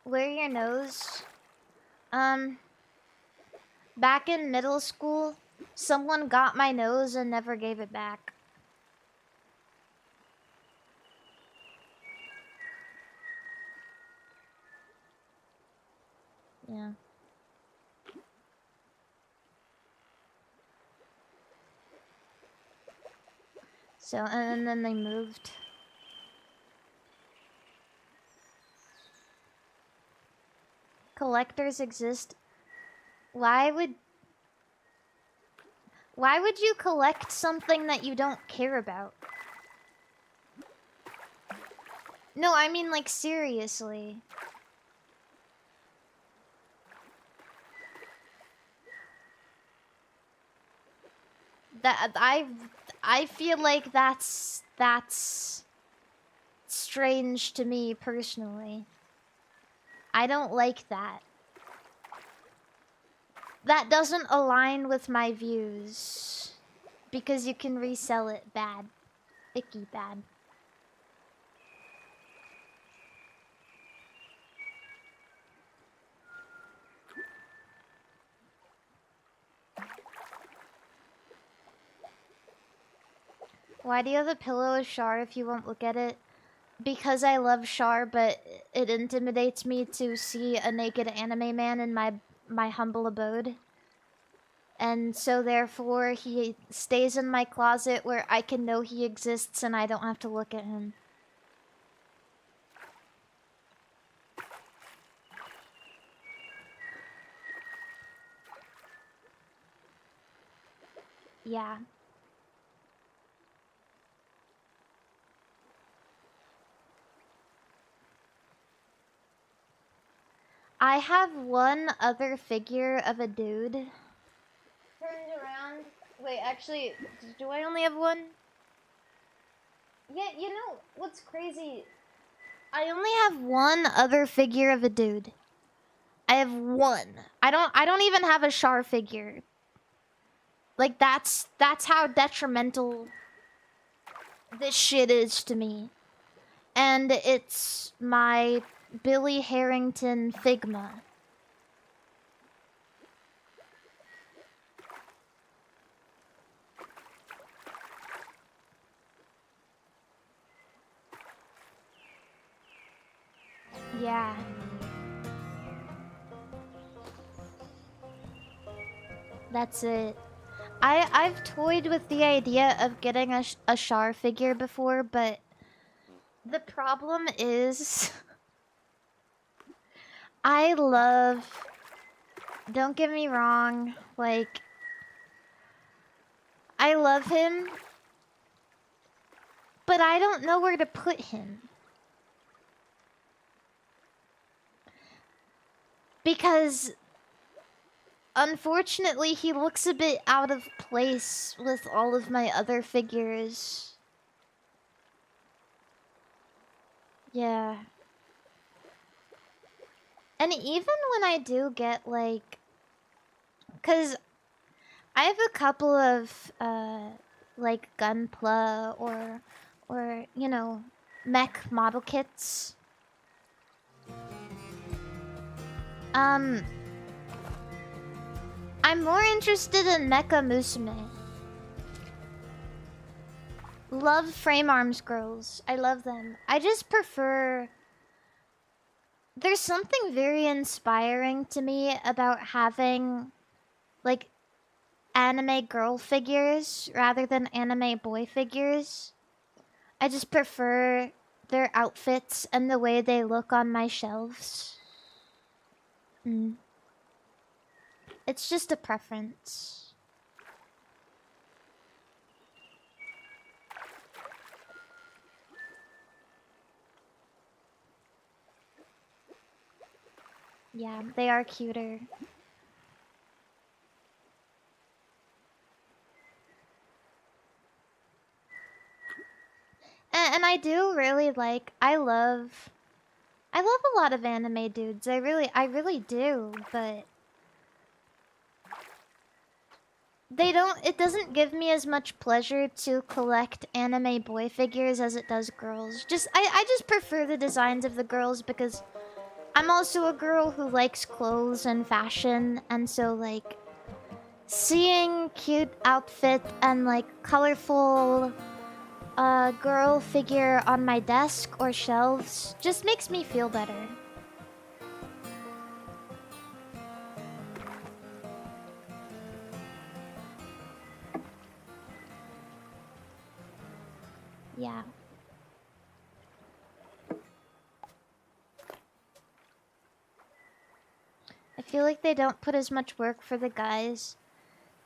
A: Wear your nose. Back in middle school, someone got my nose and never gave it back. Yeah. So, and then they moved. Collectors exist. Why would you collect something that you don't care about? No, I mean like seriously. That I feel like that's strange to me personally. I don't like that. That doesn't align with my views. Because you can resell it bad. Icky bad. Why do you have a pillow of Char if you won't look at it? Because I love Char, but it intimidates me to see a naked anime man in my humble abode. And so therefore he stays in my closet where I can know he exists and I don't have to look at him. Yeah. I have one other figure of a dude. Turned around. Wait, actually, do I only have one? Yeah, you know what's crazy? I only have one other figure of a dude. I have one. I don't even have a Char figure. Like that's how detrimental this shit is to me. And it's my Billy Harrington Figma. Yeah. That's it. I've toyed with the idea of getting a Char figure before, but the problem is I love, don't get me wrong, like, I love him, but I don't know where to put him. Because, unfortunately, he looks a bit out of place with all of my other figures. Yeah. And even when I do get, like... Because I have a couple of, like, Gunpla or, you know, mech model kits. I'm more interested in Mecha Musume. Love frame arms girls. I love them. I just prefer... There's something very inspiring to me about having, like, anime girl figures rather than anime boy figures. I just prefer their outfits and the way they look on my shelves. It's just a preference. Yeah, they are cuter. And I do really like, I love a lot of anime dudes. I really do, but it doesn't give me as much pleasure to collect anime boy figures as it does girls. I just prefer the designs of the girls because I'm also a girl who likes clothes and fashion, and so, like, seeing cute outfit and, like, colorful girl figure on my desk or shelves just makes me feel better. Yeah. I feel like they don't put as much work for the guys.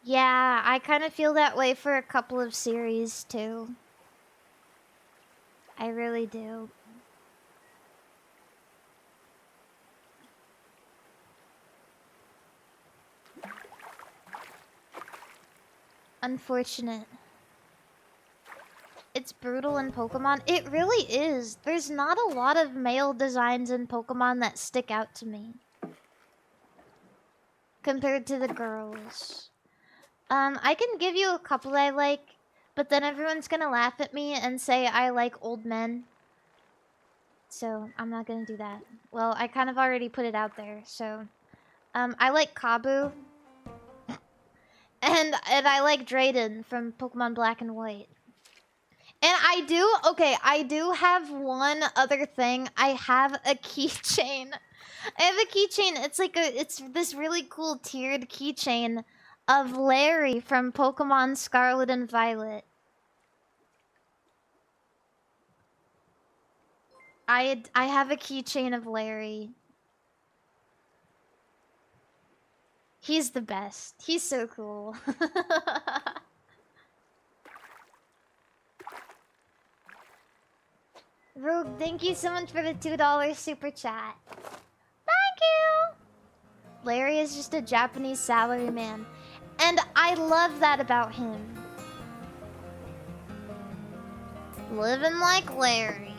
A: Yeah, I kind of feel that way for a couple of series too. I really do. Unfortunate. It's brutal in Pokemon. It really is. There's not a lot of male designs in Pokemon that stick out to me compared to the girls. I can give you a couple I like, but then everyone's gonna laugh at me and say I like old men. So, I'm not gonna do that. Well, I kind of already put it out there, so... I like Kabu. And I like Drayden from Pokemon Black and White. And I do have one other thing. I have a keychain. I have a keychain. It's this really cool tiered keychain of Larry from Pokemon Scarlet and Violet. I have a keychain of Larry. He's the best. He's so cool. Rogue, thank you so much for the $2 super chat. Thank you! Larry is just a Japanese salaryman. And I love that about him. Living like Larry.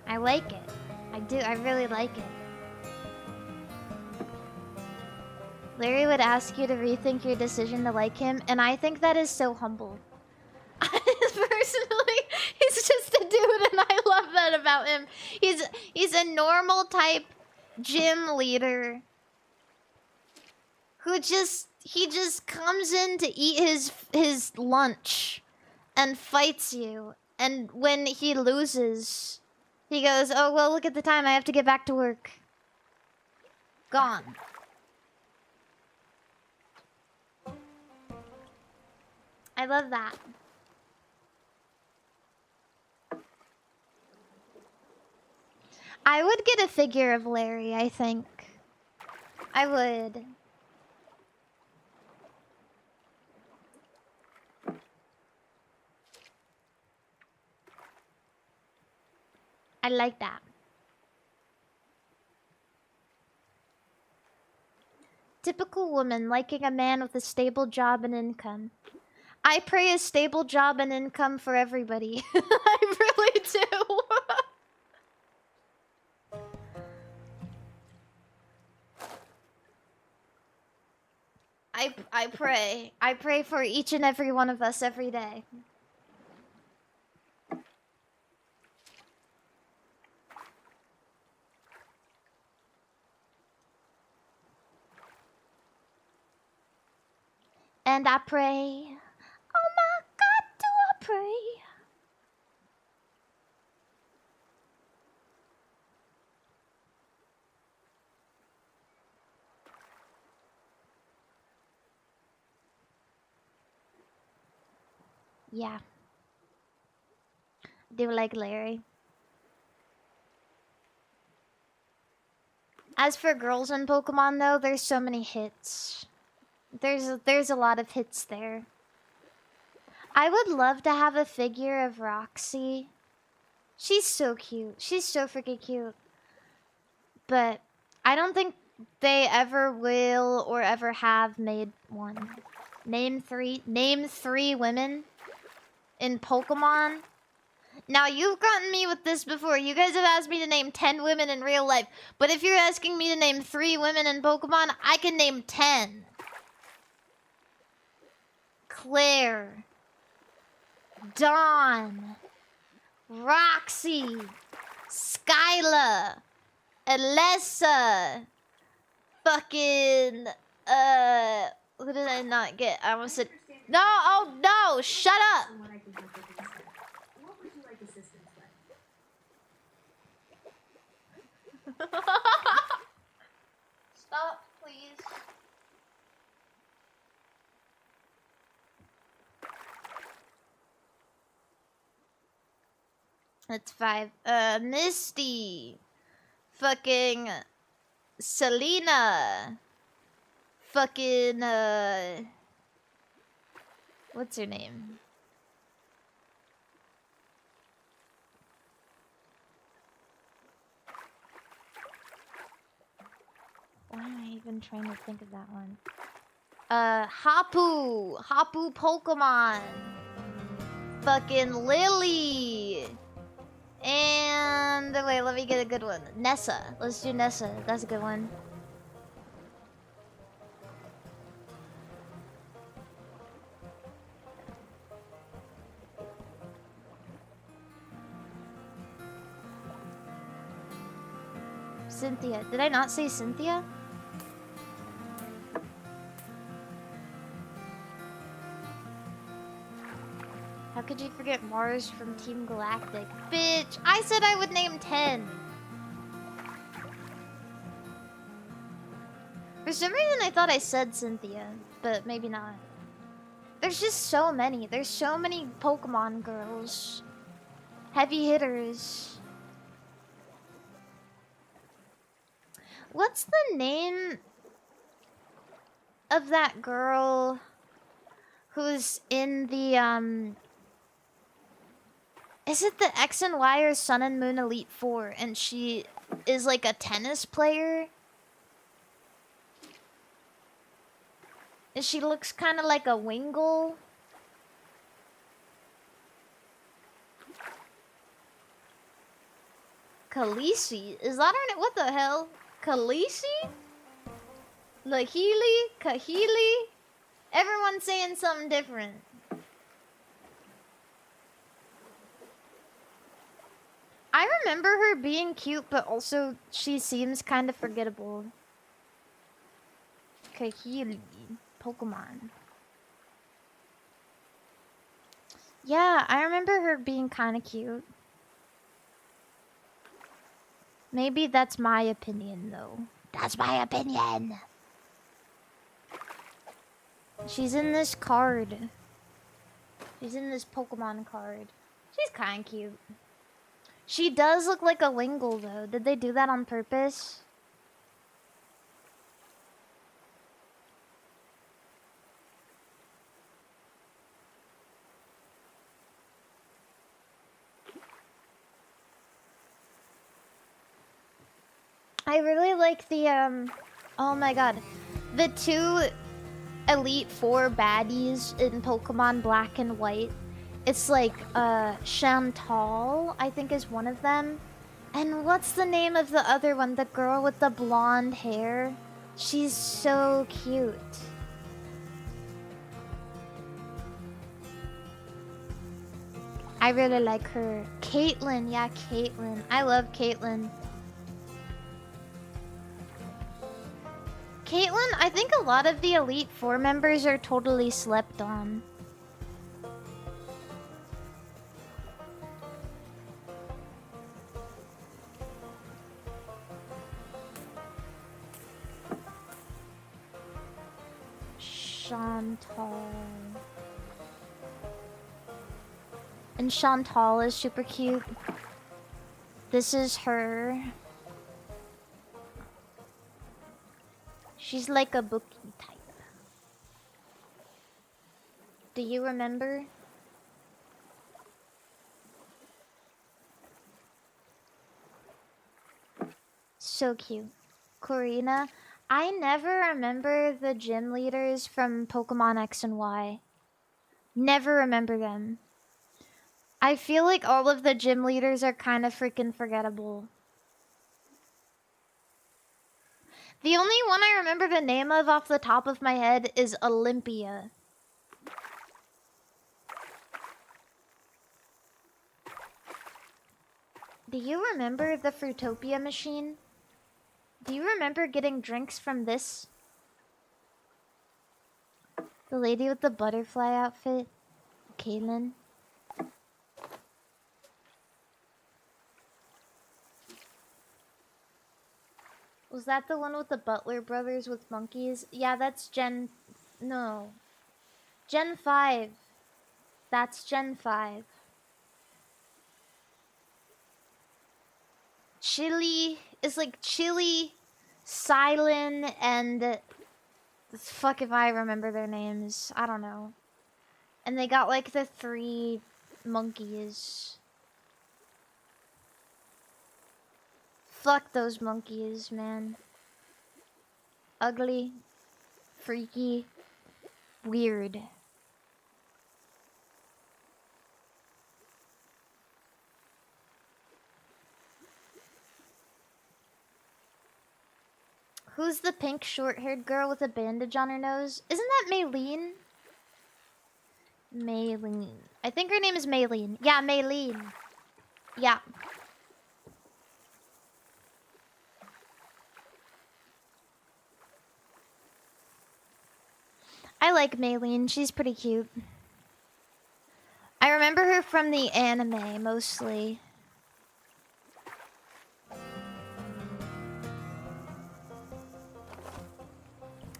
A: I like it. I do. I really like it. Larry would ask you to rethink your decision to like him, and I think that is so humble. Personally, he's just a dude, and I love that about him. He's a normal type gym leader who he just comes in to eat his lunch and fights you, and when he loses, he goes, "Oh well, look at the time. I have to get back to work." Gone. I love that. I would get a figure of Larry, I think. I would. I like that. Typical woman liking a man with a stable job and income. I pray a stable job and income for everybody. I really do. I pray. I pray for each and every one of us every day. And I pray. Oh my God, do I pray? Yeah. Do like Larry. As for girls in Pokemon though, there's so many hits. There's a lot of hits there. I would love to have a figure of Roxy. She's so cute. She's so freaking cute. But I don't think they ever will or ever have made one. Name three women in Pokemon. Now, you've gotten me with this before. You guys have asked me to name 10 women in real life. But if you're asking me to name 3 women in Pokemon, I can name 10. Claire. Dawn. Roxy. Skyla. Alessa. Fucking... Who did I not get? I almost said... No! Oh, no! Shut up! Stop, please. That's 5. Misty. Fucking Selena. Fucking what's her name? Why am I even trying to think of that one? Hapu Pokemon. Fucking Lily. And wait, let me get a good one. Nessa. Let's do Nessa. That's a good one. Cynthia. Did I not say Cynthia? How could you forget Mars from Team Galactic? Bitch, I said I would name 10. For some reason I thought I said Cynthia, but maybe not. There's just so many. There's so many Pokemon girls. Heavy hitters. What's the name of that girl who's in the, is it the X and Y or Sun and Moon Elite Four? And she is like a tennis player? And she looks kind of like a Wingull. Khaleesi? Is that her name? What the hell? Khaleesi? Lahili? Kahili? Everyone's saying something different. I remember her being cute, but also she seems kind of forgettable. Kahili. Pokemon. Yeah, I remember her being kind of cute. Maybe that's my opinion, though. That's my opinion. She's in this card. She's in this Pokemon card. She's kind of cute. She does look like a Lingual, though. Did they do that on purpose? I really like the, oh my god. The 2 Elite Four baddies in Pokemon Black and White. It's like, Chantal, I think is one of them. And what's the name of the other one? The girl with the blonde hair? She's so cute. I really like her. Caitlyn, yeah, Caitlyn. I love Caitlyn. Caitlyn, I think a lot of the Elite Four members are totally slept on. Chantal. And Chantal is super cute. This is her. She's like a bookie type. Do you remember? So cute. Corina. I never remember the gym leaders from Pokemon X and Y. Never remember them. I feel like all of the gym leaders are kind of freaking forgettable. The only one I remember the name of off the top of my head is Olympia. Do you remember the Fruitopia machine? Do you remember getting drinks from this? The lady with the butterfly outfit? Kaylin? Was that the one with the Butler brothers with monkeys? Yeah, that's Gen... No. Gen 5. That's Gen 5. Chili is like Chili, Silent, and... Fuck if I remember their names. I don't know. And they got like the 3 monkeys. Fuck those monkeys, man. Ugly. Freaky. Weird. Who's the pink short-haired girl with a bandage on her nose? Isn't that Maylene? Maylene. I think her name is Maylene. Yeah, Maylene. Yeah. I like Maylene. She's pretty cute. I remember her from the anime, mostly.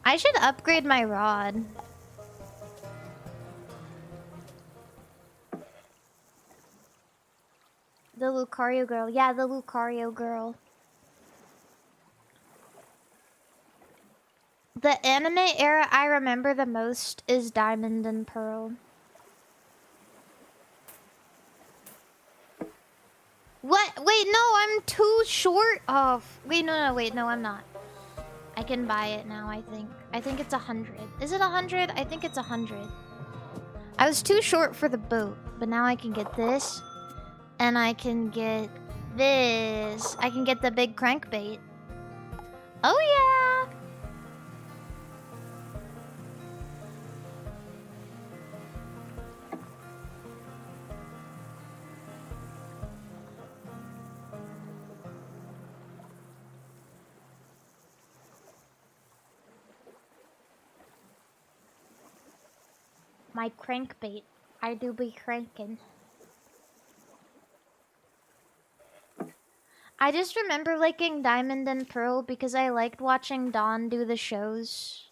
A: I should upgrade my rod. The Lucario girl. Yeah, the Lucario girl. The anime era I remember the most is Diamond and Pearl. What? Wait, no, I'm too short. Oh, wait, no, wait, no, I'm not. I can buy it now, I think. I think it's 100. Is it 100? I think it's 100. I was too short for the boat, but now I can get this. And I can get this. I can get the big crankbait. Oh, yeah! My crankbait. I do be cranking. I just remember liking Diamond and Pearl because I liked watching Dawn do the shows.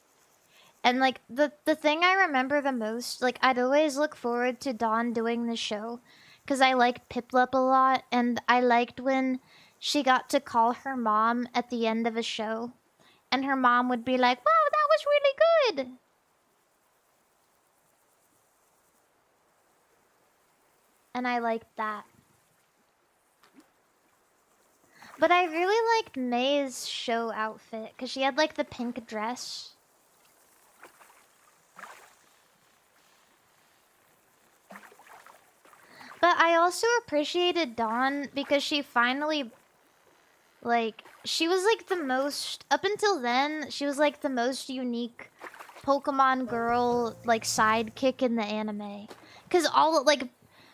A: And like the thing I remember the most, like I'd always look forward to Dawn doing the show because I liked Piplup a lot, and I liked when she got to call her mom at the end of a show, and her mom would be like, "Wow, that was really good." And I liked that. But I really liked May's show outfit because she had like the pink dress. But I also appreciated Dawn because she finally, like, she was like the most, up until then, she was like the most unique Pokemon girl, like, sidekick in the anime. Because all, like,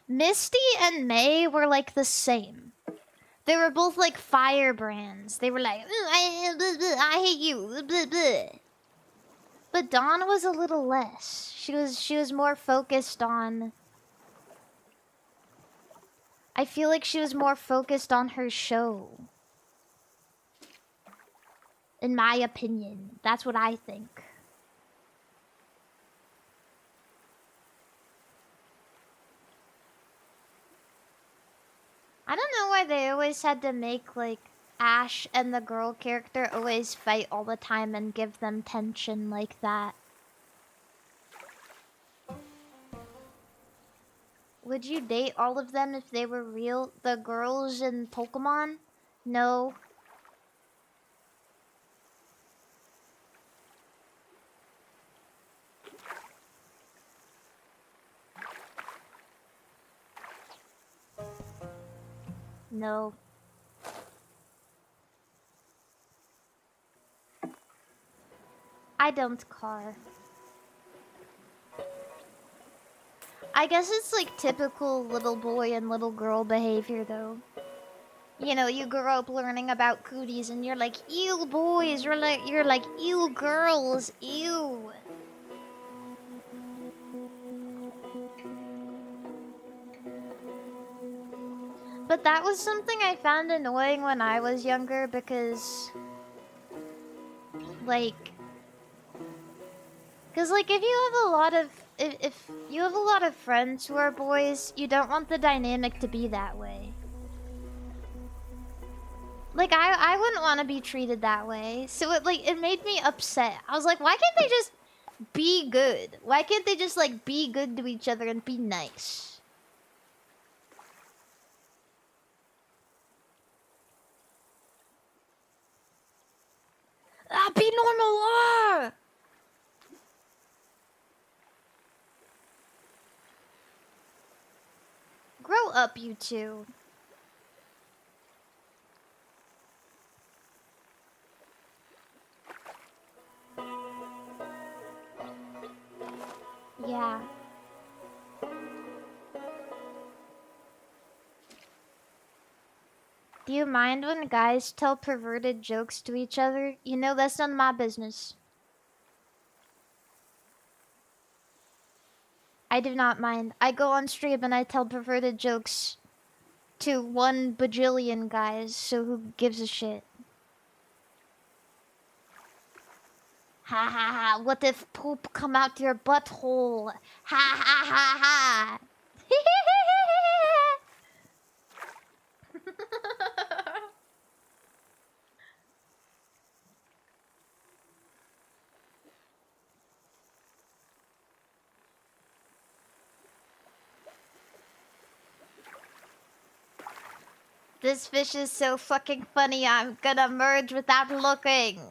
A: Misty and May were like the same. They were both like firebrands. They were like, I hate you. Blah, blah. But Dawn was a little less. She was more focused on, I feel like she was more focused on her show. In my opinion. That's what I think. I don't know why they always had to make, like, Ash and the girl character always fight all the time and give them tension like that. Would you date all of them if they were real? The girls in Pokemon? No. No. I don't care. I guess it's like typical little boy and little girl behavior though. You know, you grow up learning about cooties and you're like, ew boys, you're like, ew girls, ew. But that was something I found annoying when I was younger because, like, if you have a lot of, if you have a lot of friends who are boys, you don't want the dynamic to be that way. Like, I wouldn't want to be treated that way. So it made me upset. I was like, why can't they just be good? Why can't they just, like, be good to each other and be nice? Ah, be normal! Ah! Grow up, you two. Yeah. Do you mind when guys tell perverted jokes to each other? You know, that's none of my business. I do not mind. I go on stream and I tell perverted jokes to 1 bajillion guys, so who gives a shit? Ha ha ha, what if poop come out your butthole? Ha ha ha ha! This fish is so fucking funny, I'm gonna merge without looking.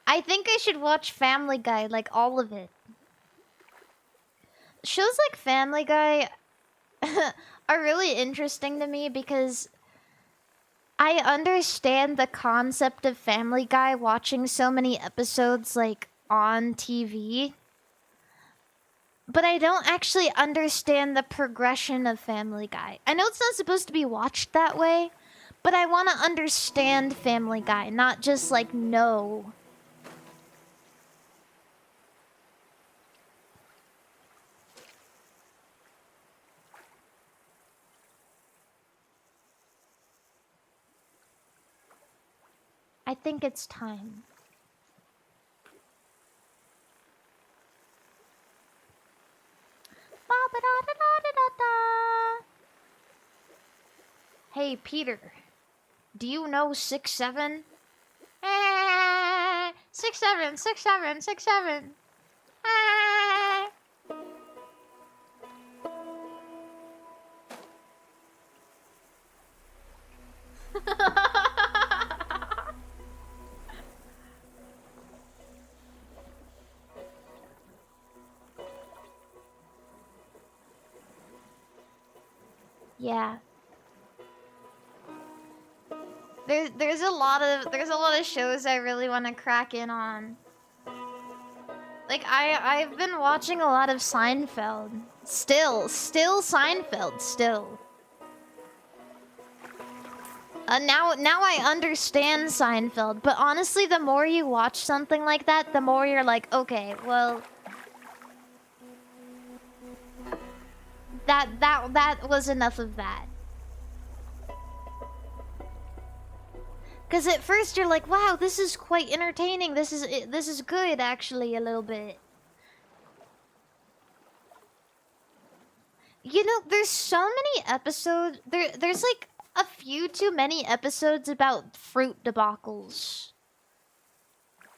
A: I think I should watch Family Guy, like all of it. Shows like Family Guy are really interesting to me because I understand the concept of Family Guy watching so many episodes like on TV. But I don't actually understand the progression of Family Guy. I know it's not supposed to be watched that way, but I want to understand Family Guy, not just like know. I think it's time. Hey, Peter. Do you know 6-7? 6-7, 6-7, 6-7. Yeah. There's a lot of shows I really want to crack in on. Like I've been watching a lot of Seinfeld. Still Seinfeld still. Now I understand Seinfeld, but honestly the more you watch something like that, the more you're like, okay, well that was enough of that. Cause at first you're like, wow, this is quite entertaining. This is good actually a little bit. You know, there's so many episodes. There's like a few too many episodes about fruit debacles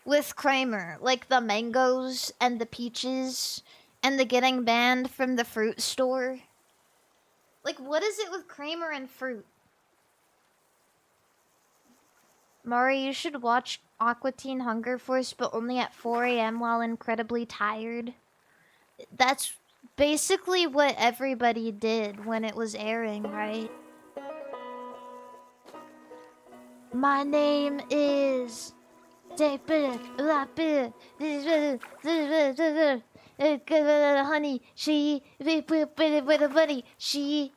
A: with Kramer, like the mangoes and the peaches and the getting banned from the fruit store. Like, what is it with Kramer and fruit? Mari, you should watch Aqua Teen Hunger Force, but only at 4 AM while incredibly tired. That's basically what everybody did when it was airing, right? My name is... Honey, she... Buddy, she...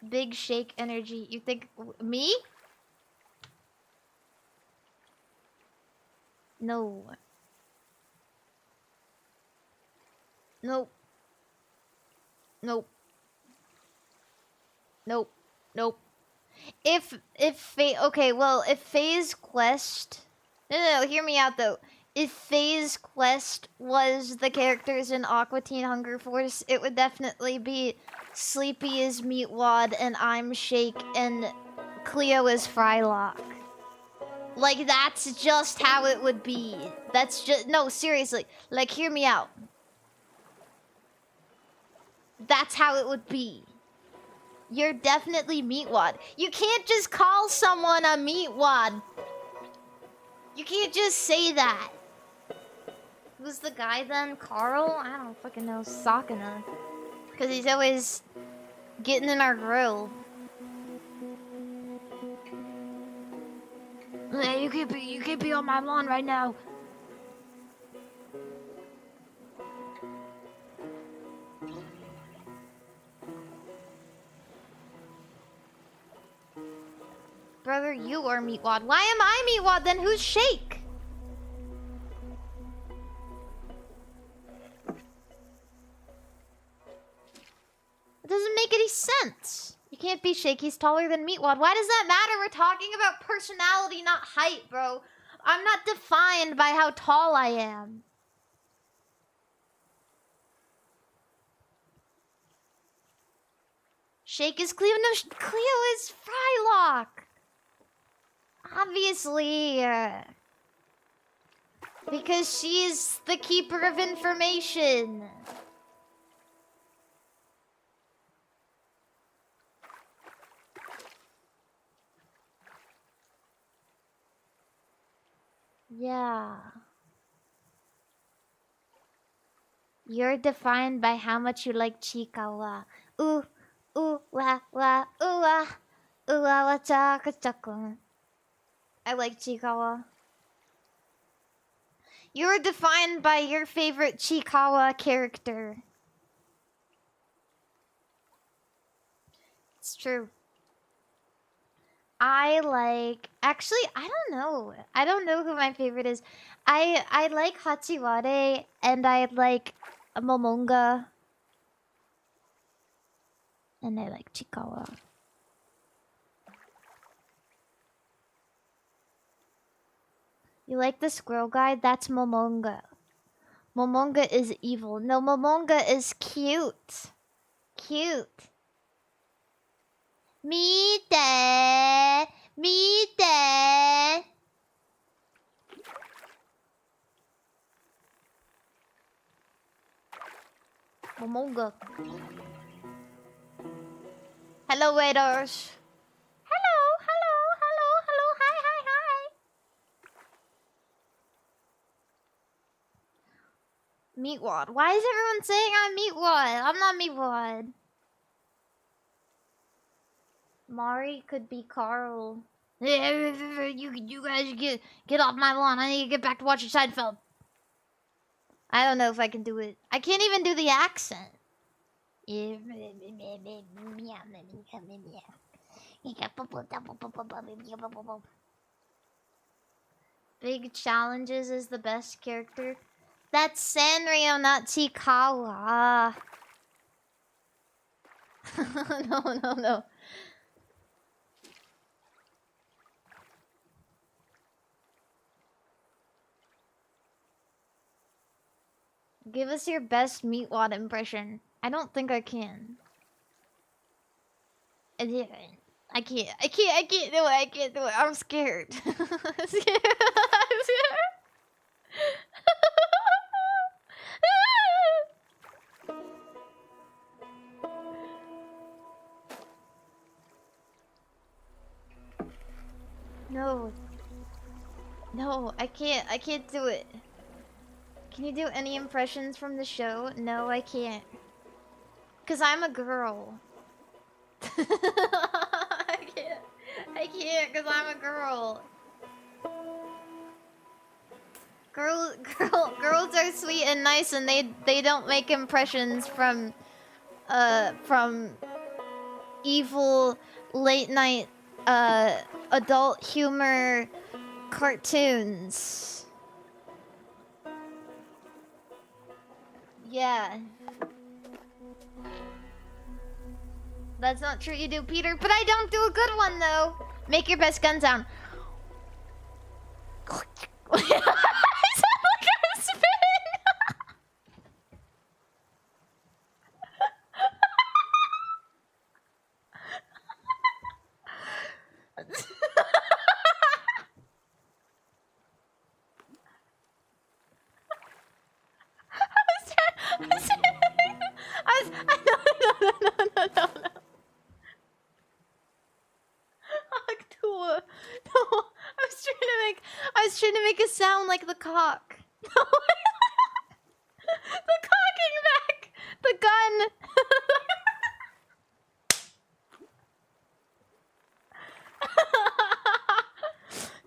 A: Big shake energy. You think... Me? No. Nope. Nope. Nope. Nope. If okay, well, if Faye's Quest... No, hear me out, though. If Faye's Quest was the characters in Aqua Teen Hunger Force, it would definitely be Sleepy is Meatwad, and I'm Shake, and Cleo is Frylock. Like, that's just how it would be. That's just... No, seriously. Like, hear me out. That's how it would be. You're definitely Meatwad. You can't just call someone a Meatwad. You can't just say that. Who's the guy then? Carl? I don't fucking know. Sakana. Because he's always getting in our grill. Hey, you can't be on my lawn right now. Brother, you are Meatwad. Why am I Meatwad then? Who's Shake? It doesn't make any sense. You can't be Shake. He's taller than Meatwad. Why does that matter? We're talking about personality, not height, bro. I'm not defined by how tall I am. Shake is Cleo. No, Cleo is Frylock. Obviously. Because she's the keeper of information. Yeah. You're defined by how much you like Chikawa. Ooh, ooh, wah, wah, ooh, wah. Ooh, wah, wah, chaka, chaka. I like Chikawa. You're defined by your favorite Chikawa character. It's true. I like... Actually, I don't know. I don't know who my favorite is. I like Hachiware, and I like Momonga. And I like Chikawa. You like the squirrel guy? That's Momonga. Momonga is evil. No, Momonga is cute. Cute. Mite! Mite! Momonga. Hello, waiters. Hello, hello, hello, hello, hi, hi, hi. Meatwad. Why is everyone saying I'm Meatwad? I'm not Meatwad. Mari could be Carl. You guys get off my lawn. I need to get back to watching Seinfeld. I don't know if I can do it. I can't even do the accent. Big Challenges is the best character. That's Sanrio, not Chikawa. No. Give us your best Meatwad impression. I don't think I can. I can't do it. I'm scared. I'm scared. No, I can't do it. Can you do any impressions from the show? No, I can't. 'Cause I'm a girl. I can't 'cause I'm a girl. Girls are sweet and nice and they don't make impressions from evil late night adult humor cartoons. Yeah. That's not true, you do, Peter, but I don't do a good one though. Make your best gun sound. I sound like I'm spitting. No. No, I was trying to make a sound like the cock. The cocking back the gun.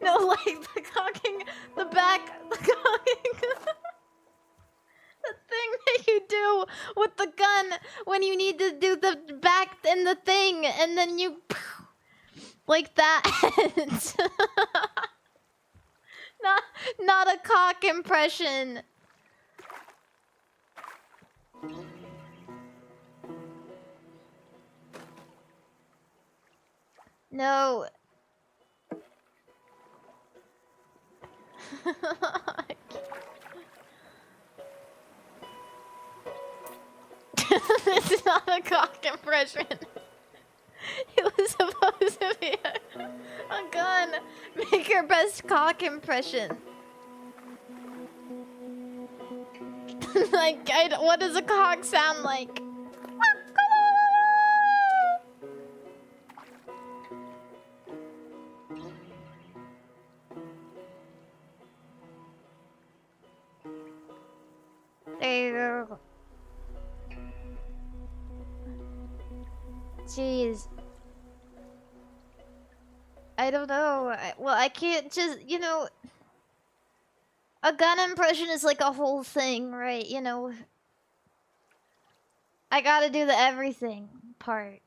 A: No, like the cocking the cocking. The thing that you do with the gun when you need to do the back and the thing, and then you like that. Not a cock impression. No. This is not a cock impression. It was supposed to be a gun. Make your best cock impression. Like, what does a cock sound like? There you go. Jeez. I don't know. Well, I can't just, you know... A gun impression is like a whole thing, right? You know... I gotta do the everything part.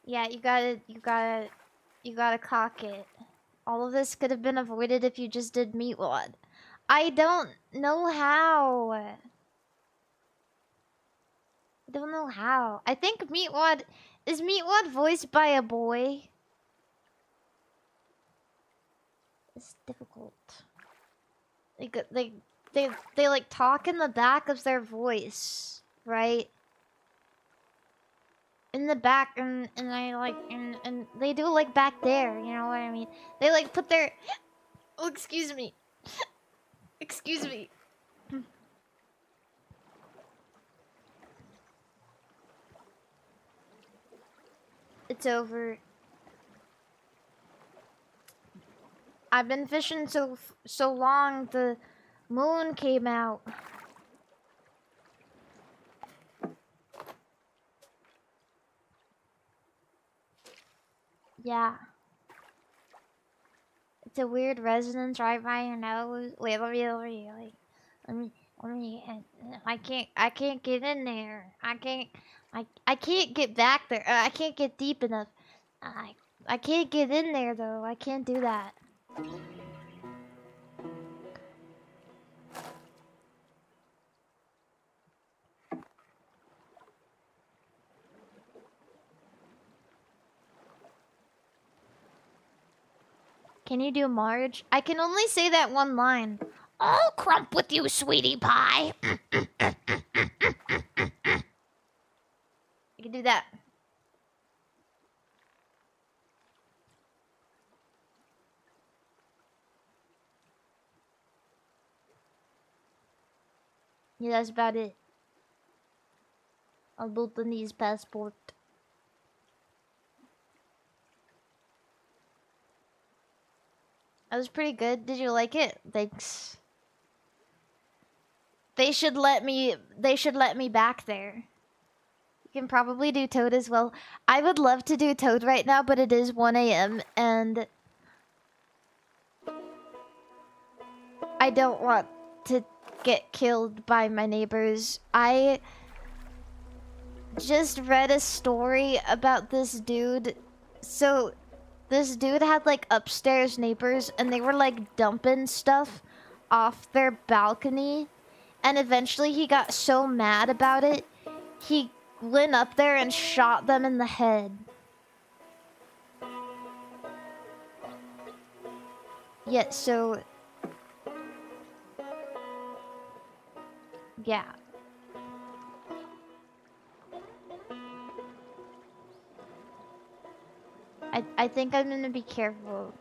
A: Yeah, you gotta cock it. All of this could have been avoided if you just did Meatwad. I don't know how. I don't know how. I think Meatwad... Is Meatwad voiced by a boy? It's difficult. They like talk in the back of their voice, right? In the back, and I like, and they do like back there, you know what I mean? They like put their... Oh, excuse me. Excuse me. It's over. I've been fishing so long, the moon came out. Yeah. It's a weird resonance right by your nose. Wait, let me, I can't get in there. I can't get back there. I can't get deep enough. I can't get in there though. I can't do that. Can you do Marge? I can only say that one line. I'll crump with you, sweetie pie. I can do that. Yeah, that's about it. I'll Bhutanese passport. That was pretty good. Did you like it? Thanks. They should let me back there. You can probably do Toad as well. I would love to do Toad right now, but it is 1 AM and I don't want to get killed by my neighbors. I just read a story about this dude. So this dude had like upstairs neighbors and they were like dumping stuff off their balcony, and eventually he got so mad about it he went up there and shot them in the head. Yeah, so yeah. I think I'm gonna be careful.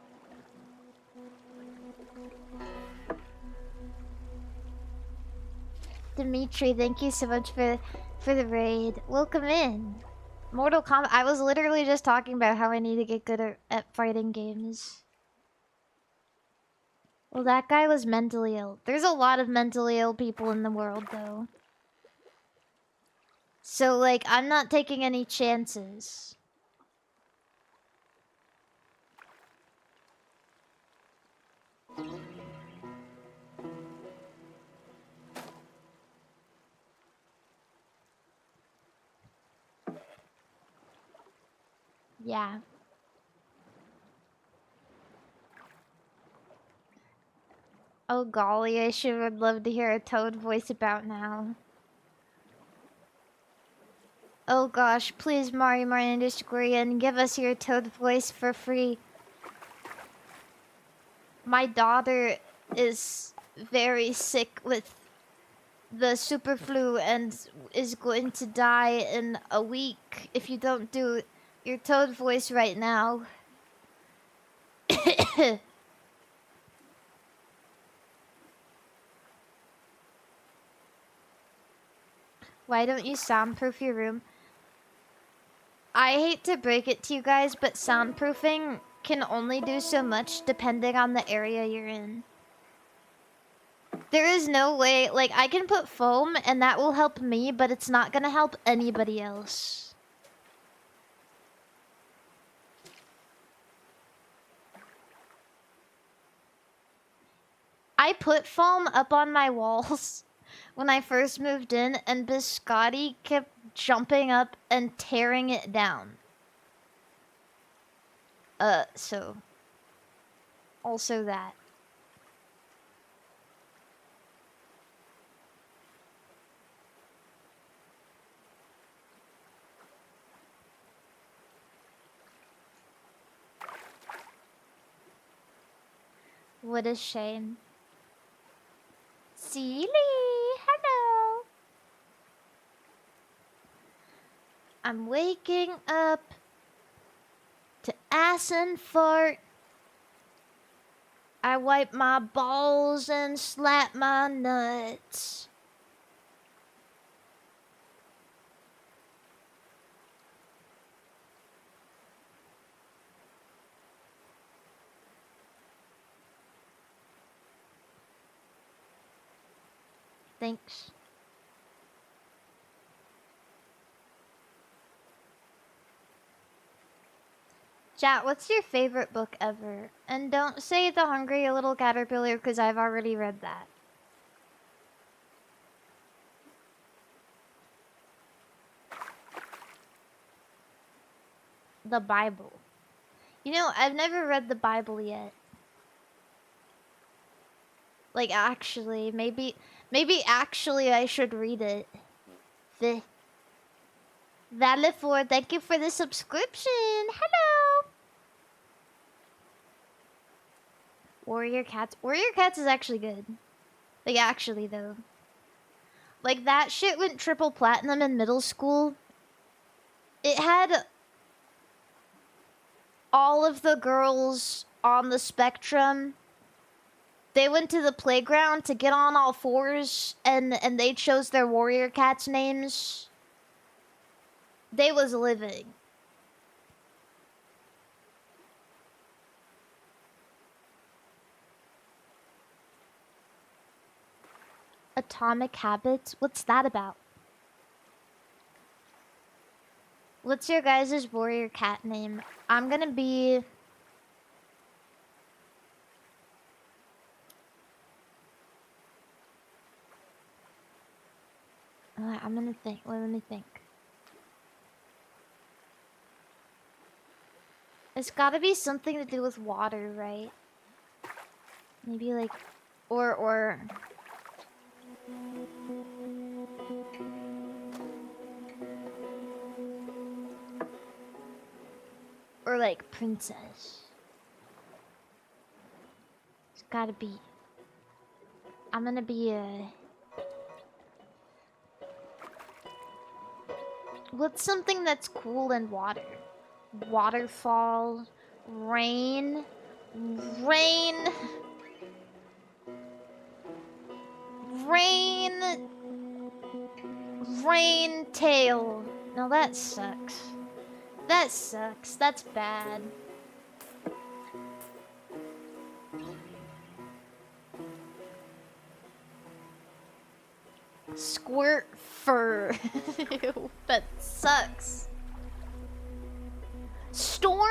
A: Dimitri, thank you so much for the raid. Welcome in. Mortal Kombat. I was literally just talking about how I need to get good at fighting games. Well, that guy was mentally ill. There's a lot of mentally ill people in the world, though. So, like, I'm not taking any chances. Yeah. Oh golly, I sure would love to hear a Toad voice about now. Oh gosh, please MARIMARI and give us your Toad voice for free. My daughter is very sick with the super flu and is going to die in a week if you don't do your Toad voice right now. Why don't you soundproof your room? I hate to break it to you guys, but soundproofing can only do so much depending on the area you're in. There is no way, like, I can put foam and that will help me, but it's not gonna help anybody else. I put foam up on my walls when I first moved in, and Biscotti kept jumping up and tearing it down. So Also that. What a shame. Seely, hello. I'm waking up to ass and fart. I wipe my balls and slap my nuts. Thanks. Chat, what's your favorite book ever? And don't say The Hungry Little Caterpillar because I've already read that. The Bible. You know, I've never read the Bible yet. Like, actually, maybe actually I should read it. Valifor, thank you for the subscription. Hello. Warrior Cats. Warrior Cats is actually good. Like, actually, though. Like, that shit went triple platinum in middle school. It had all of the girls on the spectrum. They went to the playground to get on all fours, and they chose their Warrior Cats names. They was living. Atomic Habits? What's that about? What's your guys' warrior cat name? I'm gonna be... I'm gonna think. Wait, let me think. It's gotta be something to do with water, right? Maybe like... Or... Or like princess. It's gotta be. I'm gonna be a... What's something that's cool in water? Waterfall. Rain. Rain. Rain. Rain tail. No, that sucks. That sucks. That's bad. Squirt fur. Ew, that sucks. Storm.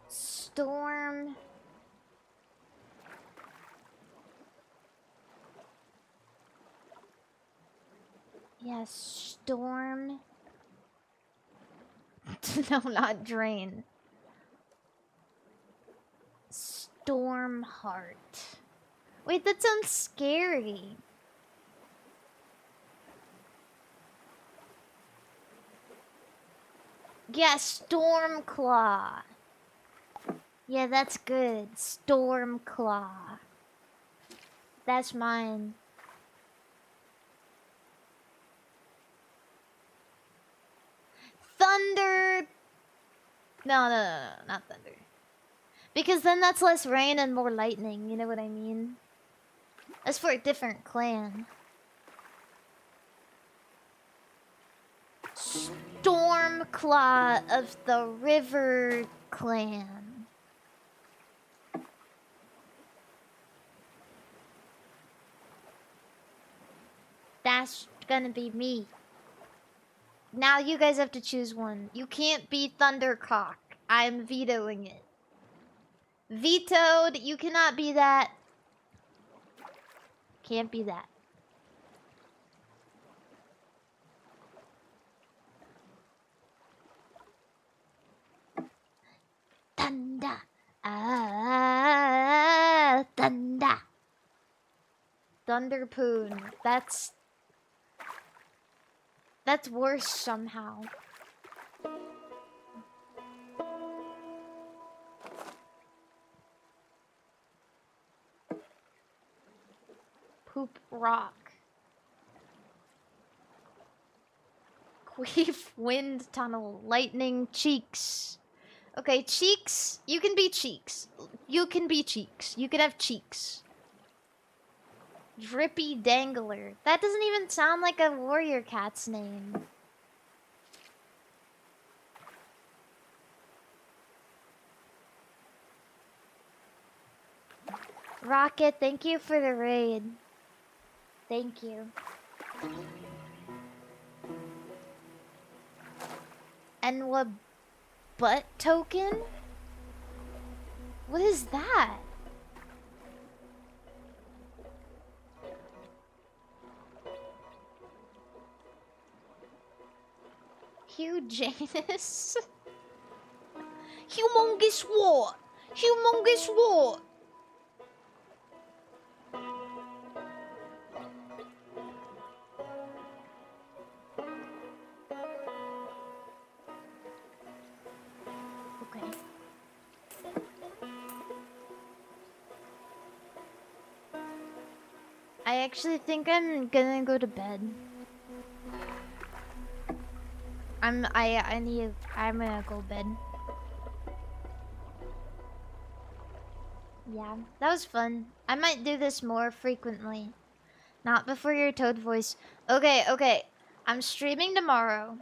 A: Storm. Yeah, storm. No, not drain. Storm heart. Wait, that sounds scary. Yeah, storm claw. Yeah, that's good. Storm claw. That's mine. Thunder. No, not thunder. Because then that's less rain and more lightning, you know what I mean? That's for a different clan. Stormclaw of the River Clan. That's gonna be me. Now you guys have to choose one. You can't be Thundercock. I'm vetoing it. Vetoed. You cannot be that. Can't be that. Thunder. Ah, thunder. Thunderpoon. That's worse somehow. Poop rock. Queef wind tunnel. Lightning cheeks. Okay, cheeks. You can be cheeks. You can be cheeks. You can have cheeks. Drippy dangler. That doesn't even sound like a warrior cat's name. Rocket, thank you for the raid. Thank you. And what butt token? What is that? Hugh Janus? Humongous what? Humongous what? Okay. I actually think I'm gonna go to bed. I'm gonna go to bed. Yeah, that was fun. I might do this more frequently. Not before your toad voice. Okay. I'm streaming tomorrow.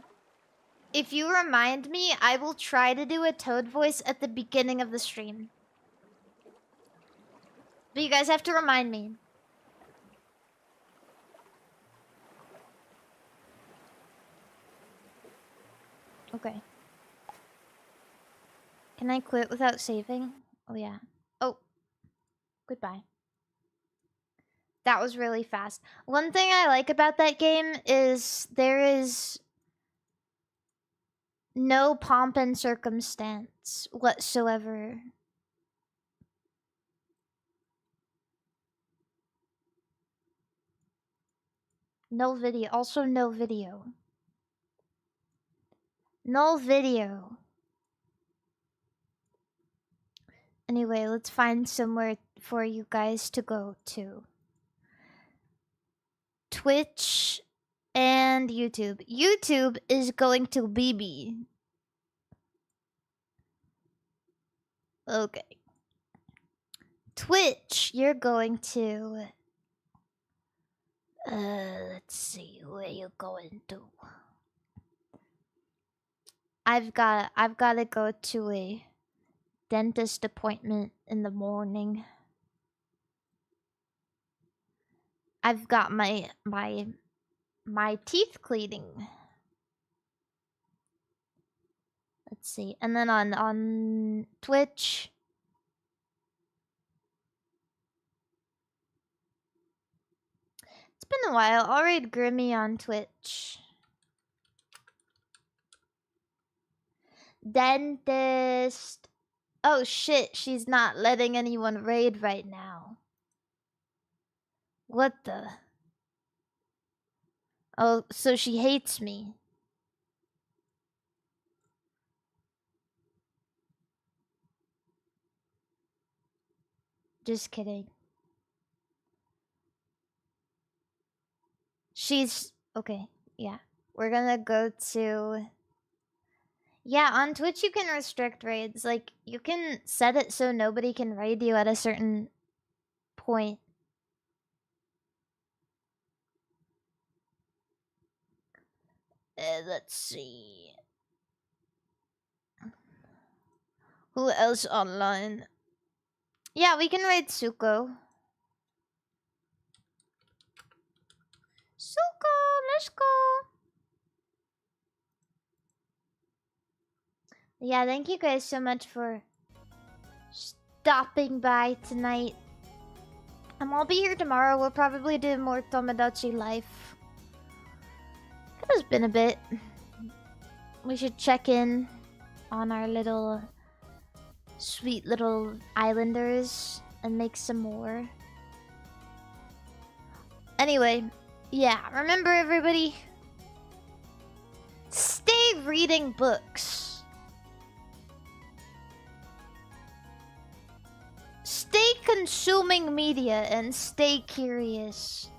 A: If you remind me, I will try to do a toad voice at the beginning of the stream. But you guys have to remind me. Okay. Can I quit without saving? Oh, yeah. Oh. Goodbye. That was really fast. One thing I like about that game is there is no pomp and circumstance whatsoever. No video. Also, no video. No video. Anyway, let's find somewhere for you guys to go to. Twitch and YouTube. YouTube is going to BB. Okay. Twitch, you're going to... let's see, where you going to? I've got to go to a dentist appointment in the morning. I've got my teeth cleaning. Let's see. And then on Twitch, it's been a while. I'll raid Grimmy on Twitch. Dentist. Oh shit, she's not letting anyone raid right now. What the? Oh, so she hates me. Just kidding. She's... Okay, yeah. We're gonna go to... Yeah, on Twitch you can restrict raids. Like, you can set it so nobody can raid you at a certain point. Let's see. Who else online? Yeah, we can raid Suko. Suko, let's go. Yeah, thank you guys so much for stopping by tonight. I'll be here tomorrow. We'll probably do more Tomodachi Life. It has been a bit. We should check in on our little sweet little islanders and make some more. Anyway, yeah, remember everybody? Stay reading books. Stay consuming media and stay curious.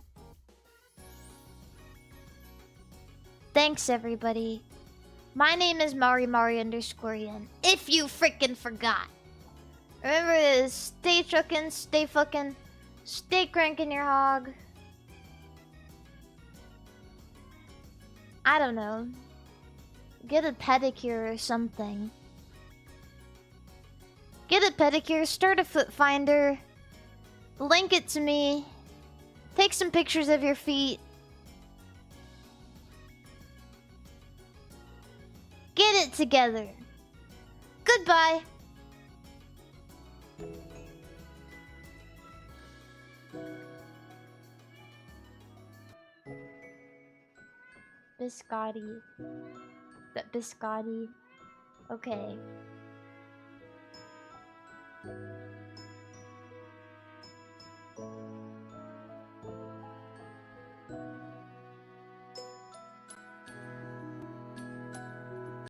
A: Thanks, everybody. My name is MARIMARI_yen. If you freaking forgot. Remember to stay truckin', stay fucking, stay cranking your hog. I don't know. Get a pedicure or something. Get a pedicure, start a foot finder. Link it to me. Take some pictures of your feet. Get it together. Goodbye. Biscotti. That biscotti. Okay.